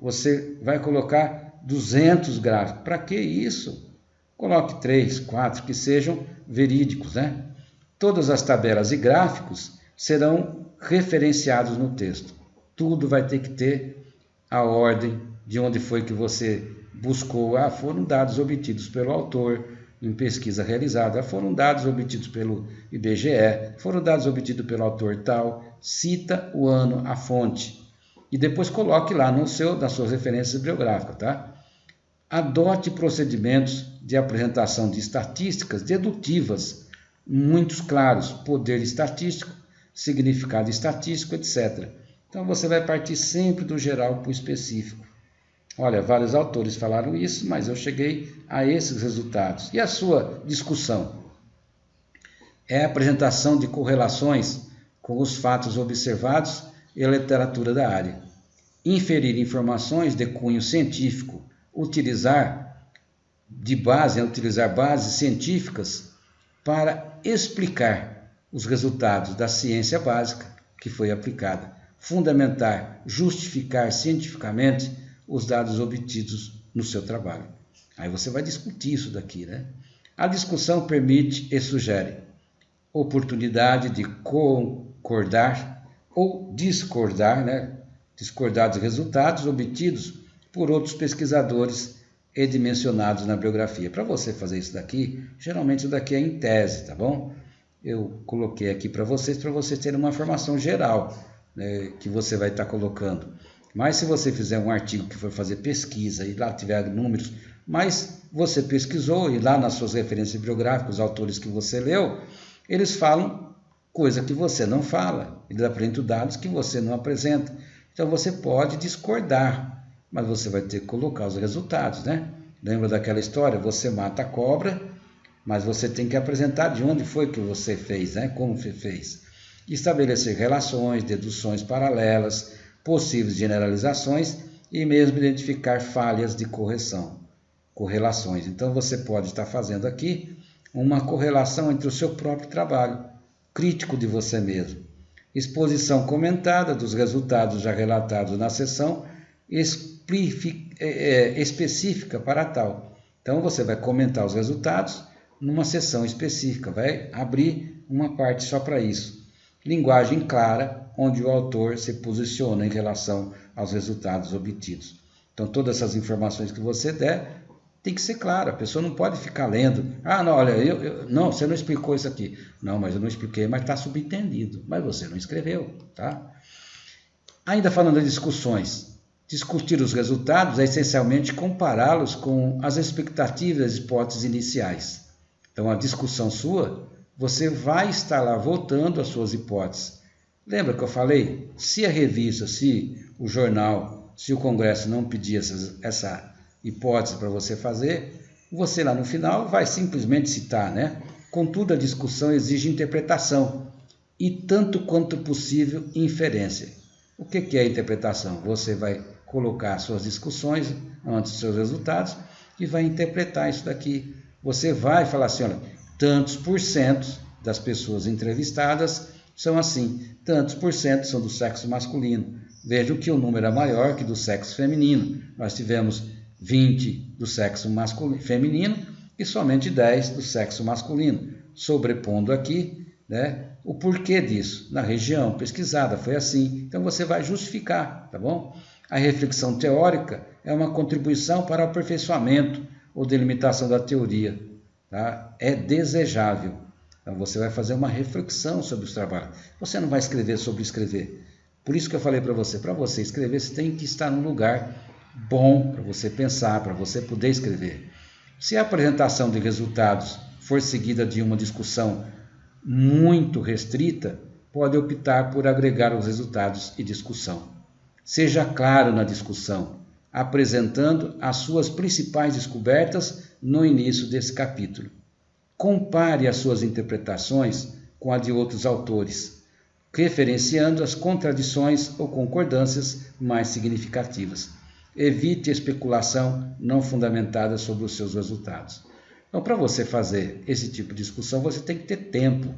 Você vai colocar 200 gráficos. Para que isso? Coloque 3, 4 que sejam verídicos, né? Todas as tabelas e gráficos serão referenciados no texto. Tudo vai ter que ter a ordem de onde foi que você buscou. Foram dados obtidos pelo autor em pesquisa realizada, foram dados obtidos pelo IBGE, foram dados obtidos pelo autor tal, cita o ano, a fonte. E depois coloque lá nas suas referências bibliográficas, tá? Adote procedimentos de apresentação de estatísticas dedutivas, muito claros, poder estatístico, significado estatístico, etc. Então você vai partir sempre do geral para o específico. Olha, vários autores falaram isso, mas eu cheguei a esses resultados. E a sua discussão? É a apresentação de correlações com os fatos observados e a literatura da área. Inferir informações de cunho científico. Utilizar bases científicas para explicar os resultados da ciência básica que foi aplicada. Fundamentar, justificar cientificamente os dados obtidos no seu trabalho. Aí você vai discutir isso daqui, né? A discussão permite e sugere oportunidade de concordar ou discordar, né? Discordar dos resultados obtidos por outros pesquisadores e dimensionados na bibliografia. Para você fazer isso daqui, geralmente isso daqui é em tese, tá bom? Eu coloquei aqui para vocês terem uma informação geral, né, que você vai estar colocando. Mas se você fizer um artigo que for fazer pesquisa e lá tiver números, mas você pesquisou e lá nas suas referências bibliográficas, os autores que você leu, eles falam coisa que você não fala, eles apresentam dados que você não apresenta. Então você pode discordar, mas você vai ter que colocar os resultados, né? Lembra daquela história? Você mata a cobra, mas você tem que apresentar de onde foi que você fez, né? Como você fez. Estabelecer relações, deduções paralelas, possíveis generalizações e mesmo identificar falhas de correlações. Então você pode estar fazendo aqui uma correlação entre o seu próprio trabalho, crítico de você mesmo. Exposição comentada dos resultados já relatados na sessão específica para tal. Então você vai comentar os resultados numa sessão específica, vai abrir uma parte só para isso. Linguagem clara, onde o autor se posiciona em relação aos resultados obtidos. Então todas essas informações que você der tem que ser clara, a pessoa não pode ficar lendo. Não, olha, não, você não explicou isso aqui. Não, mas eu não expliquei, mas está subentendido. Mas você não escreveu, tá? Ainda falando de discussões, discutir os resultados é essencialmente compará-los com as expectativas e hipóteses iniciais. Então a discussão sua, você vai estar lá voltando às suas hipóteses. Lembra que eu falei? Se a revista, se o jornal, se o congresso não pedir essa hipótese para você fazer, você lá no final vai simplesmente citar, né? Contudo, a discussão exige interpretação e, tanto quanto possível, inferência. O que é interpretação? Você vai colocar suas discussões antes dos seus resultados e vai interpretar isso daqui. Você vai falar assim, olha, tantos por cento das pessoas entrevistadas são assim, tantos por cento são do sexo masculino. Vejam que o número é maior que do sexo feminino. Nós tivemos 20 do sexo feminino e somente 10 do sexo masculino. Sobrepondo aqui, né, o porquê disso. Na região pesquisada foi assim, então você vai justificar, tá bom? A reflexão teórica é uma contribuição para o aperfeiçoamento ou delimitação da teoria, tá? É desejável. Então você vai fazer uma reflexão sobre os trabalhos. Você não vai escrever sobre escrever. Por isso que eu falei para você escrever, você tem que estar num lugar bom para você pensar, para você poder escrever. Se a apresentação de resultados for seguida de uma discussão muito restrita, pode optar por agregar os resultados e discussão. Seja claro na discussão, apresentando as suas principais descobertas no início desse capítulo. Compare as suas interpretações com a de outros autores, referenciando as contradições ou concordâncias mais significativas. Evite especulação não fundamentada sobre os seus resultados. Então, para você fazer esse tipo de discussão, você tem que ter tempo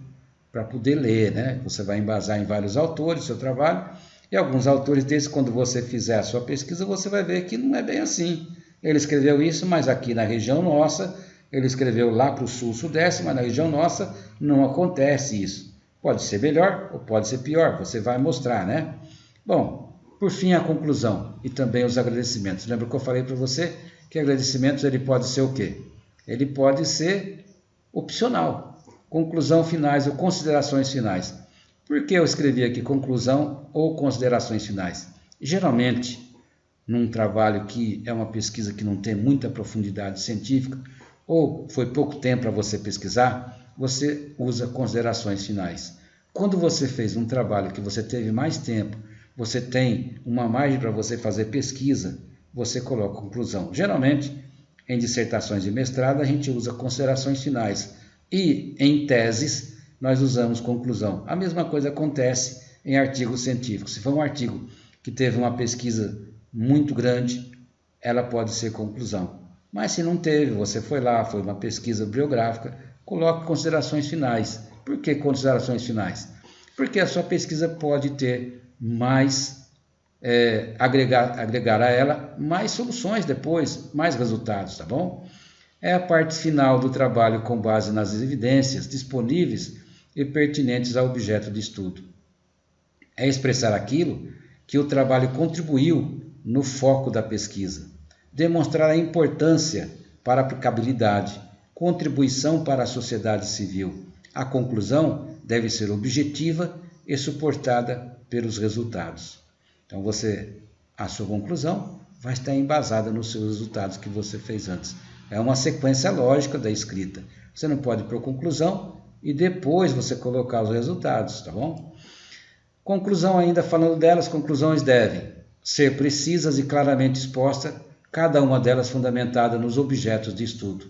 para poder ler, né? Você vai embasar em vários autores o seu trabalho, e alguns autores desses, quando você fizer a sua pesquisa, você vai ver que não é bem assim. Ele escreveu isso, mas aqui na região nossa, ele escreveu lá para o sul-sudeste, mas na região nossa não acontece isso. Pode ser melhor ou pode ser pior, você vai mostrar, né? Bom, por fim, a conclusão e também os agradecimentos. Lembra que eu falei para você que agradecimentos ele pode ser o quê? Ele pode ser opcional. Conclusão finais ou considerações finais. Por que eu escrevi aqui conclusão ou considerações finais? Geralmente, num trabalho que é uma pesquisa que não tem muita profundidade científica, ou foi pouco tempo para você pesquisar, você usa considerações finais. Quando você fez um trabalho que você teve mais tempo, você tem uma margem para você fazer pesquisa, você coloca conclusão. Geralmente, em dissertações de mestrado, a gente usa considerações finais. E em teses, nós usamos conclusão. A mesma coisa acontece em artigos científicos. Se for um artigo que teve uma pesquisa muito grande, ela pode ser conclusão. Mas se não teve, você foi lá, foi uma pesquisa bibliográfica, coloque considerações finais. Por que considerações finais? Porque a sua pesquisa pode ter mais, agregar a ela mais soluções depois, mais resultados, tá bom? É a parte final do trabalho com base nas evidências disponíveis e pertinentes ao objeto de estudo. É expressar aquilo que o trabalho contribuiu no foco da pesquisa. Demonstrar a importância para a aplicabilidade, contribuição para a sociedade civil. A conclusão deve ser objetiva e suportada pelos resultados. Então, a sua conclusão vai estar embasada nos seus resultados que você fez antes. É uma sequência lógica da escrita. Você não pode pôr conclusão e depois você colocar os resultados, tá bom? Conclusão ainda, falando delas, conclusões devem ser precisas e claramente expostas, cada uma delas fundamentada nos objetos de estudo.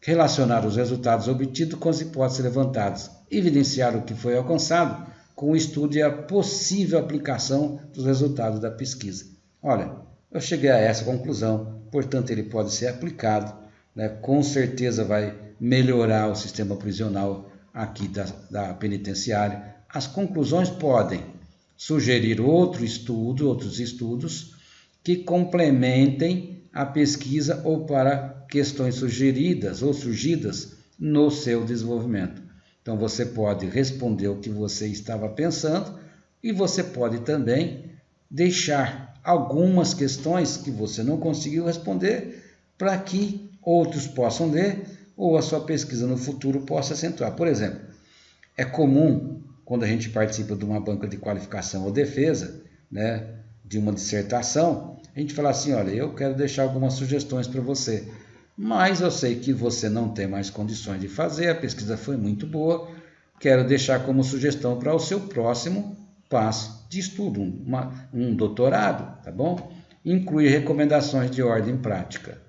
Relacionar os resultados obtidos com as hipóteses levantadas. Evidenciar o que foi alcançado com o estudo e a possível aplicação dos resultados da pesquisa. Olha, eu cheguei a essa conclusão, portanto ele pode ser aplicado, né? Com certeza vai melhorar o sistema prisional aqui da penitenciária. As conclusões podem sugerir outros estudos que complementem a pesquisa ou para questões sugeridas ou surgidas no seu desenvolvimento. Então você pode responder o que você estava pensando e você pode também deixar algumas questões que você não conseguiu responder para que outros possam ler ou a sua pesquisa no futuro possa acentuar. Por exemplo, é comum quando a gente participa de uma banca de qualificação ou defesa, né, de uma dissertação, a gente fala assim, olha, eu quero deixar algumas sugestões para você, mas eu sei que você não tem mais condições de fazer, a pesquisa foi muito boa, quero deixar como sugestão para o seu próximo passo de estudo, um doutorado, tá bom? Incluir recomendações de ordem prática.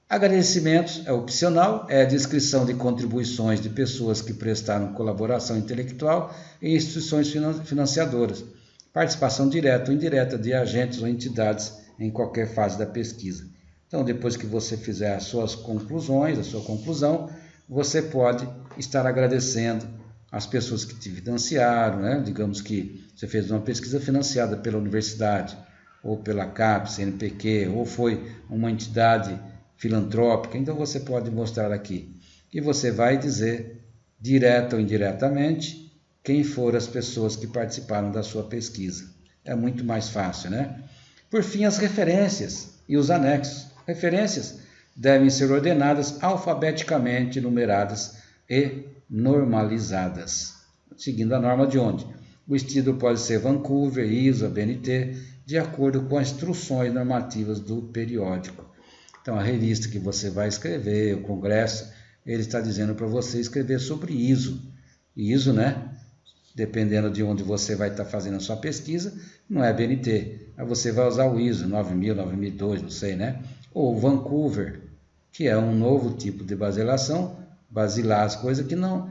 Agradecimentos é opcional, é a descrição de contribuições de pessoas que prestaram colaboração intelectual em instituições financiadoras, participação direta ou indireta de agentes ou entidades em qualquer fase da pesquisa. Então, depois que você fizer as suas conclusões, a sua conclusão, você pode estar agradecendo as pessoas que te financiaram, né? Digamos que você fez uma pesquisa financiada pela universidade, ou pela CAPES, CNPq, ou foi uma entidade filantrópica, então você pode mostrar aqui. E você vai dizer direta ou indiretamente, quem foram as pessoas que participaram da sua pesquisa. É muito mais fácil, né? Por fim, as referências e os anexos. Referências devem ser ordenadas alfabeticamente, numeradas e normalizadas, seguindo a norma de onde? O estilo pode ser Vancouver, ISO, ABNT, de acordo com as instruções normativas do periódico. Então, a revista que você vai escrever, o congresso, ele está dizendo para você escrever sobre ISO. ISO, né? Dependendo de onde você vai estar fazendo a sua pesquisa, não é ABNT. Aí você vai usar o ISO 9000, 9002, não sei, né? Ou Vancouver, que é um novo tipo de basilação, basilar as coisas que não,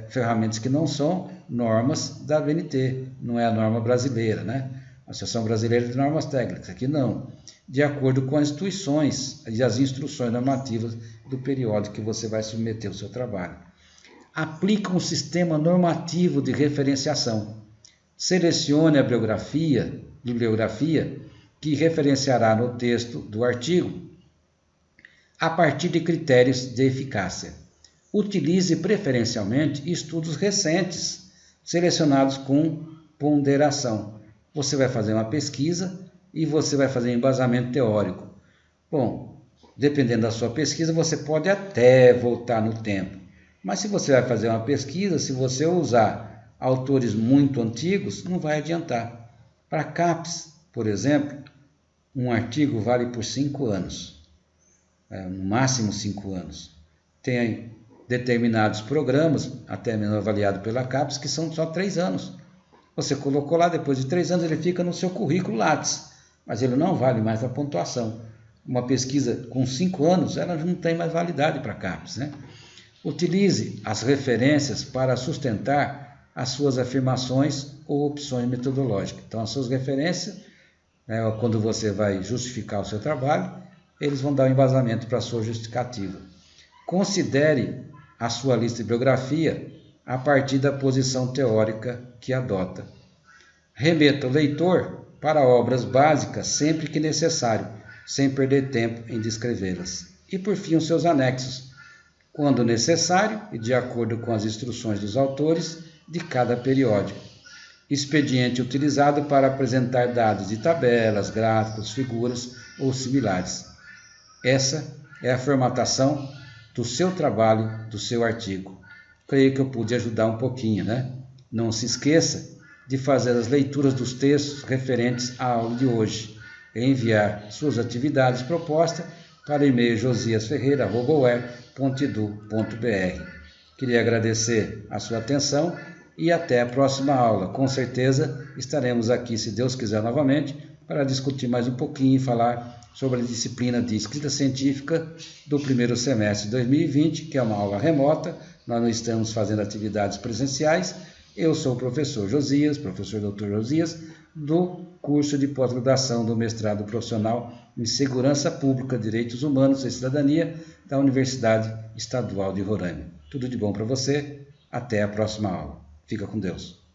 ferramentas que não são normas da ABNT, não é a norma brasileira, né? A Associação Brasileira de Normas Técnicas, aqui não. De acordo com as instituições e as instruções normativas do periódico que você vai submeter o seu trabalho. Aplica um sistema normativo de referenciação. Selecione a bibliografia que referenciará no texto do artigo a partir de critérios de eficácia. Utilize preferencialmente estudos recentes, selecionados com ponderação. Você vai fazer uma pesquisa e você vai fazer um embasamento teórico. Bom, dependendo da sua pesquisa, você pode até voltar no tempo. Mas se você vai fazer uma pesquisa, se você usar autores muito antigos, não vai adiantar. Para CAPES, por exemplo, um artigo vale por 5 anos. No máximo 5 anos. Tem determinados programas, até mesmo avaliado pela CAPES, que são só 3 anos. Você colocou lá, depois de 3 anos ele fica no seu currículo Lattes, mas ele não vale mais a pontuação. Uma pesquisa com 5 anos, ela não tem mais validade para a CAPES, né? Utilize as referências para sustentar as suas afirmações ou opções metodológicas. Então, as suas referências, quando você vai justificar o seu trabalho, eles vão dar um embasamento para a sua justificativa. Considere a sua lista de bibliografia a partir da posição teórica que adota. Remeta o leitor para obras básicas sempre que necessário, sem perder tempo em descrevê-las. E, por fim, os seus anexos, quando necessário e de acordo com as instruções dos autores de cada periódico. Expediente utilizado para apresentar dados de tabelas, gráficos, figuras ou similares. Essa é a formatação do seu trabalho, do seu artigo. Creio que eu pude ajudar um pouquinho, né? Não se esqueça de fazer as leituras dos textos referentes à aula de hoje e enviar suas atividades propostas para o e-mail josiasferreira@uer.edu.br. Queria agradecer a sua atenção e até a próxima aula. Com certeza estaremos aqui, se Deus quiser, novamente, para discutir mais um pouquinho e falar sobre a disciplina de escrita científica do primeiro semestre de 2020, que é uma aula remota. Nós não estamos fazendo atividades presenciais. Eu sou o professor Josias, professor Dr. Josias, do curso de pós-graduação do mestrado profissional em Segurança Pública, Direitos Humanos e Cidadania da Universidade Estadual de Roraima. Tudo de bom para você. Até a próxima aula. Fica com Deus.